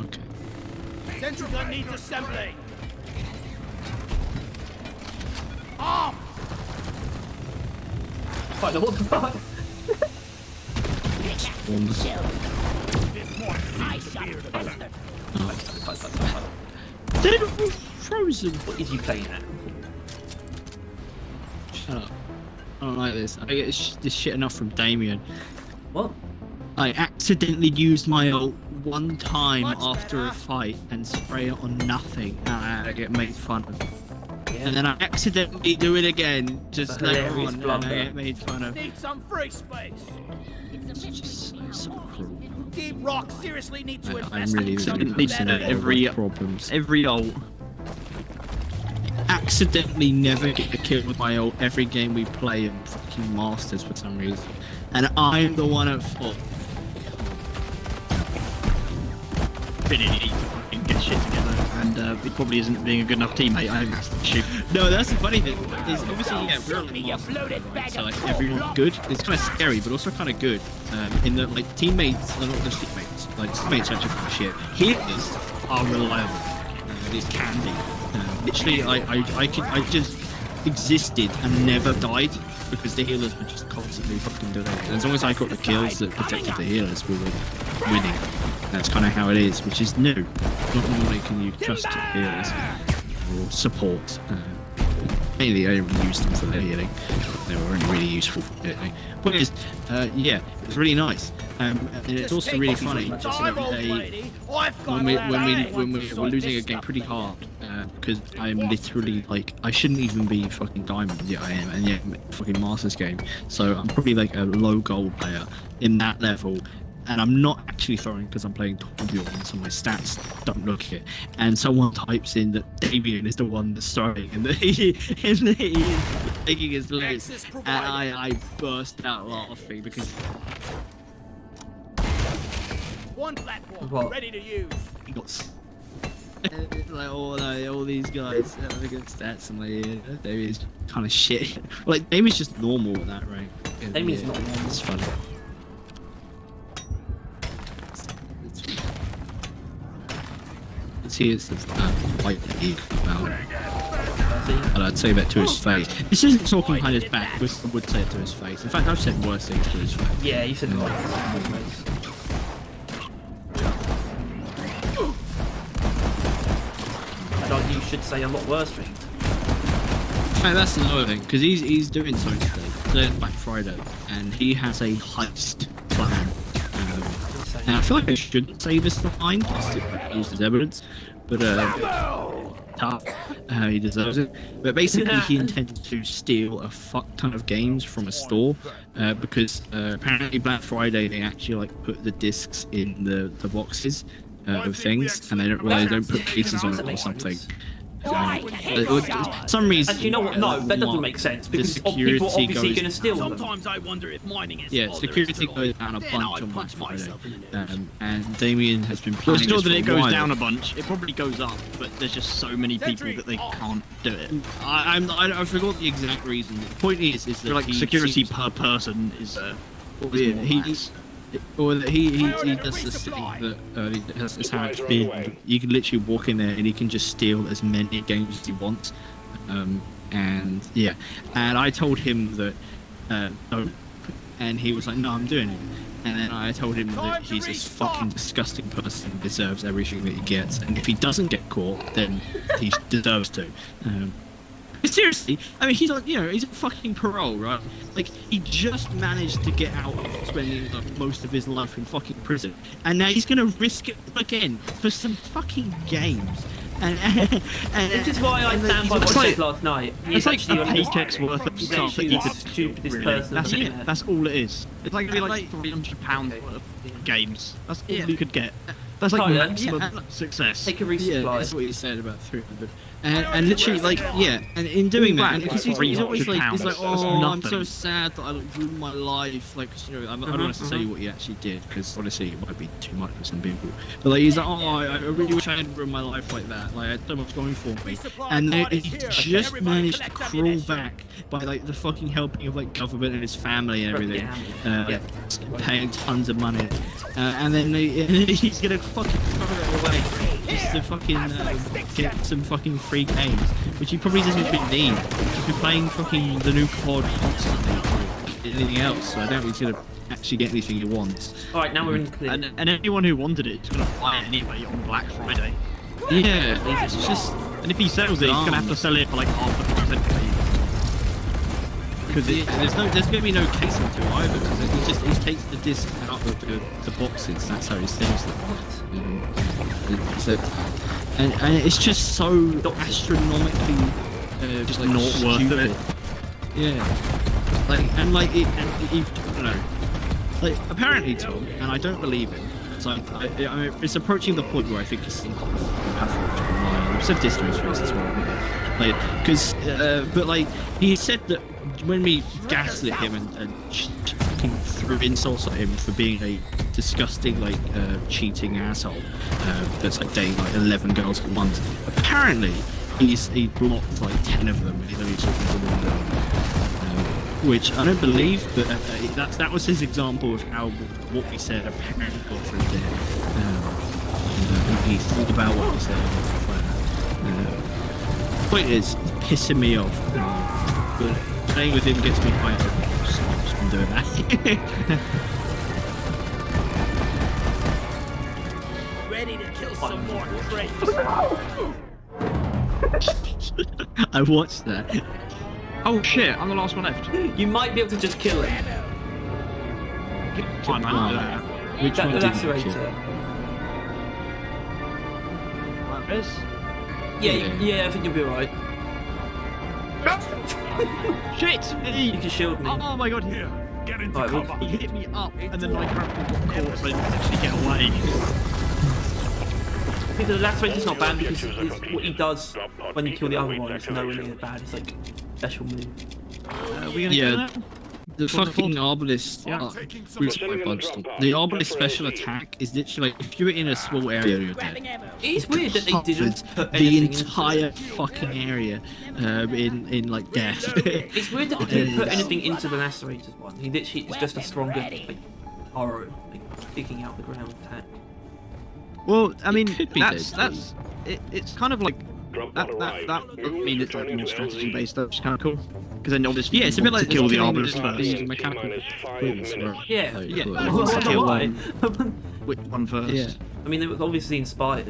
Okay. Central gun needs assembly. Arm. What the fuck? Warms. I shot faster. They're all frozen. What is you playing at? Shut up. I don't like this. I get this shit enough from Damien. What? I accidentally used my ult one time after a fight and spray it on nothing, and I get made fun of. Yeah. And then I accidentally do it again, just A later hilarious on, and blunder. I get made fun of. Need some free space. It's just so cruel. Deep Rock seriously need to I'm invest really in some Need to know better. every ult. Accidentally never get a kill with my ult every game we play in fucking Masters for some reason, and I'm the one at fault. Really need to fucking get shit together, and it probably isn't being a good enough teammate. I think that's the issue. No, that's the funny thing. Is obviously, yeah, we're on the You Masters, bloated right? bag So of like coal. everyone's good. It's kind of scary, but also kind of good. In that like teammates are not just teammates. Like teammates are actually kind of shit. Healers are reliable. These can be. Literally, I just existed and never died because the healers were just constantly fucking doing it. And as long as I got the kills that protected the healers, we were winning. That's kind of how it is, which is new. Not normally can you trust your healers or support. Mainly, I didn't use them for their healing. They were only really useful for healing. But it's, yeah, it's really nice. And it's also really funny. When we're losing a game pretty hard, because I'm literally like, I shouldn't even be fucking diamond, yet I am, and yet fucking Masters game. So I'm probably like a low gold player in that level. And I'm not actually throwing because I'm playing Torbjorn, so my stats don't look it. And someone types in that Damien is the one that's throwing, and that he is taking his legs, and I burst out laughing because One platform What? ready to use. he got. It's like all these guys have a good stats, and like Damien's kind of shit. Like Damien's just normal at that rank. Damien's not normal. It's funny. See, it's like about. And I'd say that to his face. This isn't talking behind his back, but I would say it to his face. In fact, I've said worse things to his face. Yeah, you said the right thing. I'd argue you should say a lot worse things. In fact, that's another thing, because he's doing something today. Today's Black Friday, and he has a heist plan. And I feel like I shouldn't say this line, just to use as evidence, but tough. He deserves it. But basically, he intends to steal a fuck ton of games from a store, because apparently Black Friday they actually like put the discs in the boxes of things, and they don't put cases on it or something. Some reason. And you know what? No, that doesn't make sense because people are obviously going to steal them. Sometimes I wonder if mining is. Yeah, security goes down a bunch on Black Friday, and Damien has been Well, planning it's not this that it for a goes while. down a bunch. It probably goes up, but there's just so many people that they can't do it. I forgot the exact reason. The point is that Like he security seems- per person is yeah, more he max. he does this thing that that's how it's been. You can literally walk in there and he can just steal as many games as he wants. And yeah, and I told him that don't, and he was like, no, I'm doing it. And then I told him that he's this fucking disgusting person who deserves everything that he gets, and if he doesn't get caught, then he deserves to. But seriously, I mean, he's on, he's on fucking parole, right? Like, he just managed to get out of spending like, most of his life in fucking prison, and now he's gonna risk it again for some fucking games. And Which is why I stand by what I said last night. It's like a paycheck's worth of He's stuff that actually you the could stupidest really. person That's on the it. internet. That's all it is. It's like £300 worth of games. That's all you could get. That's like Kinda, maximum yeah. success. Take a yeah, resupply. that's what you said about 300. And literally, like, yeah, and in doing that, and Back, because like, he's always like, £300. he's like, That's oh, I'm so nothing. sad that I like, ruined my life. Like, 'cause, you know, I don't want to say what he actually did, because honestly, it might be too much for some people. But like, he's like, oh, I really wish I hadn't ruined my life like that. Like, I had so much going for me. And then he just managed to crawl back by like the fucking helping of like government and his family and everything, paying tons of money, and then he's gonna fucking throw it away just to fucking get some fucking free games, which he probably doesn't even need. He's been playing fucking the new COD constantly or anything else, so I don't think he's gonna actually get anything he wants. Alright, now we're in the clear. And anyone who wanted it is gonna buy it anyway on Black Friday. Yeah, it's just. And if he sells it, he's gonna have to sell it for like half a %. Because There's gonna be no case into it either, because he takes the disc out of the boxes. That's how he sells them. So, and it's just so astronomically just like not worth stupid. it. Yeah, like and like it, and I don't know. Like apparently, Tom, and I don't believe him. So I mean, it's approaching the point where I think it's I've said this to his face as well. Like, because, but like he said that when we gaslit him and fucking threw insults at him for being a disgusting, like, cheating asshole that's like dating like 11 girls at once. Apparently, he blocked like 10 of them. And he's only talking to one girl, which I don't believe, but that was his example of how what we said apparently got through there. He thought about what we said and stuff like that. Point is, it's pissing me off. But playing with him gets me quite up, so I've just been doing that. Ready to kill some more crates. I watched that. Oh shit, I'm the last one left. You might be able to just kill it. Fine, man. Which That one the did you kill? lacerator. Like this? Yeah, I think you'll be alright. Shit! You can shield me. Oh my god, Here, get into Right, well, cover. he hit me up, and then my character got caught, so I didn't actually get away. I think the lacerator's not bad because what he does when you kill the other one is nowhere near bad. It's like special move. Are we gonna Yeah. kill that? The fucking Arbalist, Yeah. the Arbalist special attack is literally like if you're in a small area, you're dead. It's weird that they didn't put the anything into entire it. fucking area in like death. It's weird that they didn't put anything into the lacerator's one. He literally is just a stronger like, arrow, like sticking out the ground attack. Well, I mean, could be it's kind of like that doesn't mean it's like more strategy based. That's kind of cool. Because then obviously Yeah, it's a bit like to kill the killing arbalist the first. mechanical weapons, right? Yeah, Like, yeah. cool. I don't know why. Which one first? Yeah. I mean, they were obviously inspired.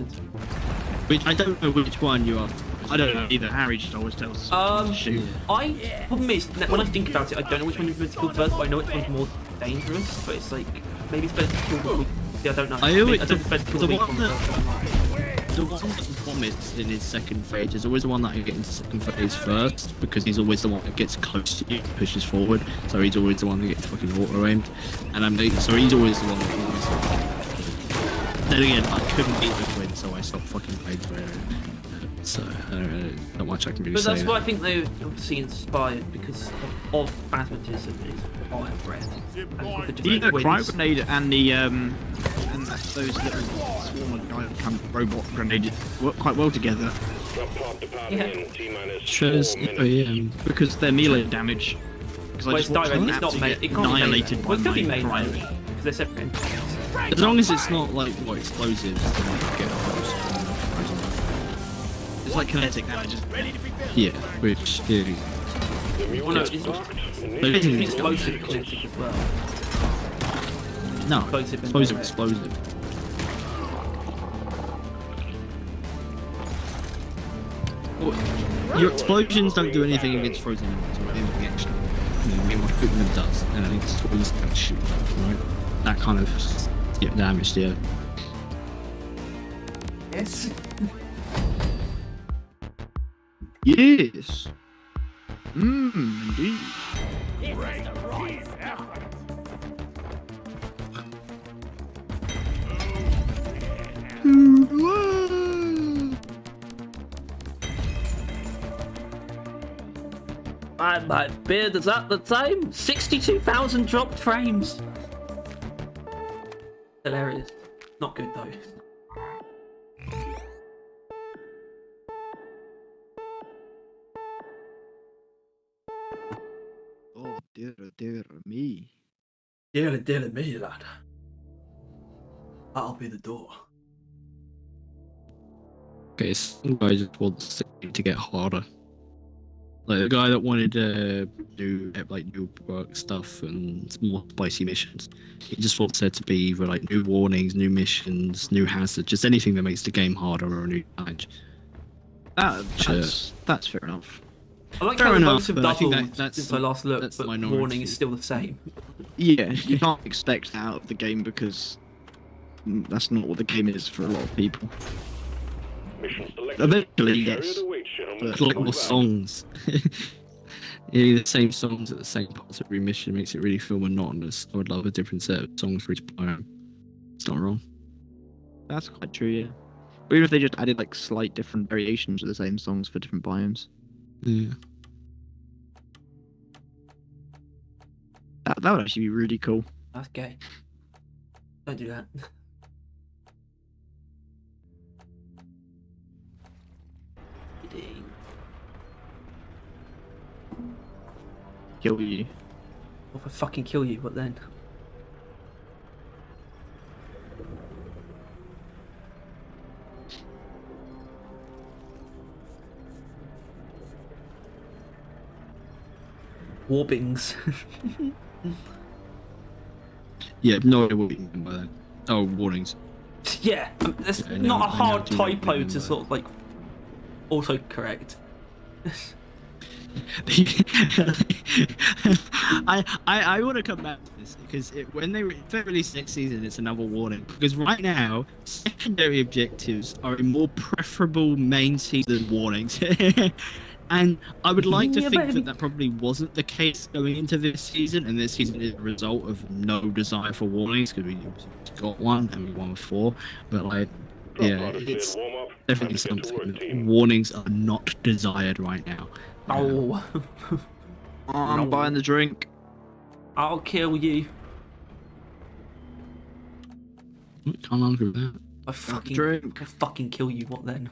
Which I don't know which one you are. I don't know either. Harry just always tells us to shoot. Problem is, when I think about it, I don't know which one you're meant to kill first, but I know which one's more dangerous. But it's like maybe it's better to kill the weak. Yeah, I don't know. I always don't know if it's better to kill the weak one first. The one that vomits in his second phase is always the one that you get into second phase first, because he's always the one that gets close to you, pushes forward. So he's always the one that gets fucking auto aimed, and so he's always the one that always. Then again, I couldn't beat the win, so I stopped fucking playing for it. So not much I can really But say. that's why I think they were obviously inspired because of Phasmatism is fire breath. The cryo grenade and the those little swarm of giant robot grenades work quite well together. Shows, because they're melee damage. Because Well, it's direct, it's not made. It can't annihilated be by made. Well, it could be my made cryo. because they're separate. as long as it's not like what explosives, then I can get close. It's like kinetic damage. Yeah, which yeah. Well, no, it's explosive kinetic as well. No, Explosive and explosive. Well, your explosions don't do anything against frozen enemies or anything extra. I mean, what equipment does, and I think it's what you can shoot, right? That kind of damage, yeah. Yes. Yes. Indeed. This is the wrong stuff. Man, my beard is at the time. 62,000 dropped frames. Hilarious. Not good though. Oh dear me. Dearly me, lad. That'll be the door. Okay, some guy just wants to get harder. Like the guy that wanted to do like new work stuff and more spicy missions. He just wants there to be either like new warnings, new missions, new hazards, just anything that makes the game harder or a new challenge. That's fair enough. I like Fair how the enough, modes have but I think doubled that's since I last looked, that's the but minority. warning is still the same. Yeah, you can't expect that out of the game because that's not what the game is for a lot of people. Mission selected. Eventually, Chariot yes. awaits, gentlemen. But Collect Move more out. songs. Yeah, the same songs at the same parts of every mission makes it really feel monotonous. I would love a different set of songs for each biome. It's not wrong. That's quite true, yeah. Or even if they just added like slight different variations of the same songs for different biomes. Yeah. That would actually be really cool. That's gay. Don't do that. Kidding. Kill you. What if I fucking kill you? What then? Warpings. Yeah, no idea what you mean by that. Oh, warnings. Yeah, that's Yeah, not no, a hard I do know what you typo mean to by sort of like auto-correct. I want to come back to this because when they release next season, it's another warning. Because right now, secondary objectives are a more preferable main season warnings. And I would like to Yeah, think baby. that probably wasn't the case going into this season, and this season is a result of no desire for warnings because we got one and we won with 4. But like, yeah, Drop pod is it's cleared. Warm up. definitely Time to get to something. work, team. Warnings are not desired right now. Oh, I'm No. buying the drink. I'll kill you. Can't argue with that. I fucking, drink. I fucking kill you. What then?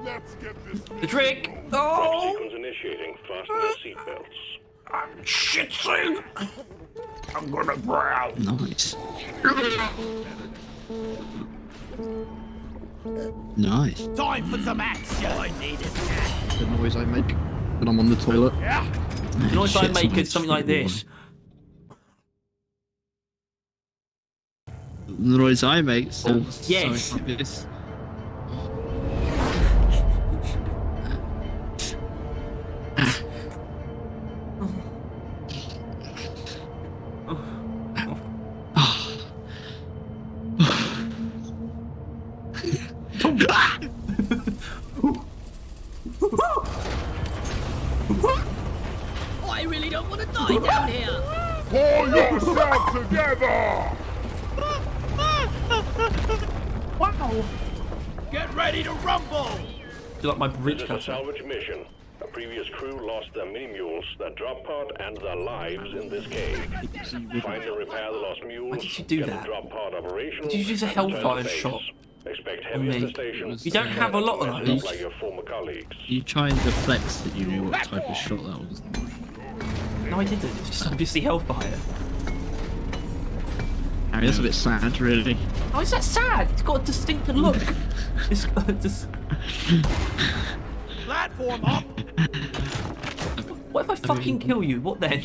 Let's get this. The drink. Drop Oh, sequence initiating. Fasten your seatbelts. I'm shit soon. I'm gonna growl. Nice. Nice. Time for some action. I need it. The noise I make when I'm on the toilet. the noise I make is something like this. The noise I make sounds Yes. like this. I really don't want to die down here. Pull yourself together. Wow. Get ready to rumble. Do you like my This bridge is a cutter? salvage mission. A previous crew lost their mini mules, their drop pod, and their lives in this cave. Find and repair the lost mules. Why did you do get that? the drop pod operational. Did you use a and return to hellfire base. shot Expect on heavy me? infestation. You don't have a lot of Messed those. up like your former colleagues. You try and deflect that you knew what type of shot that was. No, I didn't. It's just obviously hellfire. Harry, that's a bit sad, really. Why is that sad? It's got a distinct look. It's got just. Platform up. What if I fucking kill you? What then?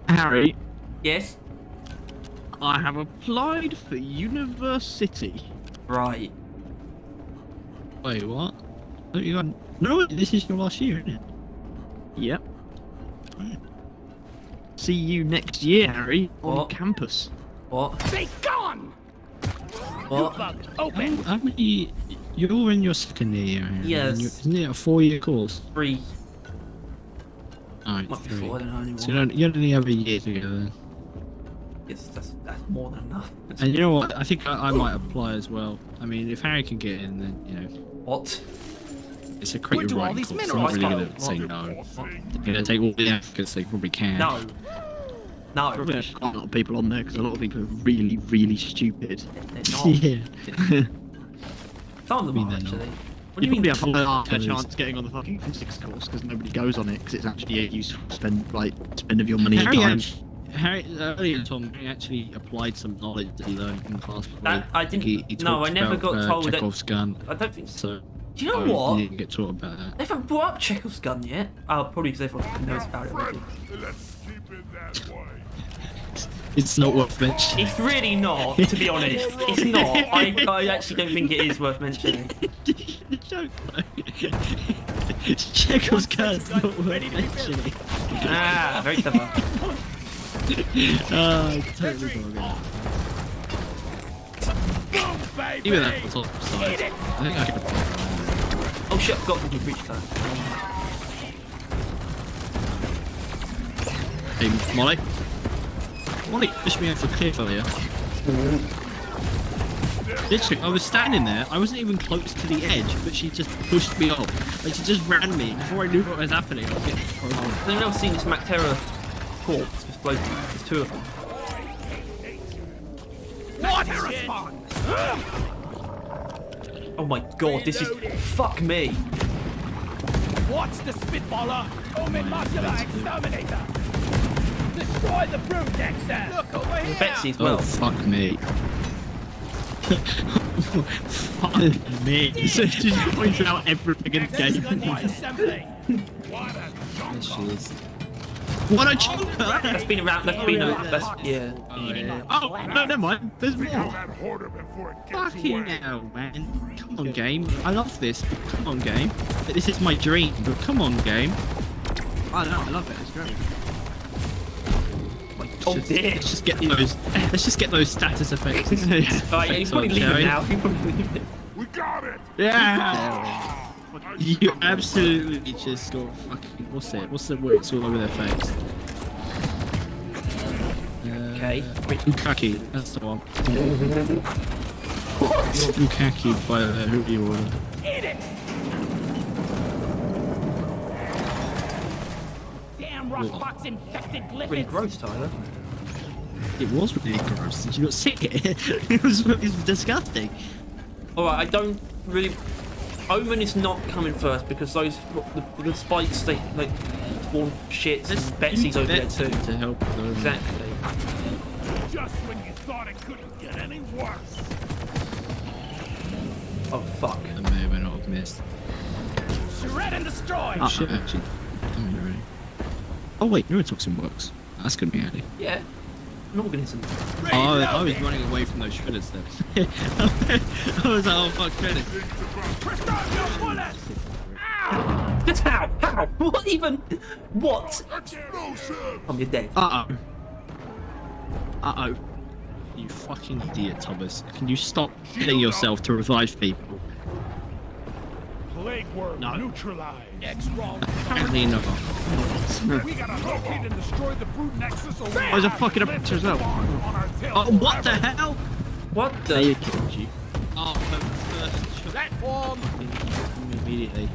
Harry, Yes. I have applied for university. Right. Wait, what? Oh, you got... No, this is your last year, isn't it? Yep. Right. See you next year, Harry, on What? campus. What? Be gone. What? Bug open. How many... You're in your second year, Aaron, Yes. and isn't it a 4-year course? 3. Alright, Might be 3. 4. I don't know anymore. So you only have a year to go then. that's more than enough. And you know what? I think I might apply as well. I mean, if Harry can get in, then you know, What? it's a Where'd creative do all writing these course. I'm not really minerals gonna say no. They're gonna take all the efforts they probably can. No. No. Probably there's quite a lot of people on there because a lot of people are really, really stupid. They're not. Yeah. Some of them mean are they're not. actually. What do You you mean? probably have a There is. chance getting on the fucking physics course because nobody goes on it because it's actually a useful spend of your money and time. Harry earlier told me he actually applied some knowledge that he learned in class. That- I didn't- He no, talked I never about, got told that- Chekhov's gun. I don't think. So Do you know what? he didn't get taught about that. They haven't brought up Chekhov's gun yet. Oh, probably because everyone knows about it already. Let's keep it that way. It's not worth mentioning. It's really not, to be honest. It's not. I actually don't think it is worth mentioning. The joke though. Chekhov's gun's not worth mentioning. Ah, very clever. I totally forgot. Even that was offside. I think I could. Oh shit, I forgot to breach that. Hey, Molly. Molly pushed me over the cliff earlier. Literally, I was standing there. I wasn't even close to the edge, but she just pushed me off. Like she just ran me before I knew what was happening. I was getting thrown off. Has anyone else seen this Mac Terror corpse just floating? There's two of them. Water response! Oh my god, this is. Fuck me. What's the spitballer? Omen Modular Exterminator! Destroy the brute, Dexter! Look over here! Betsy as Oh, well. fuck me. Fuck me. So she just points out everything in the game. Assembly! There she is. What a choker! That's been around. That's been. That's yeah. Oh, no, never mind. There's Kill more. that hoarder before it gets Fucking away. hell, man. Come on, game. I love this. Come on, game. This is my dream, but come on, game. I know, I love it. It's great. Oh dear. Let's just get those status effects. Alright, you probably leave it now. You probably leave it. We got it. Yeah. You absolutely just got fucking. What's the word? It's all over their face. Okay. Bukaki, that's the one. Bukaki by the Hoodie order. Eat it! Damn rockbox infected Really glyphids! gross, Tyler. It was really gross. Did you not see it? It was disgusting. Alright, I don't really. Omen is not coming first because those the spikes they like spawn shits and Betsy's over there too. To help them. Exactly. Just when you thought it couldn't get any worse. Oh fuck. I may or may not have missed. Shred and destroy! Oh shit, actually. I'm not ready. Oh wait, neurotoxin works. That's gonna be handy. Yeah. An organism. Oh, I was running away from those shredders then. I was like, oh fuck, shredders. Preserve your bullets! Just how? How? What even? What? Explosive. Oh, you're dead. Uh-oh. Uh-oh. You fucking idiot, Thomas. Can you stop hitting yourself to revive people? Plague worm neutralized. Apparently not. We gotta locate and destroy the brute nexus. Oh, there's a fucking picture as well. Oh, what the hell? What They the? killed you. Oh, first Platform! immediately.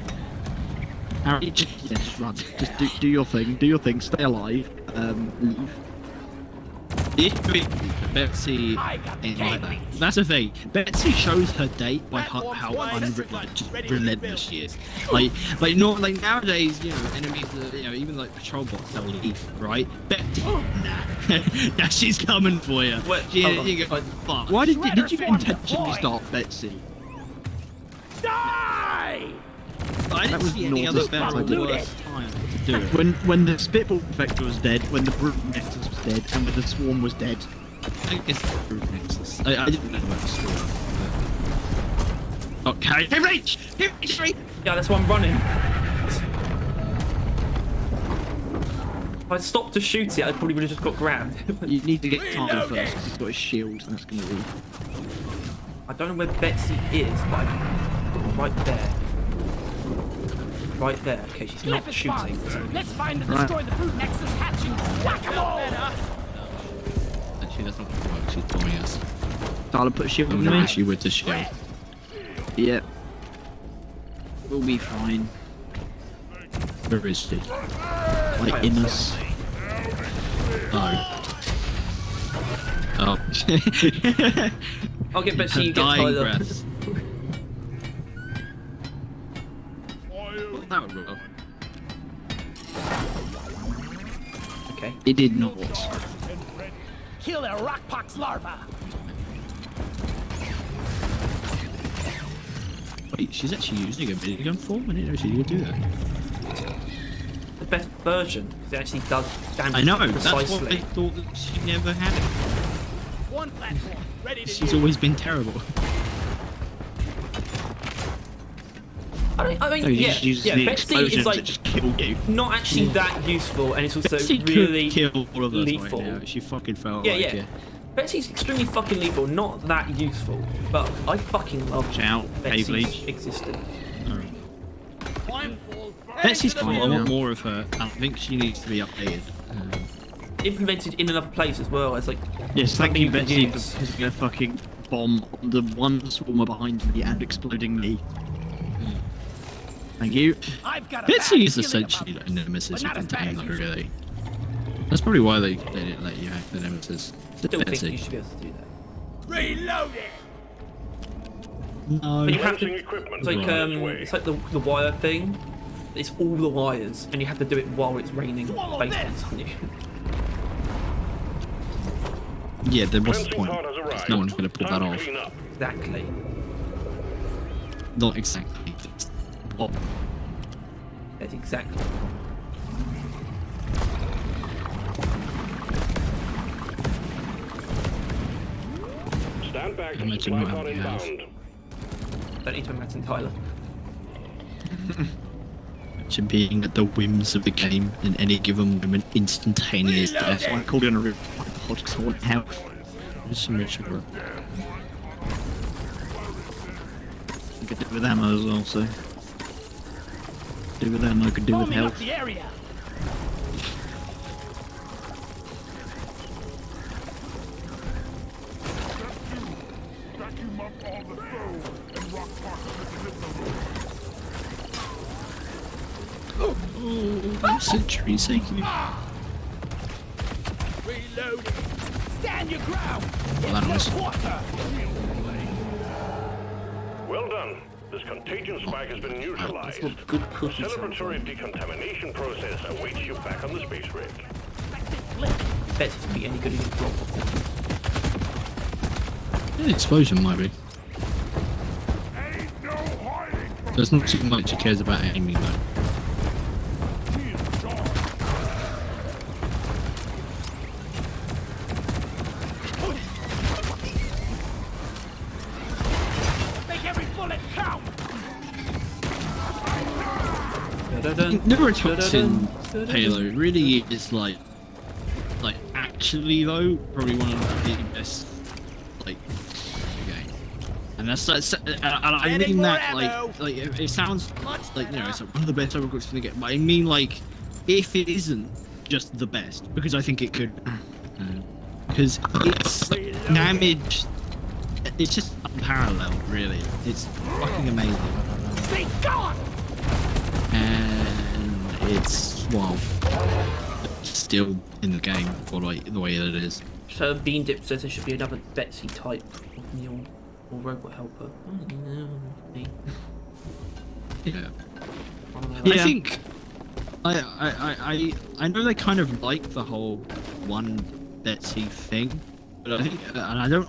Harry, yes, run. Just do your thing. Do your thing. Stay alive. Leave. Betsy ain't like that. That's the thing. Betsy shows her date by how relentless she is. Like nowadays, you know, enemies, you know, even like patrol bots, they'll leave, right? Betsy, now she's coming for you. Wait, You go, fuck. Why did you intentionally stop Betsy? Die! I That didn't was see any other naughty. better worse time to do it. When the spitball effector was dead, when the brute nexus was dead, and when the swarm was dead. I guess the Brute Nexus. I didn't know about the story. But... Okay, hit reach! Hit reach! Yeah, that's why I'm running. If I stopped to shoot it, I probably would have just got grabbed. You need to get Tyler first, 'cause he's got his shield, and that's going to be... I don't know where Betsy is, but I'm right there. Right there. Okay, she's not Glyphid shooting. spawns. Let's find and Right. destroy the brute nexus hatching. Whack-a-mole! Actually, that's not gonna work. She's bombing us. Tyler, put a shield I'm on gonna me. hit you with the shield. Yep. We'll be fine. Where is she? Like in us. Oh. Oh. I'll get back to you, get Dying Tyler. breath. Well, that would roll. Okay. It did not. Kill a rockpox larva. Wait, she's actually using a minigun form? I didn't know she could do that. The best version, because it actually does damage I know, precisely. that's what they thought that she never had it. One platform, ready to She's use. always been terrible. I mean, No, you yeah, just use yeah, the Betsy explosions is like that just kill you. not actually that useful, and it's also Betsy really could kill all of us lethal. right now. She fucking felt Yeah, like yeah. it. Betsy's extremely fucking lethal, not that useful, but I fucking love Shout, Betsy's Bleach. existence. Alright. I'm full. Betsy's Heading to the fine. I mill. want more of her. I think she needs to be updated. Implemented in another place as well as like Yes, thank something you, can Betsy, for use. putting a fucking bomb on the one swarmer behind me and exploding me. Thank you. I've got a Betsy bad is feeling essentially about like a nemesis you but not can as bad tame, as like, usual. really. That's probably why they didn't let you hack the nemesis. Still think you Betsy. should be able to do that. Reload it. No. But you have to. Launching equipment It's like on its way. it's like the wire thing. It's all the wires, and you have to do it while it's raining Swallow baseballs on you. Yeah, then what's the Cleansing point? pod has 'Cause arrived. no one's going to pull Time that to off. clean up. Exactly. Not exactly. What? That's exactly. Stand back. Imagine Supply what pod we have. inbound. Don't need to imagine Tyler. Imagine being at the whims of the game in any given moment, instantaneous death. That's why I called in a rip pod because I want health. There's some rich sugar. I could do with ammo as well, so. Do with ammo, I could do with Foaming up health. the area. Vacuum up all the foam and rock particles to hit the roof. Oh, century safely. Reload it. Stand your ground. Well, that was. Water. Well done. This contagion spike has been That's neutralized. what good A cooking sounds celebratory like. decontamination process awaits you back on the space rig. Bet it be any good in a drop. Yeah, explosion might be. Ain't no hiding from There's not too much he cares about aiming though. Make every bullet count. Neurotoxin payload really is like actually though probably one of the best like game, and that's and I Getting mean more that ammo. like it sounds Much like, you know, better. it's like one of the best overclocks in the game, but I mean like if it isn't just the best, because I think it could, because it's damage, it's just unparalleled really. It's fucking amazing. Be gone. And it's, well, still in the game for like the way that it is. So Bean Dip says there should be another Betsy type of Neil or robot helper. Yeah. Yeah. I think I know they kind of like the whole one Betsy thing, but I think, and I don't,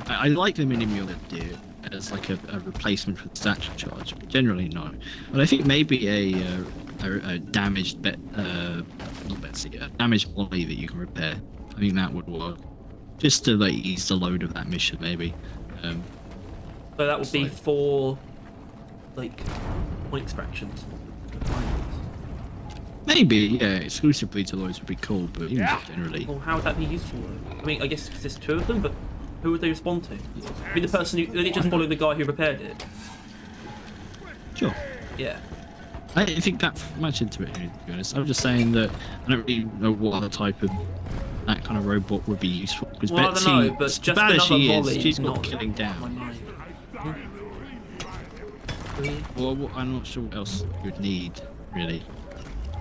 I like the mini-mule idea as like a replacement for the statue charge. Generally, no. But I think maybe a damaged not Betsy, a damaged Molly that you can repair. I think that would work, just to like ease the load of that mission, maybe. So that would be Like- for like point extractions. Maybe, yeah, exclusively to those would be cool, but even just generally. Well, how would that be useful though? I mean, I guess 'cause there's two of them, but who would they respond to? I mean, the person who they just follow the guy who repaired it. Sure. Yeah. I think that much into it, to be honest. I'm just saying that I don't really know what other type of that kind of robot would be useful. Because Well, I Betsy, don't know, but as just bad as another she volley is, she's is not not killing my down. mind. Well, I'm not sure what else you'd need, really.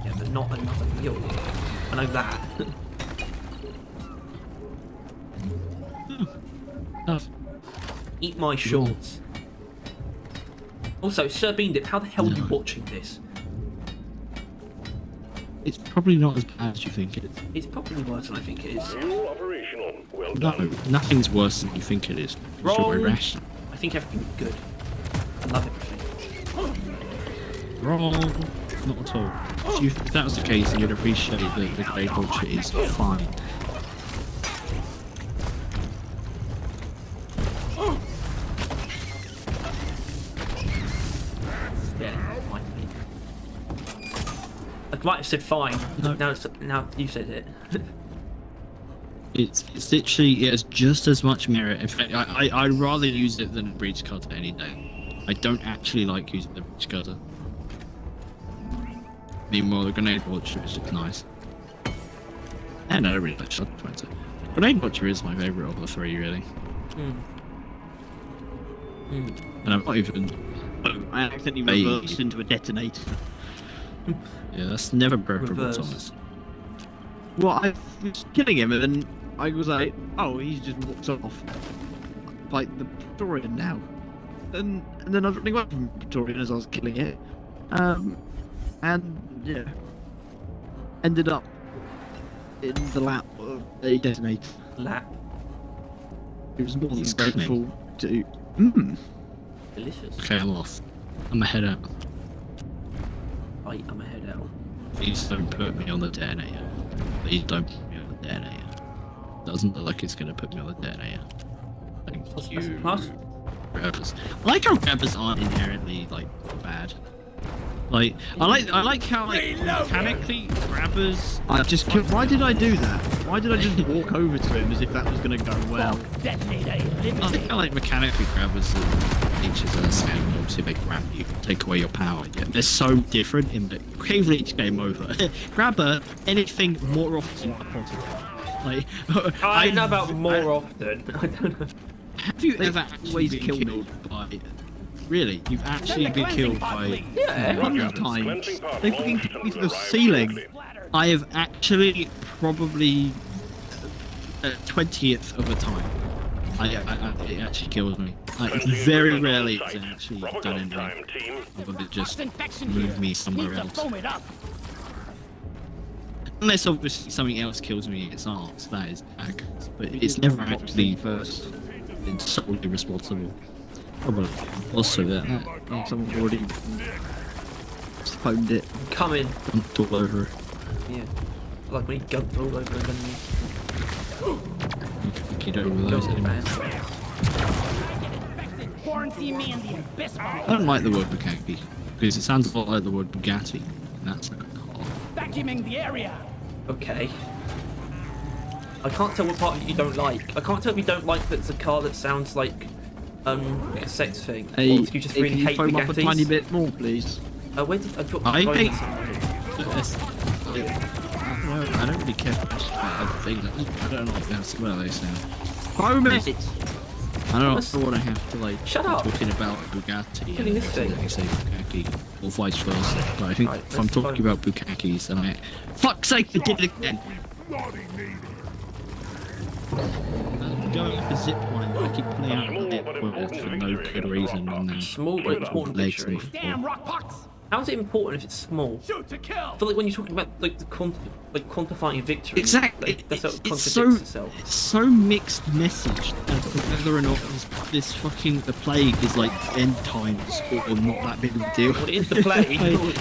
Yeah, but not another meteor. I know that. Tough. Eat my shorts. Also, Sir Beandip, how the hell are you watching this? It's probably not as bad as you think it is. It's probably worse than I think it is. New operational. Well No, done. nothing's worse than you think it is. It's Roll. irrational. I think everything's good. I love everything. Wrong. Not at all. If that was the case, then you'd appreciate that the grey culture is fine. Yeah, fine. I might have said fine. No. Now you said it. It's literally, it has just as much merit. In fact, I'd rather use it than a breach cutter any day. I don't actually like using the breach cutter. Meanwhile, the grenade launcher is just nice. And I don't really like shotgun pointer. Grenade launcher is my favourite of the three, really. And I'm not even. I accidentally Hey. reversed into a detonator. Yeah, that's never preferable, Reverse. Thomas. Well, I was killing him, and then I was like, oh, he's just walked off. Like the Praetorian now. And then I was running away from Praetorian as I was killing it. And yeah. Ended up in the lap of a detonator. Lap. It was more than He's cooking. grateful to. Delicious. Okay, I'm off. I'm a head out. I'm a head out. Please don't put me on the detonator. Please don't put me on the detonator. Doesn't look like it's gonna put me on the detonator. Thank you. Plus, Grabbers. I like how grabbers aren't inherently like bad. Like I like how like mechanically grabbers. I just killed. Why did I do that? Why did I just walk over to him as if that was going to go well? Detonator I eliminated. think I like mechanically grabbers and leeches are the same. Obviously they grab you, take away your power. Yeah, they're so different in that cave leech game over. Grabber, anything more often a positive. Like I don't know about more often. I don't know. Have you ever actually always been kill me. killed by? Really, you've actually been killed by? Yeah. Hundreds of times. They fucking took me to the ceiling. I have actually probably 20th of the time. It actually kills me. Like, very rarely has it actually done anything. Time, team. Other than just Infection move here. me somewhere Need to else. foam it up. Unless obviously something else kills me in its arts, that is accurate. But it's never actually first. been solely responsible. Probably also that Someone already phoned it. Come in. dumped all over. Yeah. Like when he gunked all over an enemy. You can't get over those anymore. Quarantine me in the abyss. I don't like the word Bukaki because it sounds a lot like the word Bugatti, and that's like a car. Vacuuming the area. Okay. I can't tell what part of it you don't like. I can't tell if you don't like that it's a car that sounds like a sex thing. Hey, or if you just hey, really can you hate foam up a Bugattis. tiny bit more, please? Where did I drop I the hate- phone? I don't really care much about other things. I don't like that's well they sound. Foam it! I don't Thomas, want to have to like shut up. talking about Bugatti Killing this thing. and say Bukaki or vice versa. But I think Right, if I'm let's talking go. about Bukakis, then I fuck's sake, I did it again. Bloody needed. Going up a zip line, I keep playing out Small of it but for important no victory good against reason. Rock And Box. Small but important legs victory. and Damn rock pox. How is it important if it's small? Shoot to kill. I feel like when you're talking about like the quantifying victory, Exactly. like, that's how it It's contradicts so itself. it's so mixed message as to whether or not this fucking the plague is like end times or not that big of a deal. Well, it is the plague. Like,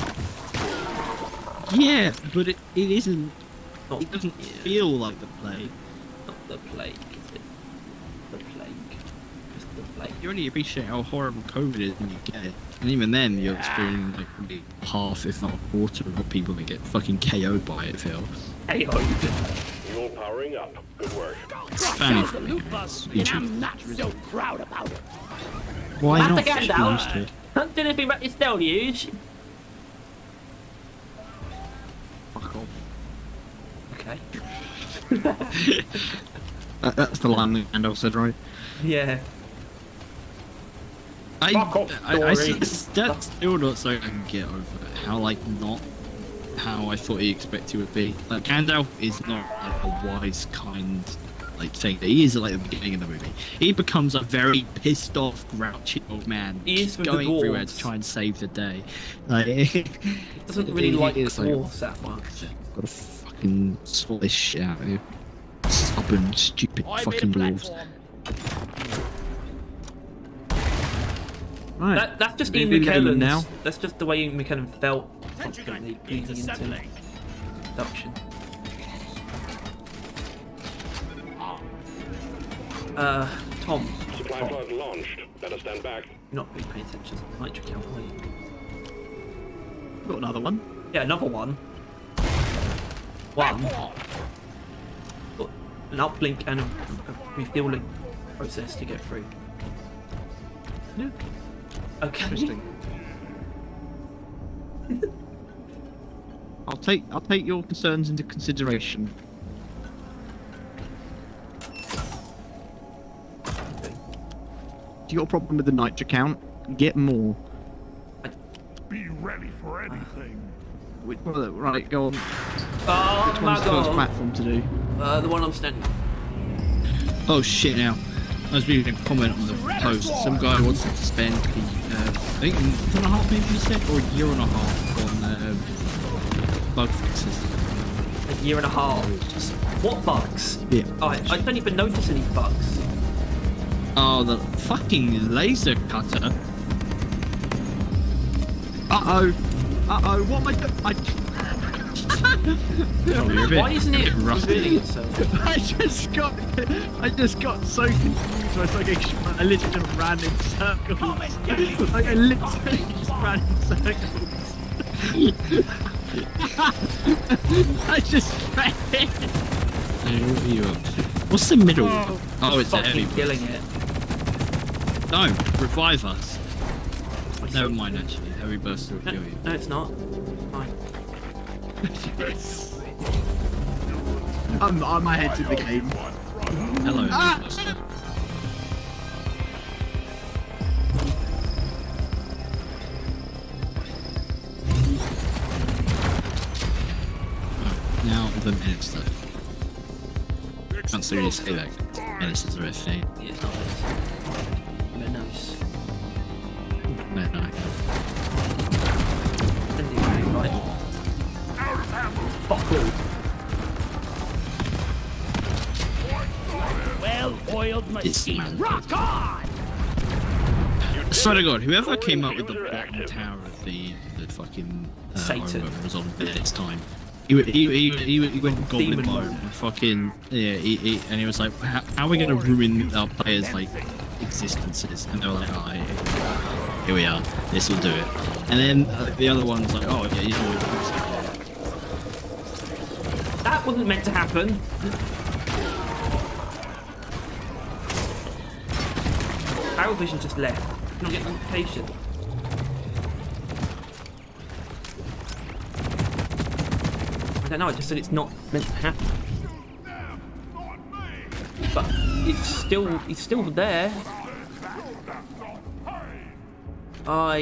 yeah, but it isn't. Not, It doesn't yeah, feel like the plague. not the plague, is it? The plague. It's the plague. You only appreciate how horrible COVID is when you get it, and even then you're experiencing like probably half, if not a quarter, of what people that get fucking KO'd by it feel. Hey ho. You're powering up. Good work. It's funny Found for the me. loot bug, It's and YouTube. I'm not so proud about it. Why Have not? to get Just down. used to it. Don't do anything about this deluge. Fuck off. Okay. That's the line Gandalf said, right? Yeah. Fuck off, Dory. That's still not something I can get over. How like not how I thought he expected it would be. Like Gandalf is not like a wise, kind like thing. He is like at the beginning of the movie. He becomes a very pissed off, grouchy old man, He is with the going everywhere dwarves. to try and save the day. Like, He doesn't really like is like, dwarves that much. gotta fucking sort this shit out of here. Stubborn, stupid I made a fucking dwarves. platform. Right. That's just We're Ian gonna go McKellen's. now. That's just the way Ian McKellen felt Attention, constantly guys. bleeding It's into assembly. production. Tom, Supply pod launched. Better stand back. you're not really paying attention to the nitric count, are you? Got another one. Yeah, another one. One. Got an uplink and a refueling process to get through. Yeah. Okay. Interesting. I'll take your concerns into consideration. Do you got a problem with the nitric count? Get more. Be ready for anything. Right, go on. Oh Which my one's the first god. platform to do? The one I'm standing. Oh shit! Now, I was reading a comment on the post. Some guy wants to spend, I think, a month and a half, maybe you said, or a year and a half on bug fixes. A year and a half. Just, What bugs? yeah. I don't even notice any bugs. Oh, the fucking laser cutter. Uh-oh. Uh-oh, what am I doing? Oh, you're a bit, Why isn't it rusty. revealing itself? I just got so confused. I was like, I literally just ran in circles. Like, I literally just ran in circles. I just ran in. Hey, what are you up to? What's the middle? Oh, it's the Fucking early. killing it. No, revive us. Never mind, actually. Heavy burst will No, kill you. no, it's not. Fine. I'm ahead to the game. Hello, Ah! heavy burster. Now the menace though. Can't seriously say that. Menaces are a thing. Yeah, it's not this. Menos. No, no. Ending, right? Out of ammo. Fuck all. Well-oiled machine. man. Rock on! I swear to God, whoever came up with the User bottom active. tower of the fucking Satan. Iron was on its time. He went goblin Demon mode mode. and fucking yeah. And he was like, how are we gonna ruin our players' like existences? And they were like, oh, here we are. This will do it. And then the other one's like, oh yeah, you know. That wasn't meant to happen. Barrel Vision just left. Can I get notification? I don't know, I just said it's not meant to happen. But it's still there. I